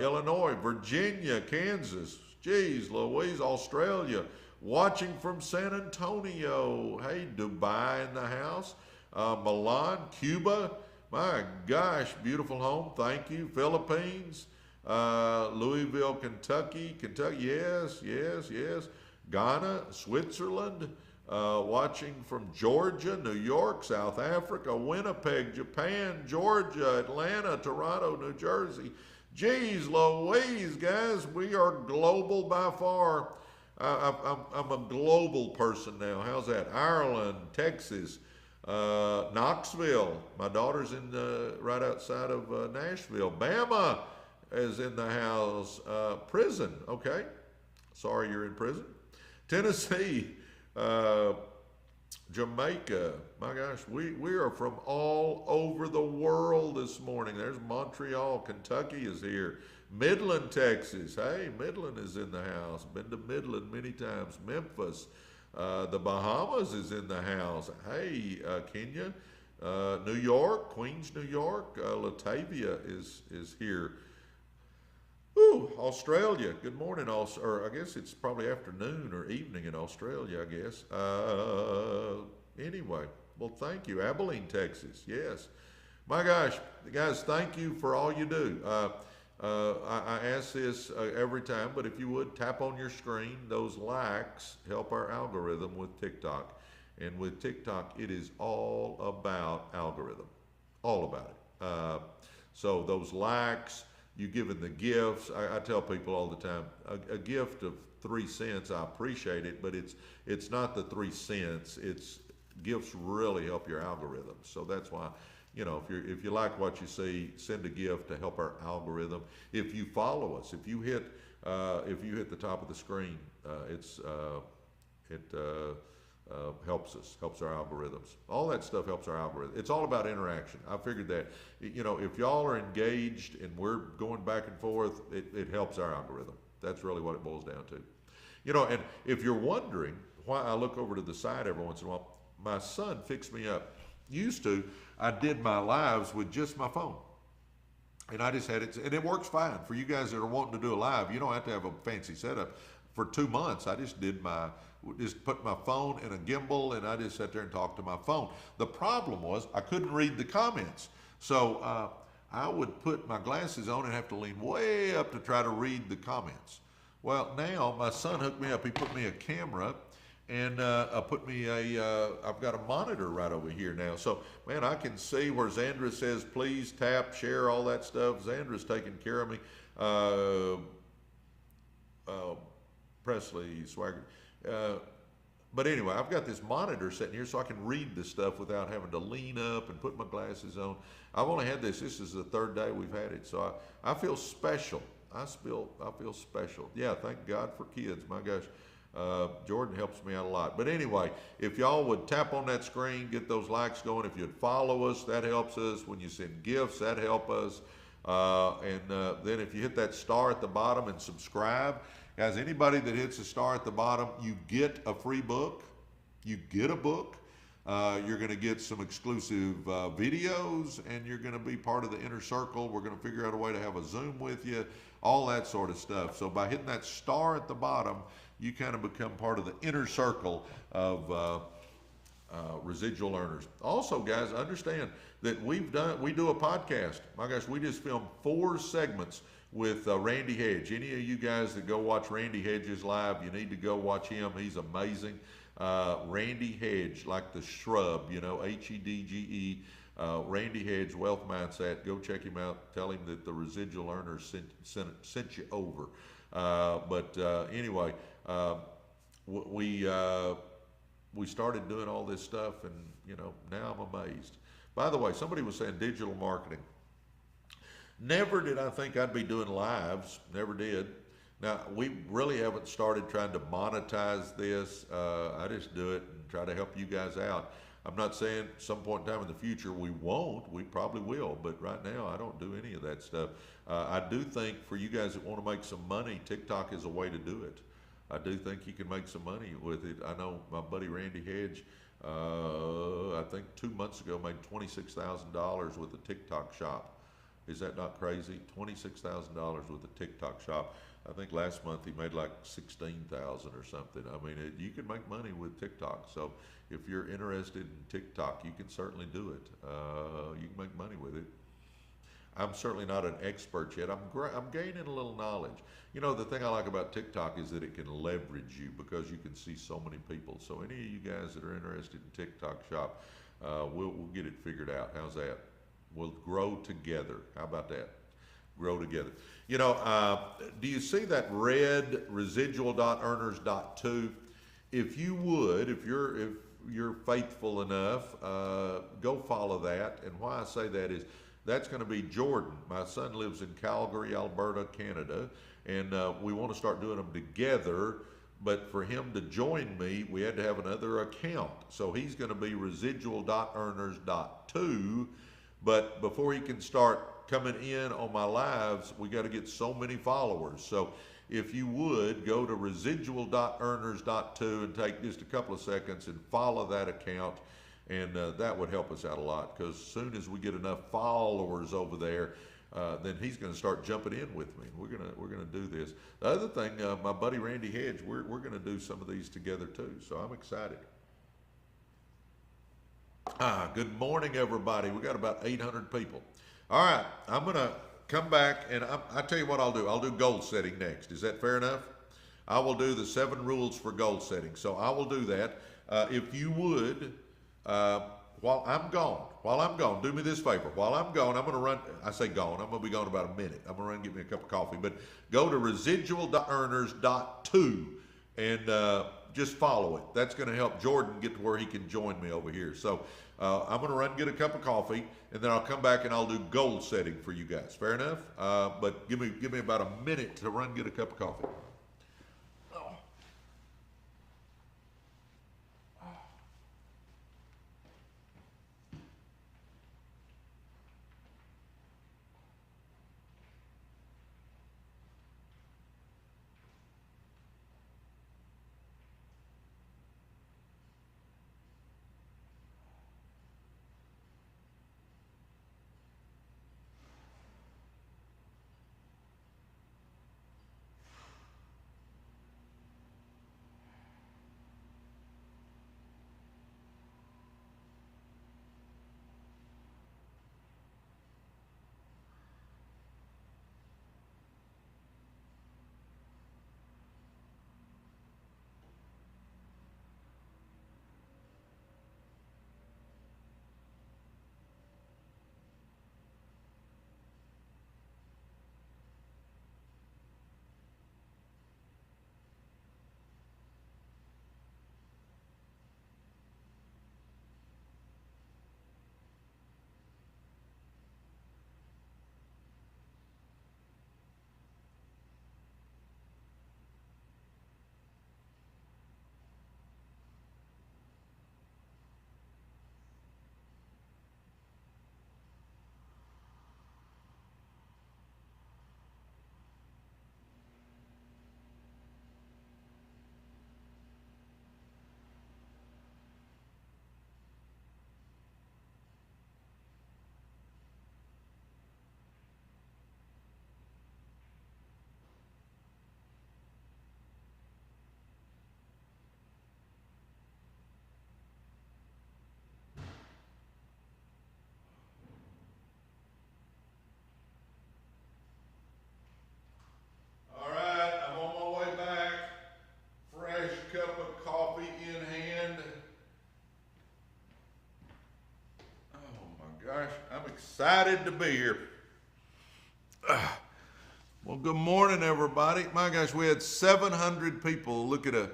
[SPEAKER 1] Illinois, Virginia, Kansas. Geez, Louise, Australia. Watching from San Antonio. Hey, Dubai in the house. Milan, Cuba. My gosh, beautiful home. Thank you. Philippines. Louisville, Kentucky. Yes. Ghana, Switzerland. Watching from Georgia, New York, South Africa, Winnipeg, Japan, Georgia, Atlanta, Toronto, New Jersey. Geez Louise, guys, we are global by far. I'm a global person now. How's that? Ireland, Texas, Knoxville. My daughter's in right outside of Nashville. Bama is in the house. Prison. Okay. Sorry you're in prison. Tennessee, Jamaica. My gosh, we are from all over the world this morning. There's Montreal. Kentucky is here. Midland, Texas. Hey, Midland is in the house. Been to Midland many times. Memphis. The Bahamas is in the house. Hey, Kenya. New York, Queens, New York. Latavia is here. Ooh, Australia. Good morning, or I guess it's probably afternoon or evening in Australia, I guess. Anyway, well, thank you. Abilene, Texas. Yes. My gosh, guys, thank you for all you do. I ask this every time, but if you would, tap on your screen. Those likes help our algorithm with TikTok. And with TikTok, it is all about algorithm. All about it. So those likes, you giving the gifts. I tell people all the time, a gift of 3 cents, I appreciate it, but it's not the 3 cents. It's gifts really help your algorithm. So that's why, you know, if you like what you see, send a gift to help our algorithm. If you follow us, if you hit the top of the screen, it helps us, helps our algorithms. All that stuff helps our algorithm. It's all about interaction. I figured that, you know, if y'all are engaged and we're going back and forth, it helps our algorithm. That's really what it boils down to. You know, and if you're wondering why I look over to the side every once in a while, my son fixed me up. Used to, I did my lives with just my phone. And I just had it, and it works fine. For you guys that are wanting to do a live, you don't have to have a fancy setup. For 2 months, I just put my phone in a gimbal, and I just sat there and talked to my phone. The problem was I couldn't read the comments. So I would put my glasses on and have to lean way up to try to read the comments. Well, now my son hooked me up. He put me a camera, and I've got a monitor right over here now. So, man, I can see where Xandra says, please tap, share, all that stuff. Xandra's taking care of me. Presley Swagger. But anyway, I've got this monitor sitting here so I can read this stuff without having to lean up and put my glasses on. I've only had this is the 3rd day we've had it, so I feel special. I feel special. Yeah, thank God for kids. My gosh, Jordan helps me out a lot. But anyway, if y'all would tap on that screen, get those likes going. If you'd follow us, that helps us. When you send gifts, that helps us. And then if you hit that star at the bottom and subscribe, guys, anybody that hits a star at the bottom, you get a free book. You get a book. You're going to get some exclusive videos, and you're going to be part of the inner circle. We're going to figure out a way to have a Zoom with you, all that sort of stuff. So by hitting that star at the bottom, you kind of become part of the inner circle of residual earners. Also, guys, understand that we do a podcast. My gosh, we just filmed 4 segments with Randy Hedge. Any of you guys that go watch Randy Hedges live, you need to go watch him. He's amazing. Randy Hedge, like the shrub, you know, Hedge. Randy Hedge, Wealth Mindset. Go check him out. Tell him that the residual earners sent you over. Anyway, we started doing all this stuff, and you know, now I'm amazed. By the way, somebody was saying digital marketing. Never did I think I'd be doing lives. Never did. Now, we really haven't started trying to monetize this. I just do it and try to help you guys out. I'm not saying at some point in time in the future we won't. We probably will. But right now, I don't do any of that stuff. I do think for you guys that want to make some money, TikTok is a way to do it. I do think you can make some money with it. I know my buddy Randy Hedge, I think 2 months ago, made $26,000 with a TikTok shop. Is that not crazy? $26,000 with a TikTok shop. I think last month he made like 16,000 or something. I mean, you can make money with TikTok. So if you're interested in TikTok, you can certainly do it. You can make money with it. I'm certainly not an expert yet. I'm gaining a little knowledge. You know, the thing I like about TikTok is that it can leverage you because you can see so many people. So any of you guys that are interested in TikTok shop, we'll get it figured out. How's that? We'll grow together. How about that? Grow together. You know, do you see that red residual.earners.to? If you would, if you're faithful enough, go follow that. And why I say that is that's going to be Jordan. My son lives in Calgary, Alberta, Canada, and we want to start doing them together. But for him to join me, we had to have another account. So he's going to be residual.earners.to. But before he can start coming in on my lives, we got to get so many followers. So if you would, go to residual.earners.to and take just a couple of seconds and follow that account. And that would help us out a lot, because as soon as we get enough followers over there, then he's going to start jumping in with me. We're gonna do this. The other thing, my buddy Randy Hedge, we're going to do some of these together too. So I'm excited. Good morning, everybody. We got about 800 people. All right, I'm going to come back, and I tell you what I'll do. I'll do goal setting next. Is that fair enough? I will do the 7 rules for goal setting. So I will do that. If you would, while I'm gone, do me this favor. While I'm gone, I'm going to run. I say gone. I'm going to be gone about a minute. I'm going to run and get me a cup of coffee. But go to residual.earners.to and just follow it. That's going to help Jordan get to where he can join me over here. So I'm going to run and get a cup of coffee, and then I'll come back and I'll do goal setting for you guys. Fair enough? But give me about a minute to run and get a cup of coffee. excited to be here. Well, good morning, everybody. My gosh, we had 700 people look at a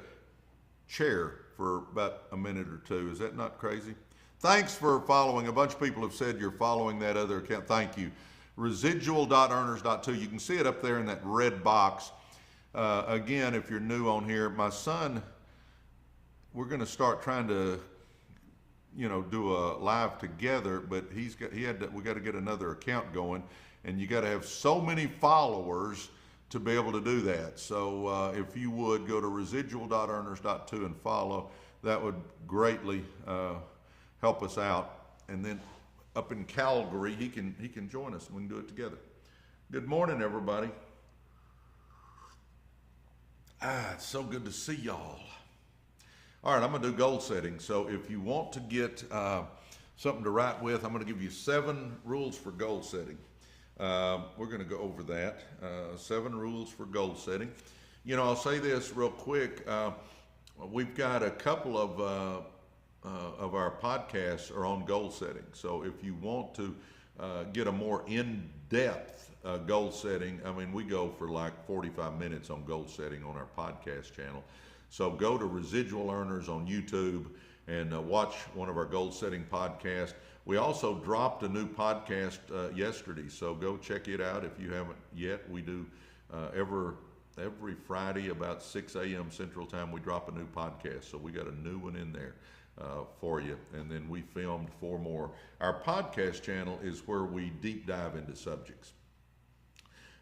[SPEAKER 1] chair for about a minute or two. Is that not crazy? Thanks for following. A bunch of people have said you're following that other account. Thank you. Residual.earners.to. You can see it up there in that red box. Again, if you're new on here, my son, we're going to start trying to, do a live together, but we got to get another account going, and you got to have so many followers to be able to do that. So if you would go to residual.earners.to and follow, that would greatly help us out. And then up in Calgary, he can join us and we can do it together. Good morning, everybody. It's so good to see y'all. All right, I'm going to do goal setting. So if you want to get something to write with, I'm going to give you 7 rules for goal setting. We're going to go over that. 7 rules for goal setting. I'll say this real quick. We've got a couple of our podcasts are on goal setting. So if you want to get a more in-depth goal setting, we go for like 45 minutes on goal setting on our podcast channel. So go to Residual Earners on YouTube and watch one of our goal setting podcasts. We also dropped a new podcast yesterday, so go check it out if you haven't yet. We do every Friday about 6 a.m. Central Time, we drop a new podcast. So we got a new one in there for you. And then we filmed 4 more. Our podcast channel is where we deep dive into subjects.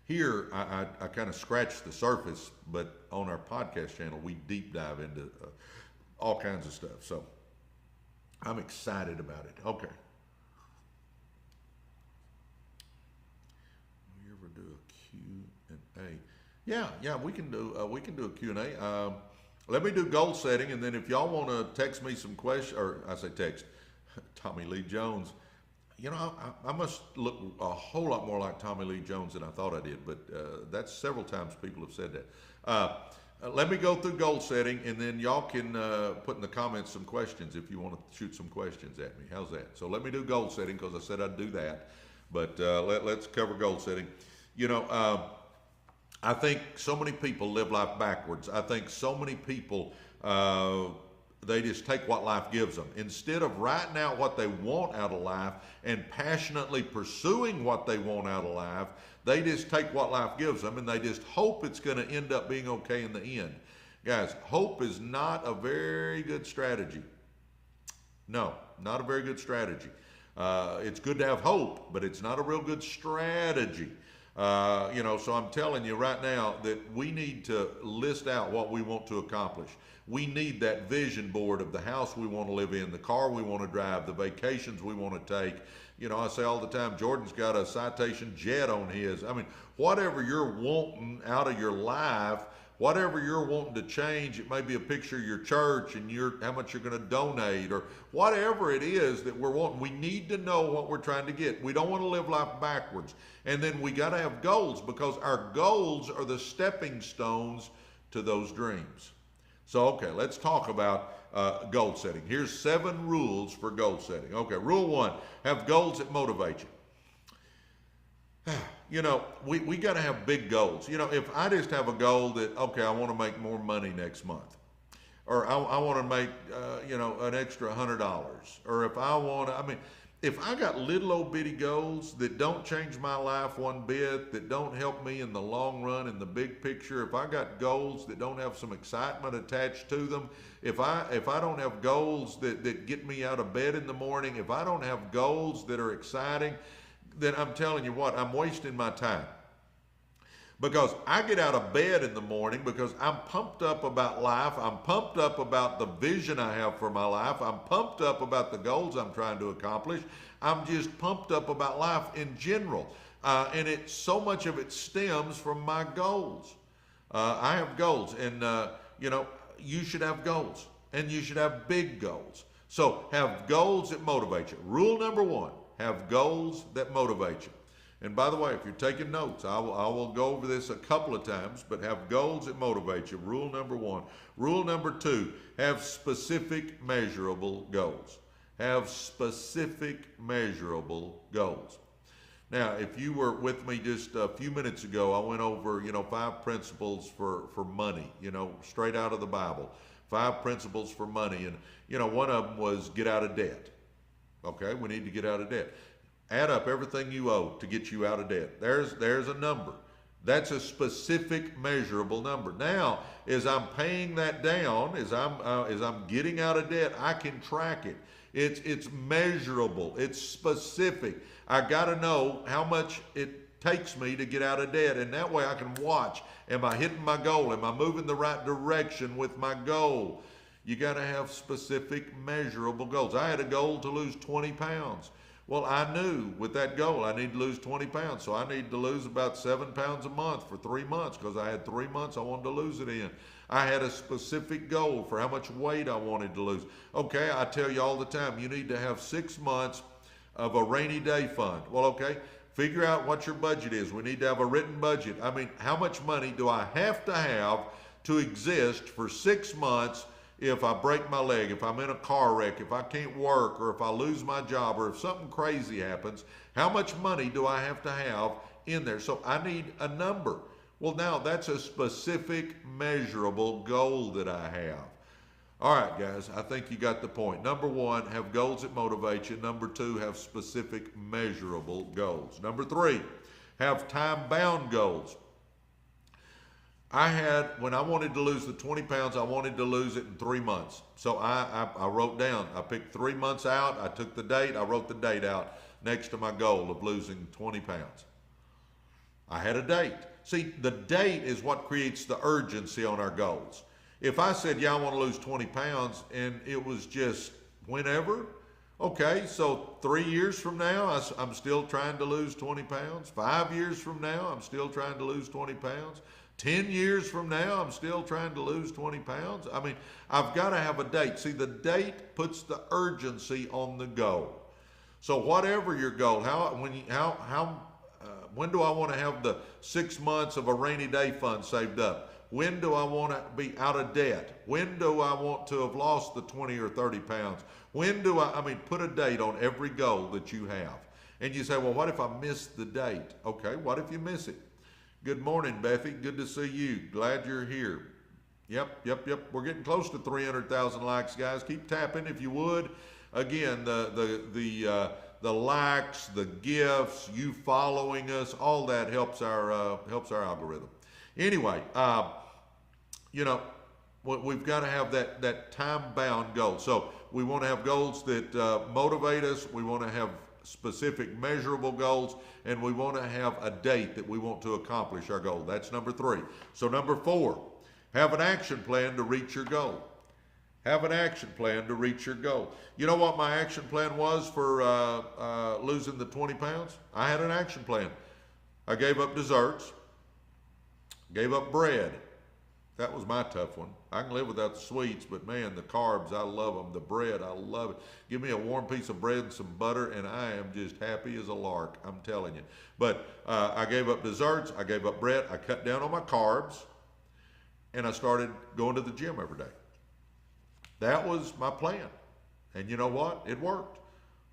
[SPEAKER 1] Here, I kind of scratched the surface, but on our podcast channel, we deep dive into all kinds of stuff. So I'm excited about it. Okay. We ever do a Q&A? Yeah, we can do a Q&A. Let me do goal setting, and then if y'all want to text me some questions, or I say text, Tommy Lee Jones. I must look a whole lot more like Tommy Lee Jones than I thought I did, but that's several times people have said that. Let me go through goal setting, and then y'all can put in the comments some questions if you want to shoot some questions at me. How's that? So let me do goal setting because I said I'd do that, but let's cover goal setting. I think so many people live life backwards. I think so many people they just take what life gives them. Instead of writing out what they want out of life and passionately pursuing what they want out of life, they just take what life gives them and they just hope it's going to end up being okay in the end. Guys, hope is not a very good strategy. No, not a very good strategy. It's good to have hope, but it's not a real good strategy. So I'm telling you right now that we need to list out what we want to accomplish. We need that vision board of the house we want to live in, the car we want to drive, the vacations we want to take. I say all the time, Jordan's got a Citation jet on his. Whatever you're wanting out of your life, whatever you're wanting to change, it may be a picture of your church and how much you're going to donate, or whatever it is that we're wanting. We need to know what we're trying to get. We don't want to live life backwards. And then we got to have goals, because our goals are the stepping stones to those dreams. So, okay, let's talk about goal setting. Here's 7 rules for goal setting. Okay, rule 1, have goals that motivate you. We got to have big goals. If I just have a goal that, okay, I want to make more money next month, or I want to make, an extra $100, or if I want to, if I got little old bitty goals that don't change my life one bit, that don't help me in the long run, in the big picture, if I got goals that don't have some excitement attached to them, if I don't have goals that get me out of bed in the morning, if I don't have goals that are exciting, then I'm telling you what, I'm wasting my time. Because I get out of bed in the morning because I'm pumped up about life. I'm pumped up about the vision I have for my life. I'm pumped up about the goals I'm trying to accomplish. I'm just pumped up about life in general. And so much of it stems from my goals. I have goals, and you should have goals, and you should have big goals. So have goals that motivate you. Rule number 1, have goals that motivate you. And by the way, if you're taking notes, I will go over this a couple of times, but have goals that motivate you. Rule number 1. Rule number 2, have specific, measurable goals. Have specific, measurable goals. Now, if you were with me just a few minutes ago, I went over, 5 principles for money, straight out of the Bible. 5 principles for money. And, one of them was get out of debt. Okay, we need to get out of debt. Add up everything you owe to get you out of debt. There's a number. That's a specific, measurable number. Now, as I'm paying that down, as I'm getting out of debt, I can track it. It's measurable. It's specific. I got to know how much it takes me to get out of debt, and that way I can watch. Am I hitting my goal? Am I moving the right direction with my goal? You got to have specific, measurable goals. I had a goal to lose 20 pounds. Well, I knew with that goal I need to lose 20 pounds, so I need to lose about 7 pounds a month for 3 months because I had 3 months I wanted to lose it in. I had a specific goal for how much weight I wanted to lose. Okay, I tell you all the time, you need to have 6 months of a rainy day fund. Well, okay, figure out what your budget is. We need to have a written budget. I mean, how much money do I have to exist for 6 months if I break my leg, if I'm in a car wreck, if I can't work, or if I lose my job, or if something crazy happens? How much money do I have to have in there? So I need a number. Well, now that's a specific, measurable goal that I have. All right, guys, I think you got the point. Number one, have goals that motivate you. Number two, have specific, measurable goals. Number three, have time-bound goals. When I wanted to lose the 20 pounds, I wanted to lose it in 3 months. So I wrote down, I picked 3 months out, I took the date, I wrote the date out next to my goal of losing 20 pounds. I had a date. See, the date is what creates the urgency on our goals. If I said, yeah, I want to lose 20 pounds, and it was just whenever, okay, so 3 years from now, I'm still trying to lose 20 pounds. 5 years from now, I'm still trying to lose 20 pounds. 10 years from now, I'm still trying to lose 20 pounds. I mean, I've got to have a date. See, the date puts the urgency on the goal. So whatever your goal, when do I want to have the 6 months of a rainy day fund saved up? When do I want to be out of debt? When do I want to have lost the 20 or 30 pounds? When do put a date on every goal that you have. And you say, well, what if I miss the date? Okay, what if you miss it? Good morning, Bethy. Good to see you. Glad you're here. Yep. We're getting close to 300,000 likes, guys. Keep tapping if you would. Again, the likes, the gifts, you following us, all that helps our algorithm. Anyway, we've got to have that time-bound goal. So we want to have goals that motivate us. We want to have specific, measurable goals, and we want to have a date that we want to accomplish our goal. That's number three. So number four, have an action plan to reach your goal. Have an action plan to reach your goal. You know what my action plan was for losing the 20 pounds? I had an action plan. I gave up desserts, gave up bread. That was my tough one. I can live without the sweets, but man, the carbs, I love them. The bread, I love it. Give me a warm piece of bread and some butter, and I am just happy as a lark, I'm telling you. But I gave up desserts, I gave up bread, I cut down on my carbs, and I started going to the gym every day. That was my plan. And you know what? It worked.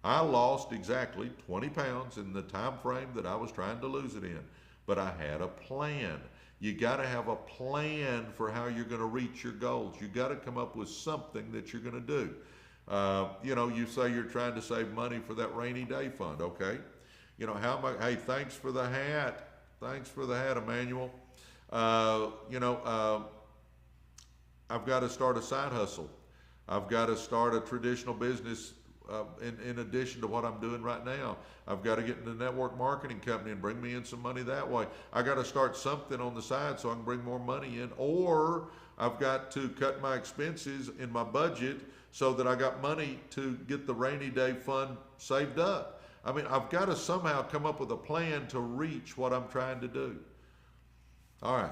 [SPEAKER 1] I lost exactly 20 pounds in the time frame that I was trying to lose it in. But I had a plan. You got to have a plan for how you're going to reach your goals. You got to come up with something that you're going to do. You say you're trying to save money for that rainy day fund. Okay. Hey, thanks for the hat. Thanks for the hat, Emmanuel. I've got to start a side hustle. I've got to start a traditional business in addition to what I'm doing right now. I've got to get in a network marketing company and bring me in some money that way. I got to start something on the side so I can bring more money in, or I've got to cut my expenses in my budget so that I got money to get the rainy day fund saved up. I've got to somehow come up with a plan to reach what I'm trying to do. All right.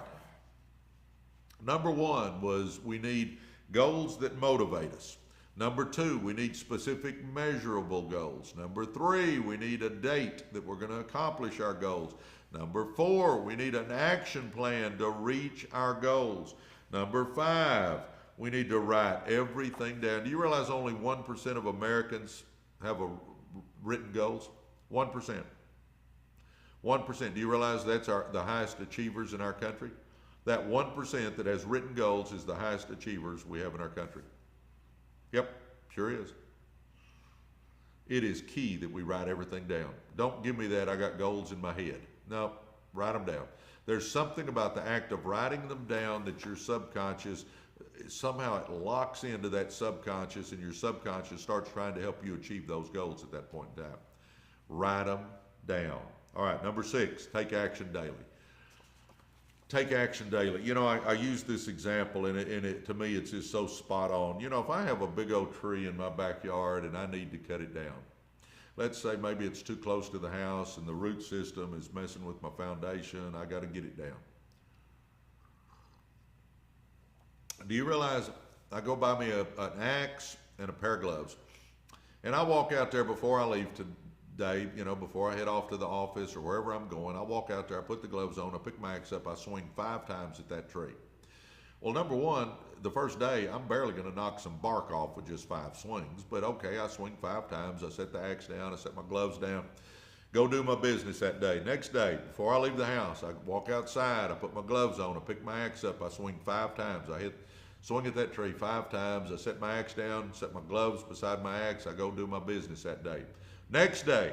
[SPEAKER 1] Number one was we need goals that motivate us. Number two, we need specific, measurable goals. Number three, we need a date that we're going to accomplish our goals. Number four, we need an action plan to reach our goals. Number five, we need to write everything down. Do you realize only 1% of Americans have written goals? 1%. 1%. Do you realize that's the highest achievers in our country? That 1% that has written goals is the highest achievers we have in our country. Yep, sure is. It is key that we write everything down. Don't give me that I got goals in my head. No, write them down. There's something about the act of writing them down that your subconscious, somehow it locks into that subconscious, and your subconscious starts trying to help you achieve those goals at that point in time. Write them down. All right, number 6, take action daily. Take action daily. You know, I use this example, and it to me, it's just so spot on. You know, if I have a big old tree in my backyard and I need to cut it down, let's say maybe it's too close to the house and the root system is messing with my foundation, I got to get it down. Do you realize I go buy me an axe and a pair of gloves, and I walk out there before I leave today, you know, before I head off to the office or wherever I'm going, I walk out there, I put the gloves on, I pick my axe up, I swing 5 times at that tree. Well, number one, the first day, I'm barely going to knock some bark off with just 5 swings, but okay, I swing 5 times, I set the axe down, I set my gloves down, go do my business that day. Next day, before I leave the house, I walk outside, I put my gloves on, I pick my axe up, I swing 5 times, swing at that tree 5 times, I set my axe down, set my gloves beside my axe, I go do my business that day. Next day,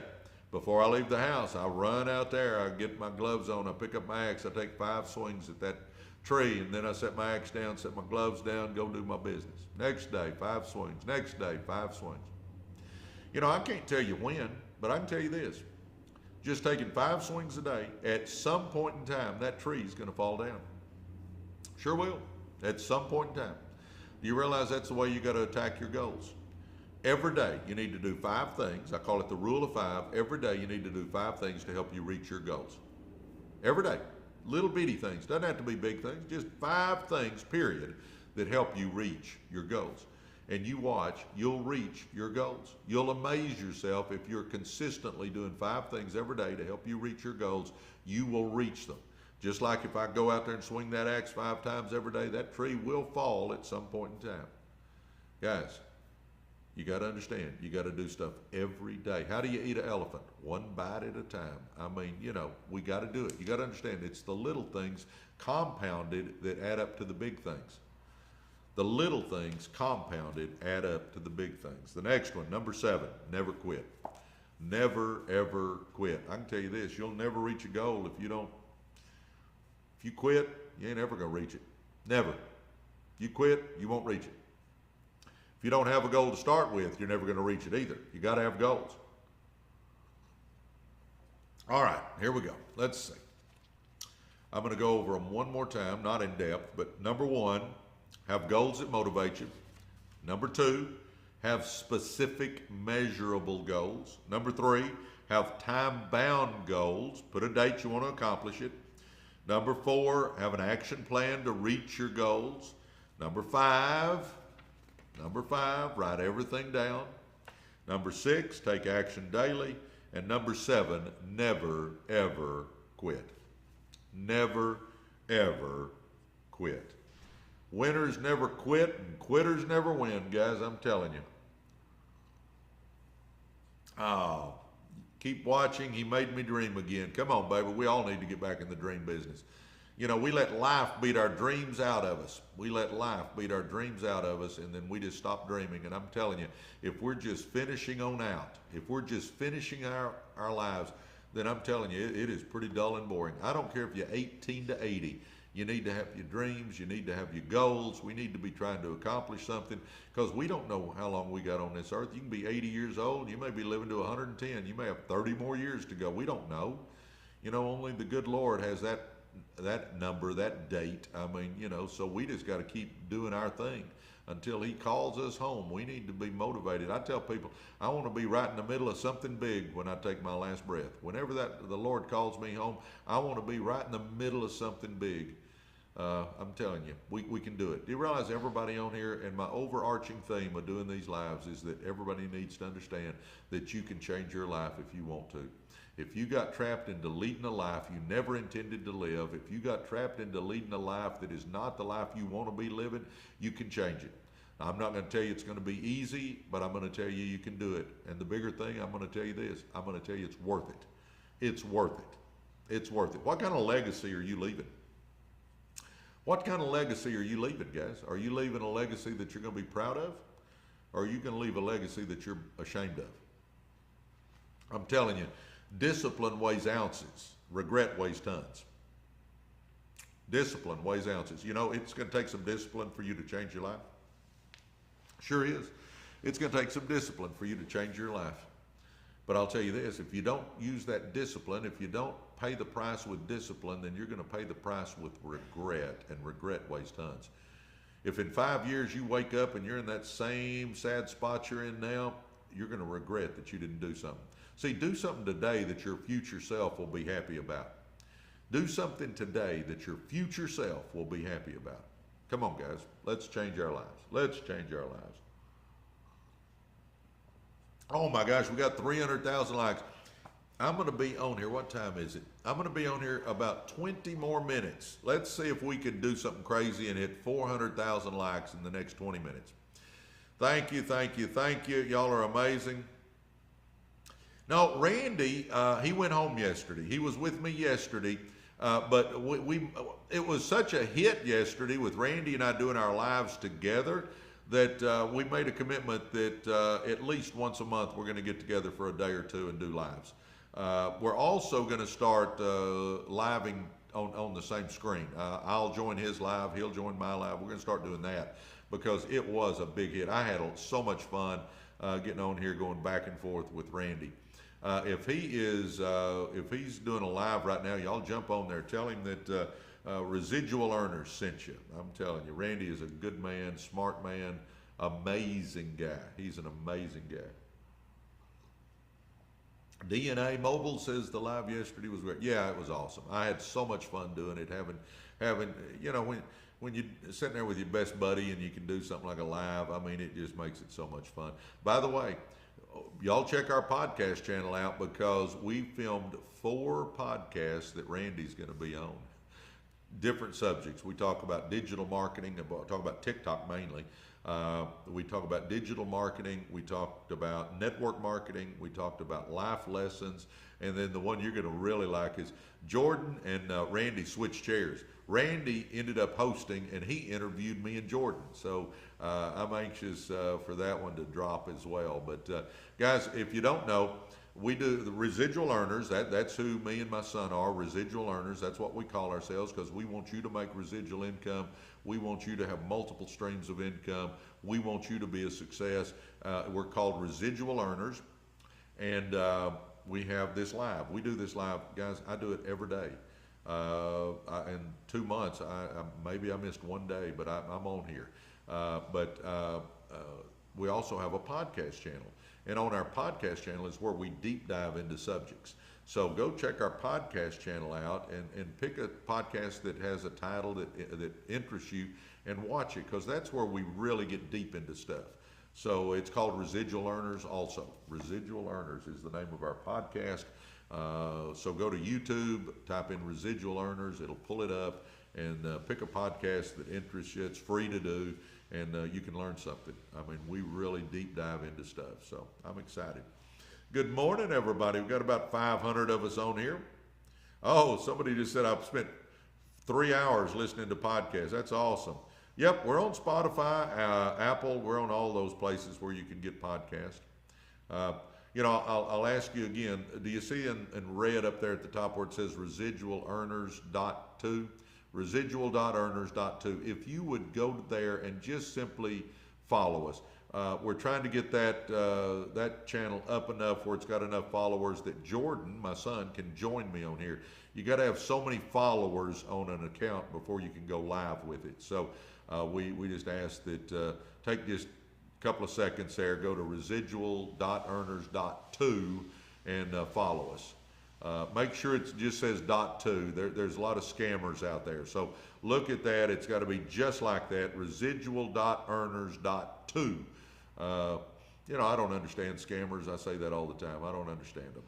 [SPEAKER 1] before I leave the house, I run out there, I get my gloves on, I pick up my axe, I take 5 swings at that tree, and then I set my axe down, set my gloves down, go do my business. Next day, 5 swings. Next day, 5 swings. You know, I can't tell you when, but I can tell you this. Just taking 5 swings a day, at some point in time, that tree is going to fall down. Sure will, at some point in time. Do you realize that's the way you got to attack your goals? Every day you need to do 5 things. I call it the rule of 5. Every day you need to do 5 things to help you reach your goals. Every day. Little bitty things. Doesn't have to be big things. Just 5 things, period, that help you reach your goals. And you watch, you'll reach your goals. You'll amaze yourself if you're consistently doing 5 things every day to help you reach your goals. You will reach them. Just like if I go out there and swing that axe 5 times every day, that tree will fall at some point in time. Guys, you got to understand, you got to do stuff every day. How do you eat an elephant? 1 bite at a time. I mean, you know, we got to do it. You got to understand, it's the little things compounded that add up to the big things. The little things compounded add up to the big things. The next one, number 7, never quit. Never, ever quit. I can tell you this, you'll never reach a goal if you quit, you ain't ever going to reach it. Never. You quit, you won't reach it. If you don't have a goal to start with, you're never going to reach it either. You got to have goals. All right, here we go. Let's see. I'm going to go over them one more time, not in depth, but number 1, have goals that motivate you. Number 2, have specific measurable goals. Number 3, have time-bound goals. Put a date you want to accomplish it. Number 4, have an action plan to reach your goals. Number 5, write everything down. Number 6, take action daily. And number 7, never, ever quit. Never, ever quit. Winners never quit and quitters never win, guys, I'm telling you. Oh, keep watching. He made me dream again. Come on, baby. We all need to get back in the dream business. You know, we let life beat our dreams out of us. We let life beat our dreams out of us, and then we just stop dreaming. And I'm telling you, if we're just finishing on out, if we're just finishing our lives, then I'm telling you, it is pretty dull and boring. I don't care if you're 18 to 80. You need to have your dreams. You need to have your goals. We need to be trying to accomplish something, because we don't know how long we got on this earth. You can be 80 years old. You may be living to 110. You may have 30 more years to go. We don't know. You know, only the good Lord has that number, that date. I mean, you know, so we just got to keep doing our thing until he calls us home. We need to be motivated. I tell people, I want to be right in the middle of something big when I take my last breath. Whenever the Lord calls me home, I want to be right in the middle of something big. I'm telling you, we can do it. Do you realize everybody on here, and my overarching theme of doing these lives is that everybody needs to understand that you can change your life if you want to. If you got trapped into leading a life you never intended to live, if you got trapped into leading a life that is not the life you want to be living, you can change it. Now, I'm not going to tell you it's going to be easy, but I'm going to tell you you can do it. And the bigger thing, I'm going to tell you this. I'm going to tell you it's worth it. It's worth it. It's worth it. What kind of legacy are you leaving? What kind of legacy are you leaving, guys? Are you leaving a legacy that you're going to be proud of? Or are you going to leave a legacy that you're ashamed of? I'm telling you, discipline weighs ounces. Regret weighs tons. Discipline weighs ounces. You know, it's going to take some discipline for you to change your life. Sure is. It's going to take some discipline for you to change your life. But I'll tell you this, if you don't use that discipline, if you don't pay the price with discipline, then you're going to pay the price with regret, and regret weighs tons. If in 5 years you wake up and you're in that same sad spot you're in now, you're going to regret that you didn't do something. See, do something today that your future self will be happy about. Do something today that your future self will be happy about. Come on, guys. Let's change our lives. Let's change our lives. Oh my gosh, we got 300,000 likes. I'm going to be on here. What time is it? I'm going to be on here about 20 more minutes. Let's see if we can do something crazy and hit 400,000 likes in the next 20 minutes. Thank you, thank you, thank you. Y'all are amazing. No, Randy, he went home yesterday. He was with me yesterday, but it was such a hit yesterday with Randy and I doing our lives together that we made a commitment that at least once a month we're going to get together for a day or two and do lives. We're also going to start living on the same screen. I'll join his live, he'll join my live. We're going to start doing that because it was a big hit. I had so much fun getting on here, going back and forth with Randy. If he's doing a live right now, y'all jump on there. Tell him that Residual Earners sent you. I'm telling you, Randy is a good man, smart man, amazing guy. He's an amazing guy. DNA Mobile says the live yesterday was great. Yeah, it was awesome. I had so much fun doing it. Having you know, when you're sitting there with your best buddy and you can do something like a live, I mean, it just makes it so much fun. By the way, y'all check our podcast channel out because we filmed 4 podcasts that Randy's going to be on. Different subjects. We talk about digital marketing, talk about TikTok mainly. We talk about digital marketing. We talked about network marketing. We talked about life lessons. And then the one you're going to really like is Jordan and Randy switched chairs. Randy ended up hosting and he interviewed me and Jordan. So I'm anxious for that one to drop as well. But guys, if you don't know, we do the residual earners. That's who me and my son are, residual earners. That's what we call ourselves because we want you to make residual income. We want you to have multiple streams of income. We want you to be a success. We're called residual earners. And we have this live. We do this live. Guys, I do it every day. In 2 months, maybe I missed one day, but I'm on here. We also have a podcast channel. And on our podcast channel is where we deep dive into subjects. So go check our podcast channel out and pick a podcast that has a title that interests you and watch it because that's where we really get deep into stuff. So it's called Residual Earners also. Residual Earners is the name of our podcast. So go to YouTube, type in Residual Earners, it'll pull it up, and pick a podcast that interests you. It's free to do, and you can learn something. I mean, we really deep dive into stuff, so I'm excited. Good morning, everybody. We've got about 500 of us on here. Oh, somebody just said I've spent 3 hours listening to podcasts. That's awesome. Yep, we're on Spotify, Apple. We're on all those places where you can get podcasts. You know, I'll ask you again, do you see in red up there at the top where it says residualearners.2? Residual.earners.2. If you would go there and just simply follow us. We're trying to get that channel up enough where it's got enough followers that Jordan, my son, can join me on here. You got to have so many followers on an account before you can go live with it. So we just ask that take just a couple of seconds there, go to residual.earners.2 and follow us. Make sure it just says .2. There's a lot of scammers out there. So look at that. It's got to be just like that, residual.earners.2. You know, I don't understand scammers. I say that all the time. I don't understand them.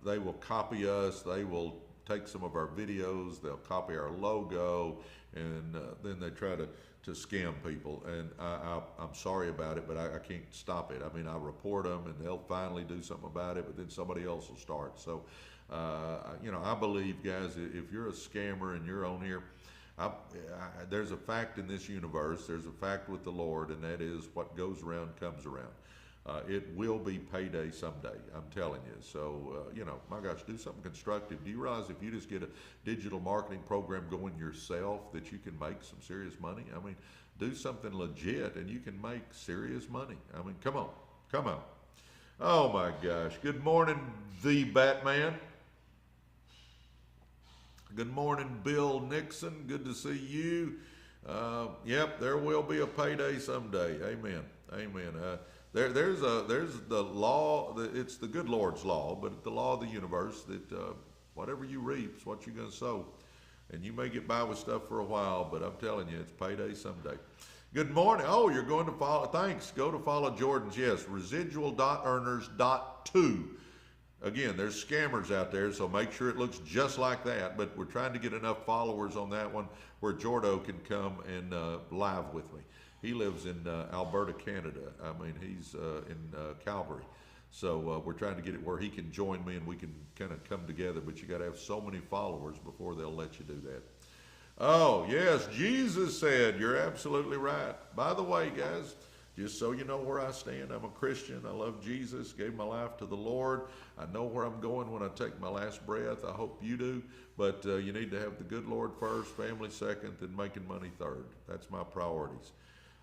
[SPEAKER 1] They will copy us. They will take some of our videos, they'll copy our logo, and then they try to scam people. And I'm sorry about it, but I can't stop it. I mean, I report them, and they'll finally do something about it, but then somebody else will start. So, I believe, guys, if you're a scammer and you're on here, there's a fact in this universe, there's a fact with the Lord, and that is what goes around comes around. It will be payday someday, I'm telling you. So, my gosh, do something constructive. Do you realize if you just get a digital marketing program going yourself that you can make some serious money? I mean, do something legit and you can make serious money. I mean, come on, come on. Oh my gosh. Good morning, the Batman. Good morning, Bill Nixon. Good to see you. Yep, there will be a payday someday. Amen. Amen. There's the law. It's the good Lord's law, but the law of the universe that whatever you reap is what you're going to sow. And you may get by with stuff for a while, but I'm telling you, it's payday someday. Good morning. Oh, you're going to follow. Thanks. Go to follow Jordan's. Yes, residual.earners.2. Again, there's scammers out there, so make sure it looks just like that. But we're trying to get enough followers on that one where Jordo can come and live with me. He lives in Alberta, Canada. I mean, he's in Calgary. So we're trying to get it where he can join me and we can kind of come together. But you got to have so many followers before they'll let you do that. Oh, yes, Jesus said, you're absolutely right. By the way, guys, just so you know where I stand, I'm a Christian. I love Jesus, gave my life to the Lord. I know where I'm going when I take my last breath. I hope you do. But you need to have the good Lord first, family second, and making money third. That's my priorities.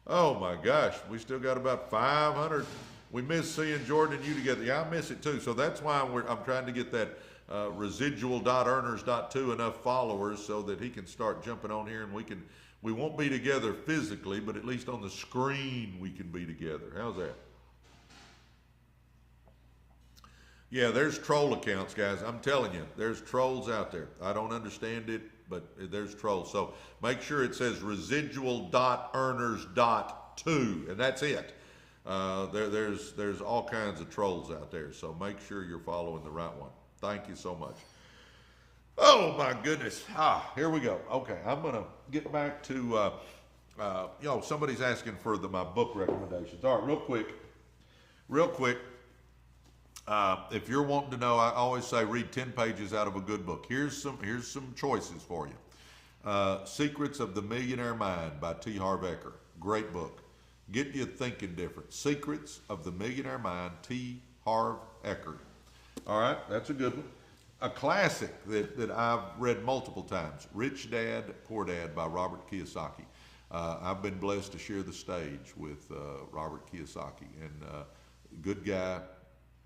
[SPEAKER 1] Oh, my gosh, we still got about 500. We miss seeing Jordan and you together. Yeah, I miss it too. So that's why I'm trying to get that residual.earners.2 enough followers so that he can start jumping on here and we won't be together physically, but at least on the screen we can be together. How's that? Yeah, there's troll accounts, guys. I'm telling you, there's trolls out there. I don't understand it, but there's trolls. So make sure it says residual.earners.2, and that's it. There's all kinds of trolls out there, so make sure you're following the right one. Thank you so much. Oh my goodness. Here we go. Okay, I'm gonna get back to somebody's asking for my book recommendations. All right, real quick. If you're wanting to know, I always say read 10 pages out of a good book. Here's some choices for you. Secrets of the Millionaire Mind by T. Harv Eker. Great book. Get you thinking different. Secrets of the Millionaire Mind, T. Harv Eker. All right, that's a good one. A classic that I've read multiple times, Rich Dad, Poor Dad by Robert Kiyosaki. I've been blessed to share the stage with Robert Kiyosaki, and good guy,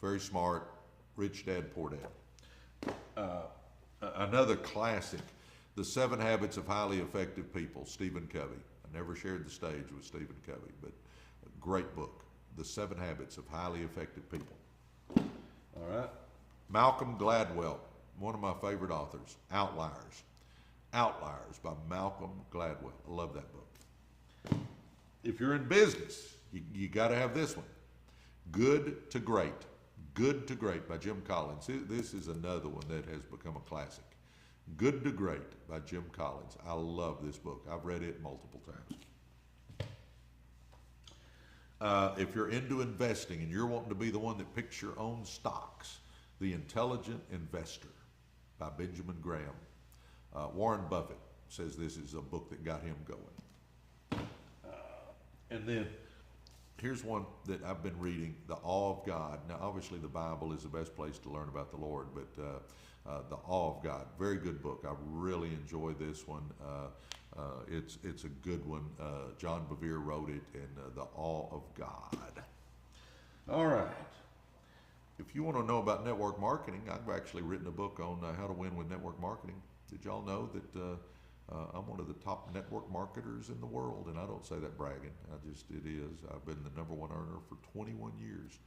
[SPEAKER 1] very smart, Rich Dad, Poor Dad. Another classic, The 7 Habits of Highly Effective People, Stephen Covey. I never shared the stage with Stephen Covey, but a great book, The 7 Habits of Highly Effective People. All right. Malcolm Gladwell, one of my favorite authors, Outliers. Outliers by Malcolm Gladwell. I love that book. If you're in business, you got to have this one. Good to Great. Good to Great by Jim Collins. This is another one that has become a classic. Good to Great by Jim Collins. I love this book. I've read it multiple times. If you're into investing and you're wanting to be the one that picks your own stocks, The Intelligent Investor by Benjamin Graham. Warren Buffett says this is a book that got him going. And then here's one that I've been reading, The Awe of God. Now, obviously, the Bible is the best place to learn about the Lord, but The Awe of God, very good book. I really enjoy this one. It's a good one. John Bevere wrote it, and The Awe of God. All right. If you want to know about network marketing, I've actually written a book on how to win with network marketing. Did y'all know that I'm one of the top network marketers in the world? And I don't say that bragging. It is. I've been the #1 earner for 21 years.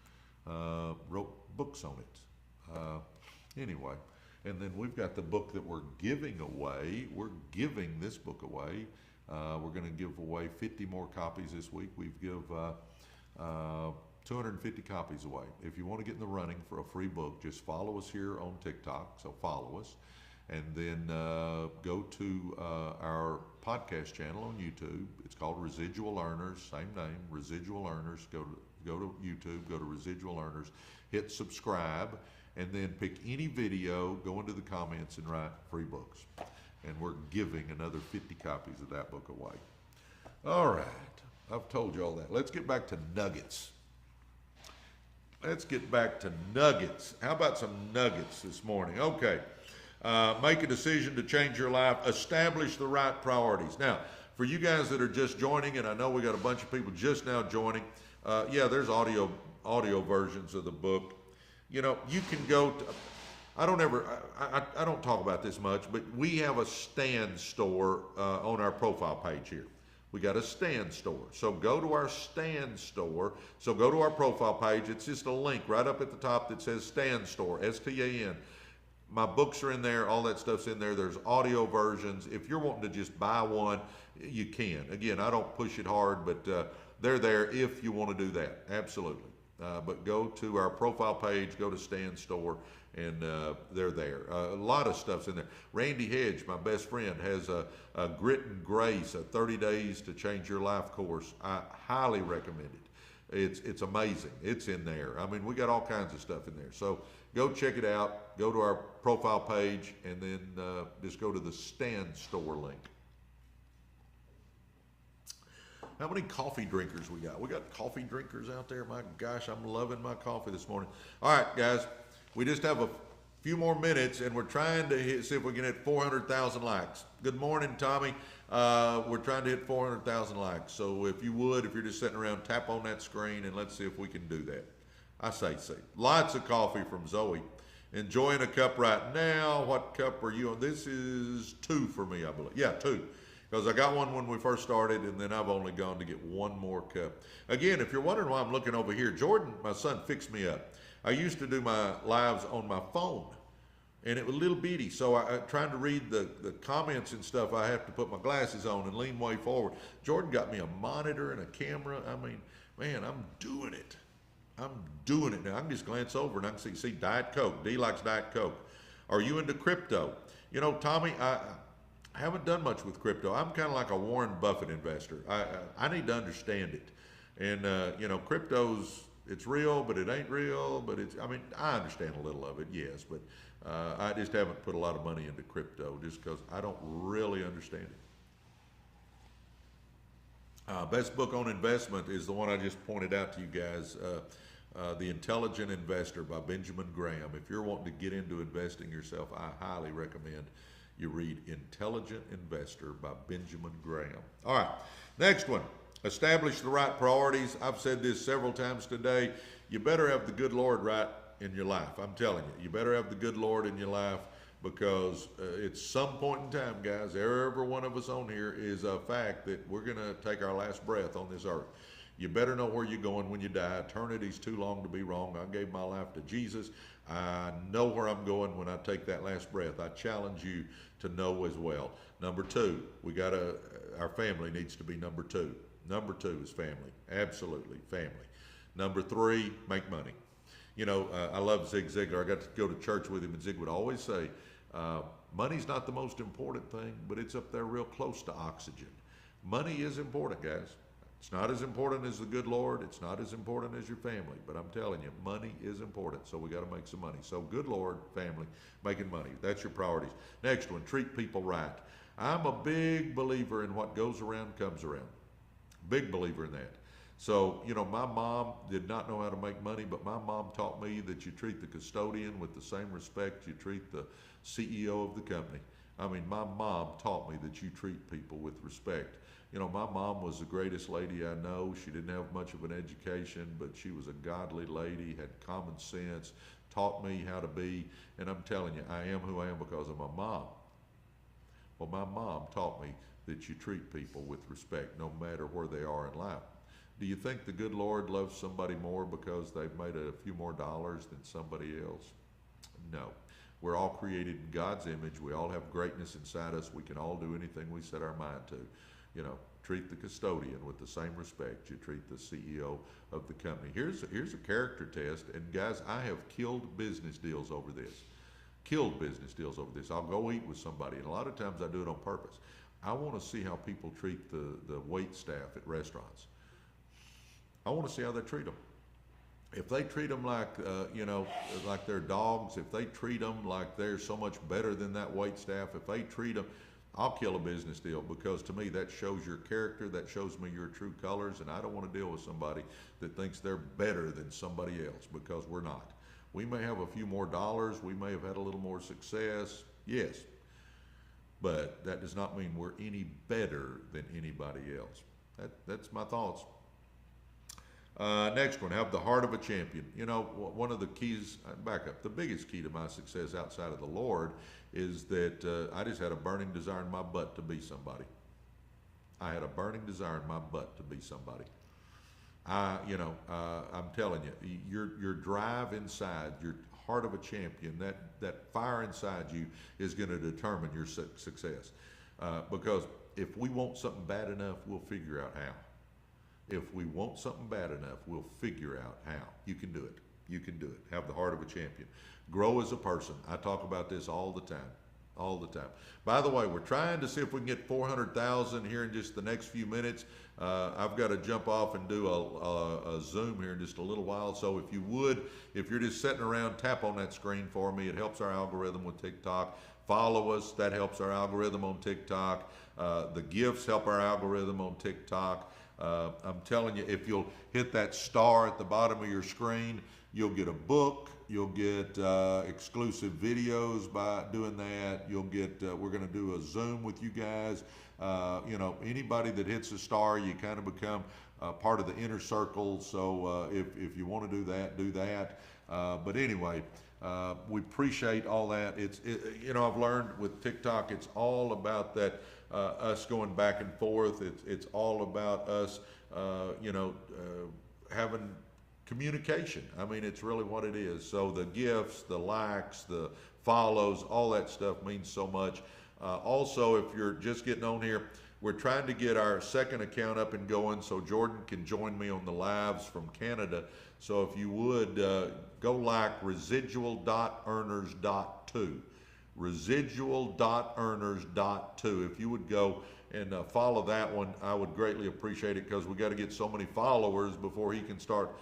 [SPEAKER 1] Wrote books on it. Anyway, and then we've got the book that we're giving away. We're giving this book away. We're going to give away 50 more copies this week. We've give 250 copies away. If you want to get in the running for a free book, just follow us here on TikTok. So follow us. And then go to our podcast channel on YouTube. It's called Residual Earners, same name, Residual Earners. Go to YouTube, go to Residual Earners, hit subscribe, and then pick any video, go into the comments and write free books. And we're giving another 50 copies of that book away. All right, I've told you all that. Let's get back to nuggets. Let's get back to nuggets. How about some nuggets this morning? Okay. Make a decision to change your life. Establish the right priorities. Now, for you guys that are just joining, and I know we got a bunch of people just now joining, yeah, there's audio versions of the book. You know, you can go to, I don't talk about this much, but we have a stand store on our profile page here. We got a stand store. So go to our stand store. So go to our profile page. It's just a link right up at the top that says stand store, STAN. My books are in there. All that stuff's in there. There's audio versions. If you're wanting to just buy one, you can. Again, I don't push it hard, but they're there if you want to do that. Absolutely. But go to our profile page, go to Stand Store, and they're there. A lot of stuff's in there. Randy Hedge, my best friend, has a Grit and Grace, a 30 Days to Change Your Life course. I highly recommend it. It's amazing. It's in there. I mean, we got all kinds of stuff in there. So go check it out. Go to our profile page, and then just go to the Stand Store link. How many coffee drinkers we got? We got coffee drinkers out there. My gosh, I'm loving my coffee this morning. All right, guys, we just have a few more minutes, and we're trying to see if we can hit 400,000 likes. Good morning, Tommy. We're trying to hit 400,000 likes. So if you would, if you're just sitting around, tap on that screen, and let's see if we can do that. I say see. Lots of coffee from Zoe. Enjoying a cup right now. What cup are you on? This is 2 for me, I believe. Yeah, 2. Because I got one when we first started, and then I've only gone to get one more cup. Again, if you're wondering why I'm looking over here, Jordan, my son, fixed me up. I used to do my lives on my phone, and it was a little bitty. So trying to read the comments and stuff, I have to put my glasses on and lean way forward. Jordan got me a monitor and a camera. I mean, man, I'm doing it. I'm doing it now. I can just glance over and I can see Diet Coke. D likes Diet Coke. Are you into crypto? You know, Tommy, I haven't done much with crypto. I'm kind of like a Warren Buffett investor. I need to understand it. And, you know, crypto's, it's real, but it ain't real. But it's, I mean, I understand a little of it, yes. But I just haven't put a lot of money into crypto just because I don't really understand it. Best book on investment is the one I just pointed out to you guys, The Intelligent Investor by Benjamin Graham. If you're wanting to get into investing yourself, I highly recommend you read Intelligent Investor by Benjamin Graham. All right, next one. Establish the right priorities. I've said this several times today. You better have the good Lord right in your life. I'm telling you, you better have the good Lord in your life, because at some point in time, guys, every one of us on here is a fact that we're going to take our last breath on this earth. You better know where you're going when you die. Eternity's too long to be wrong. I gave my life to Jesus. I know where I'm going when I take that last breath. I challenge you to know as well. Number 2, our family needs to be number 2. Number 2 is family. Absolutely, family. Number 3, make money. You know, I love Zig Ziglar. I got to go to church with him, and Zig would always say, money's not the most important thing, but it's up there real close to oxygen. Money is important, guys. It's not as important as the good Lord. It's not as important as your family, but I'm telling you, money is important, so we got to make some money. So good Lord, family, making money. That's your priorities. Next one, treat people right. I'm a big believer in what goes around comes around. Big believer in that. So, you know, my mom did not know how to make money, but my mom taught me that you treat the custodian with the same respect you treat the CEO of the company. I mean, my mom taught me that you treat people with respect. You know, my mom was the greatest lady I know. She didn't have much of an education, but she was a godly lady, had common sense, taught me how to be. And I'm telling you, I am who I am because of my mom. Well, my mom taught me that you treat people with respect no matter where they are in life. Do you think the good Lord loves somebody more because they've made a few more dollars than somebody else? No. We're all created in God's image. We all have greatness inside us. We can all do anything we set our mind to. You know, treat the custodian with the same respect you treat the CEO of the company. Here's a character test, and guys, I have killed business deals over this. killed business deals over this. I'll go eat with somebody, and a lot of times I do it on purpose. I want to see how people treat the wait staff at restaurants. I want to see how they treat them. If they treat them like, like they're dogs, if they treat them like they're so much better than that wait staff, if they treat them, I'll kill a business deal, because to me that shows your character, that shows me your true colors, and I don't want to deal with somebody that thinks they're better than somebody else, because we're not. We may have a few more dollars, we may have had a little more success, yes, but that does not mean we're any better than anybody else. That's my thoughts. Next one, have the heart of a champion. You know, one of the keys, back up, the biggest key to my success outside of the Lord is that I just had a burning desire in my butt to be somebody. I had a burning desire in my butt to be somebody. I'm telling you, your drive inside, your heart of a champion, that fire inside you is going to determine your success. Because if we want something bad enough, we'll figure out how. If we want something bad enough, we'll figure out how. You can do it. You can do it. Have the heart of a champion. Grow as a person. I talk about this all the time. All the time. By the way, we're trying to see if we can get 400,000 here in just the next few minutes. I've got to jump off and do a Zoom here in just a little while. So if you would, if you're just sitting around, tap on that screen for me. It helps our algorithm with TikTok. Follow us. That helps our algorithm on TikTok. The gifts help our algorithm on TikTok. I'm telling you, if you'll hit that star at the bottom of your screen, you'll get a book. You'll get exclusive videos by doing that. You'll get, we're going to do a Zoom with you guys. Anybody that hits a star, you kind of become part of the inner circle. So if you want to do that, do that. But anyway, we appreciate all that. I've learned with TikTok, it's all about that. Us going back and forth. It's all about us, having communication. I mean, it's really what it is. So the gifts, the likes, the follows, all that stuff means so much. Also, if you're just getting on here, we're trying to get our second account up and going so Jordan can join me on the lives from Canada. So if you would, go like residual.earners.2. Residual.earners.2. If you would go and follow that one, I would greatly appreciate it, because we got to get so many followers before he can start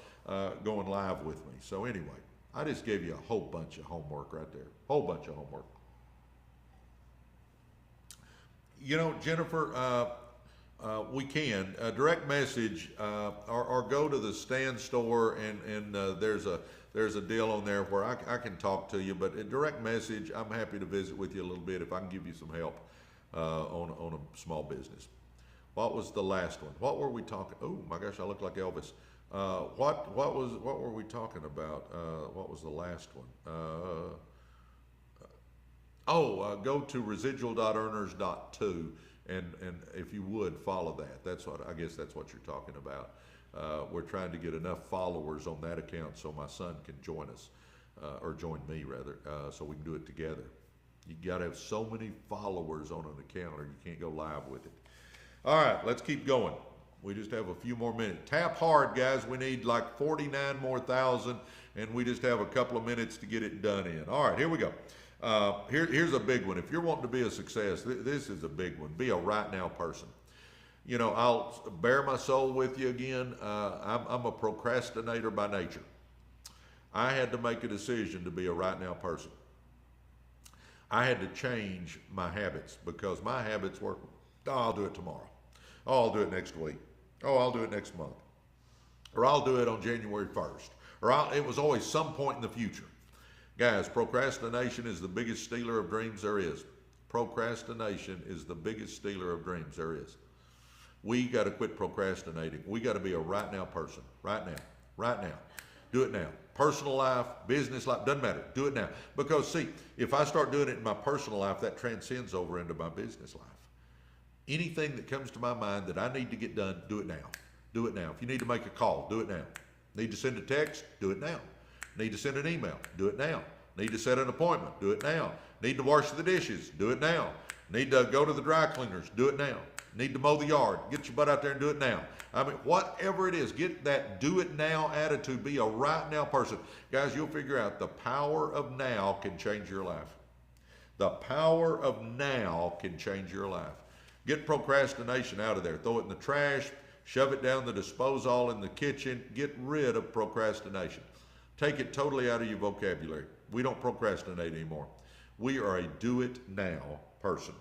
[SPEAKER 1] going live with me. So anyway, I just gave you a whole bunch of homework right there. Whole bunch of homework. Jennifer, we can direct message or go to the Stan store, and there's a deal on there where I can talk to you. But a direct message, I'm happy to visit with you a little bit if I can give you some help on a small business. What was the last one? What were we talking? Oh my gosh, I look like Elvis. What were we talking about? What was the last one? Go to residual.earners.2, and if you would follow that. That's what I guess that's what you're talking about. We're trying to get enough followers on that account so my son can join us, or join me rather, so we can do it together. You got to have so many followers on an account, or you can't go live with it. All right, let's keep going. We just have a few more minutes. Tap hard, guys. We need like 49 more thousand, and we just have a couple of minutes to get it done in. All right, here we go. Here's a big one. If you're wanting to be a success, this is a big one. Be a right now person. I'll bare my soul with you again. I'm a procrastinator by nature. I had to make a decision to be a right now person. I had to change my habits, because my habits were, I'll do it tomorrow. Oh, I'll do it next week. Oh, I'll do it next month. Or I'll do it on January 1st. Or it was always some point in the future. Guys, procrastination is the biggest stealer of dreams there is. Procrastination is the biggest stealer of dreams there is. We got to quit procrastinating. We got to be a right now person. Right now. Right now. Do it now. Personal life, business life, doesn't matter. Do it now. Because see, if I start doing it in my personal life, that transcends over into my business life. Anything that comes to my mind that I need to get done, do it now. Do it now. If you need to make a call, do it now. Need to send a text, do it now. Need to send an email, do it now. Need to set an appointment, do it now. Need to wash the dishes, do it now. Need to go to the dry cleaners, do it now. Need to mow the yard. Get your butt out there and do it now. I mean, whatever it is, get that do it now attitude. Be a right now person. Guys, you'll figure out the power of now can change your life. The power of now can change your life. Get procrastination out of there. Throw it in the trash. Shove it down the disposal in the kitchen. Get rid of procrastination. Take it totally out of your vocabulary. We don't procrastinate anymore. We are a do it now person.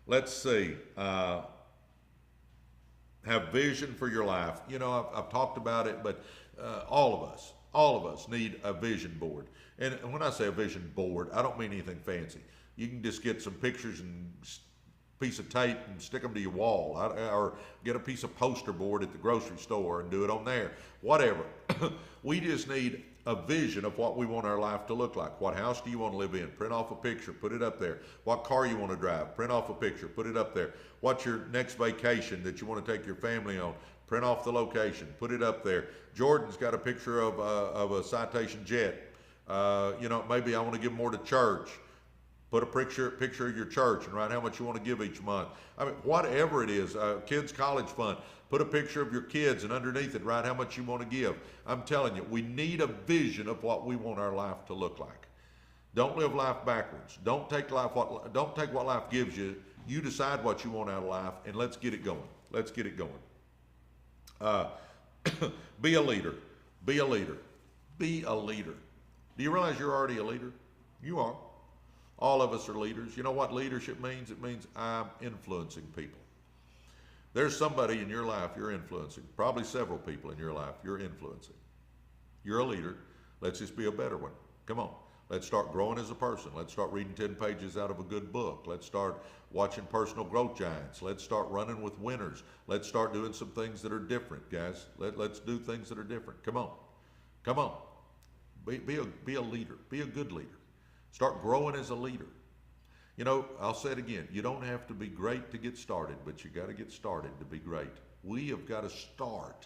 [SPEAKER 1] Let's see. Have vision for your life. You know, I've talked about it, but all of us need a vision board. And when I say a vision board, I don't mean anything fancy. You can just get some pictures and piece of tape and stick them to your wall, or get a piece of poster board at the grocery store and do it on there. Whatever. We just need a vision of what we want our life to look like. What house do you want to live in? Print off a picture, put it up there. What car you want to drive? Print off a picture, put it up there. What's your next vacation that you want to take your family on? Print off the location, put it up there. Jordan's got a picture of a Citation jet. You know, maybe I want to give more to church. Put a picture of your church and write how much you want to give each month. I mean, whatever it is, kids' college fund. Put a picture of your kids and underneath it, write how much you want to give. I'm telling you, we need a vision of what we want our life to look like. Don't live life backwards. Don't take what life gives you. You decide what you want out of life, and let's get it going. Let's get it going. Be a leader. Be a leader. Be a leader. Do you realize you're already a leader? You are. All of us are leaders. You know what leadership means? It means I'm influencing people. There's somebody in your life you're influencing. Probably several people in your life you're influencing. You're a leader. Let's just be a better one. Come on. Let's start growing as a person. Let's start reading 10 pages out of a good book. Let's start watching Personal Growth Giants. Let's start running with winners. Let's start doing some things that are different, guys. Let's do things that are different. Come on. Come on. Be a leader. Be a good leader. Start growing as a leader. You know, I'll say it again. You don't have to be great to get started, but you got to get started to be great. We have got to start.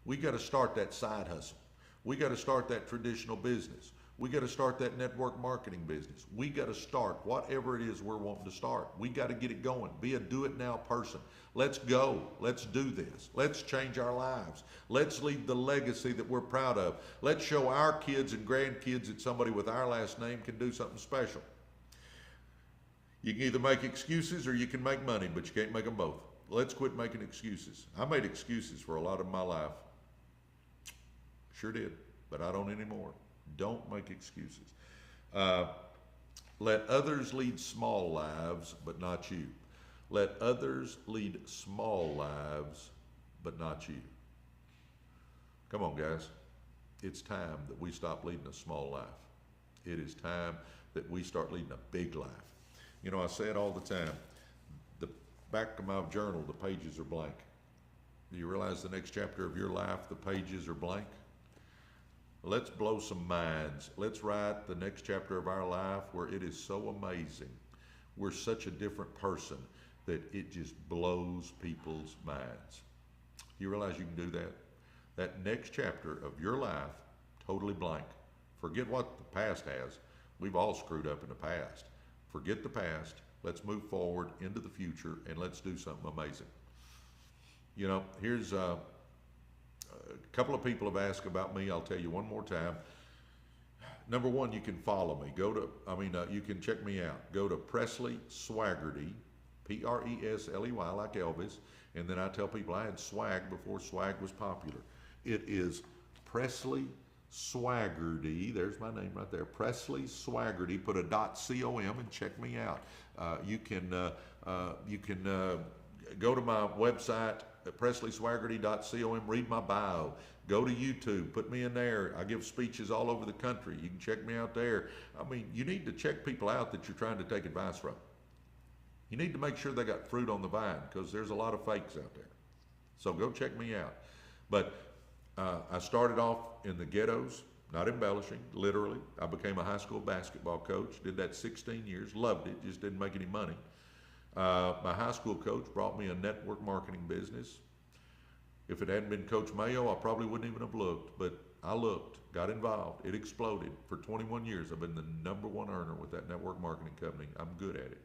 [SPEAKER 1] We got to start that side hustle. We got to start that traditional business. We got to start that network marketing business. We got to start whatever it is we're wanting to start. We got to get it going. Be a do it now person. Let's go. Let's do this. Let's change our lives. Let's leave the legacy that we're proud of. Let's show our kids and grandkids that somebody with our last name can do something special. You can either make excuses or you can make money, but you can't make them both. Let's quit making excuses. I made excuses for a lot of my life. Sure did, but I don't anymore. Don't make excuses. Let others lead small lives, but not you. Let others lead small lives, but not you. Come on, guys. It's time that we stop leading a small life. It is time that we start leading a big life. You know, I say it all the time. The back of my journal, the pages are blank. Do you realize the next chapter of your life, the pages are blank? Let's blow some minds. Let's write the next chapter of our life where it is so amazing. We're such a different person that it just blows people's minds. Do you realize you can do that? That next chapter of your life, totally blank. Forget what the past has. We've all screwed up in the past. Forget the past. Let's move forward into the future and let's do something amazing. You know, here's a couple of people have asked about me. I'll tell you one more time. Number one, you can follow me. You can check me out. Go to Presley Swaggerty, Presley like Elvis. And then I tell people I had swag before swag was popular. It is Presley Swaggerty. There's my name right there. Presley Swaggerty. Put a .com and check me out. You can go to my website at PresleySwaggerty.com. Read my bio. Go to YouTube. Put me in there. I give speeches all over the country. You can check me out there. I mean, you need to check people out that you're trying to take advice from. You need to make sure they got fruit on the vine because there's a lot of fakes out there. So go check me out. But I started off in the ghettos, not embellishing, literally. I became a high school basketball coach, did that 16 years, loved it, just didn't make any money. My high school coach brought me a network marketing business. If it hadn't been Coach Mayo, I probably wouldn't even have looked, but I looked, got involved, it exploded. For 21 years, I've been the #1 earner with that network marketing company. I'm good at it.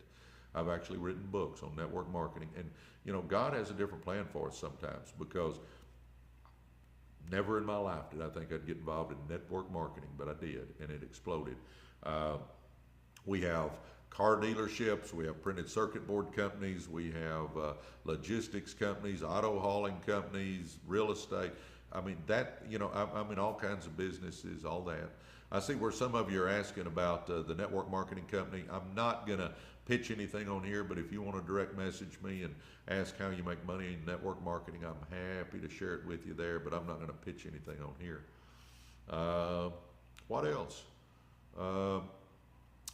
[SPEAKER 1] I've actually written books on network marketing. And, you know, God has a different plan for us sometimes, because never in my life did I think I'd get involved in network marketing, but I did, and it exploded. We have car dealerships, we have printed circuit board companies, we have logistics companies, auto hauling companies, real estate. I mean, that, you know, I'm in all kinds of businesses, all that. I see where some of you are asking about the network marketing company. I'm not going to pitch anything on here, but if you want to direct message me and ask how you make money in network marketing, I'm happy to share it with you there, but I'm not going to pitch anything on here. What else?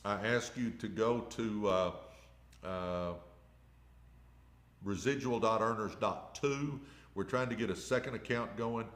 [SPEAKER 1] I ask you to go to residual.earners.to. We're trying to get a second account going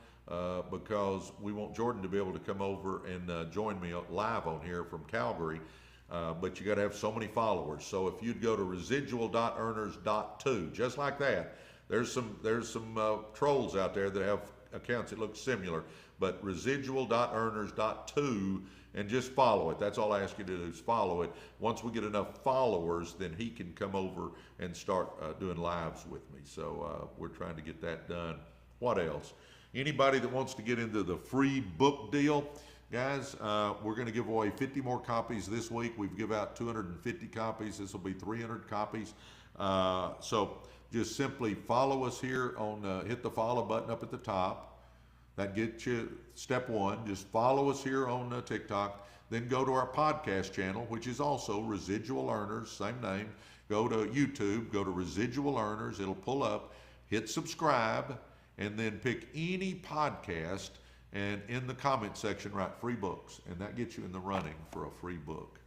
[SPEAKER 1] because we want Jordan to be able to come over and join me live on here from Calgary. But you got to have so many followers. So if you'd go to residual.earners.to, just like that, there's some trolls out there that have accounts that look similar, but residual.earners.to, and just follow it. That's all I ask you to do, is follow it. Once we get enough followers, then he can come over and start doing lives with me. So we're trying to get that done. What else? Anybody that wants to get into the free book deal, guys, we're going to give away 50 more copies this week. We've given out 250 copies. This will be 300 copies. So just simply follow us here on, hit the follow button up at the top. That gets you step one. Just follow us here on TikTok. Then go to our podcast channel, which is also Residual Earners, same name. Go to YouTube, go to Residual Earners. It'll pull up. Hit subscribe, and then pick any podcast, and in the comment section write free books, and that gets you in the running for a free book.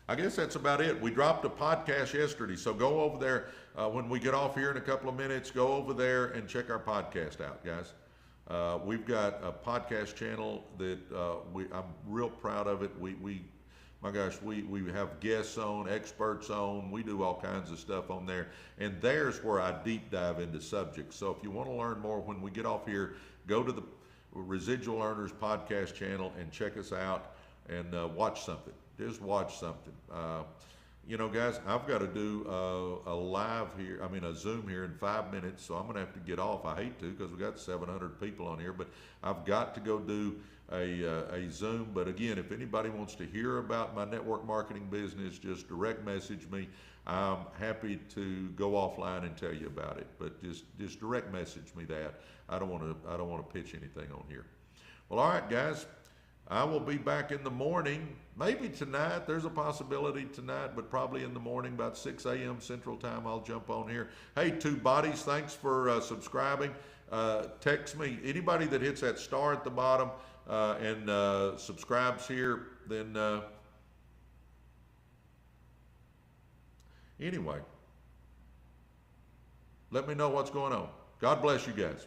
[SPEAKER 1] I guess that's about it. We dropped a podcast yesterday, so go over there when we get off here in a couple of minutes. Go over there and check our podcast out, guys. We've got a podcast channel that I'm real proud of it. My gosh, we have guests on, experts on. We do all kinds of stuff on there, and there's where I deep dive into subjects. So if you want to learn more when we get off here, go to the Residual Earners podcast channel and check us out and watch something. Just watch something. You know, guys, I've got to do a Zoom here in 5 minutes, so I'm going to have to get off. I hate to, because we got 700 people on here, but I've got to go do a Zoom. But again, if anybody wants to hear about my network marketing business, just direct message me. I'm happy to go offline and tell you about it, but just direct message me that. I don't want to pitch anything on here. Well, all right, guys. I will be back in the morning, maybe tonight. There's a possibility tonight, but probably in the morning, about 6 a.m. Central Time, I'll jump on here. Hey, Two Bodies, thanks for subscribing. Text me. Anybody that hits that star at the bottom and subscribes here, then anyway, let me know what's going on. God bless you guys.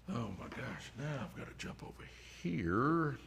[SPEAKER 1] Oh my gosh, now I've got to jump over here.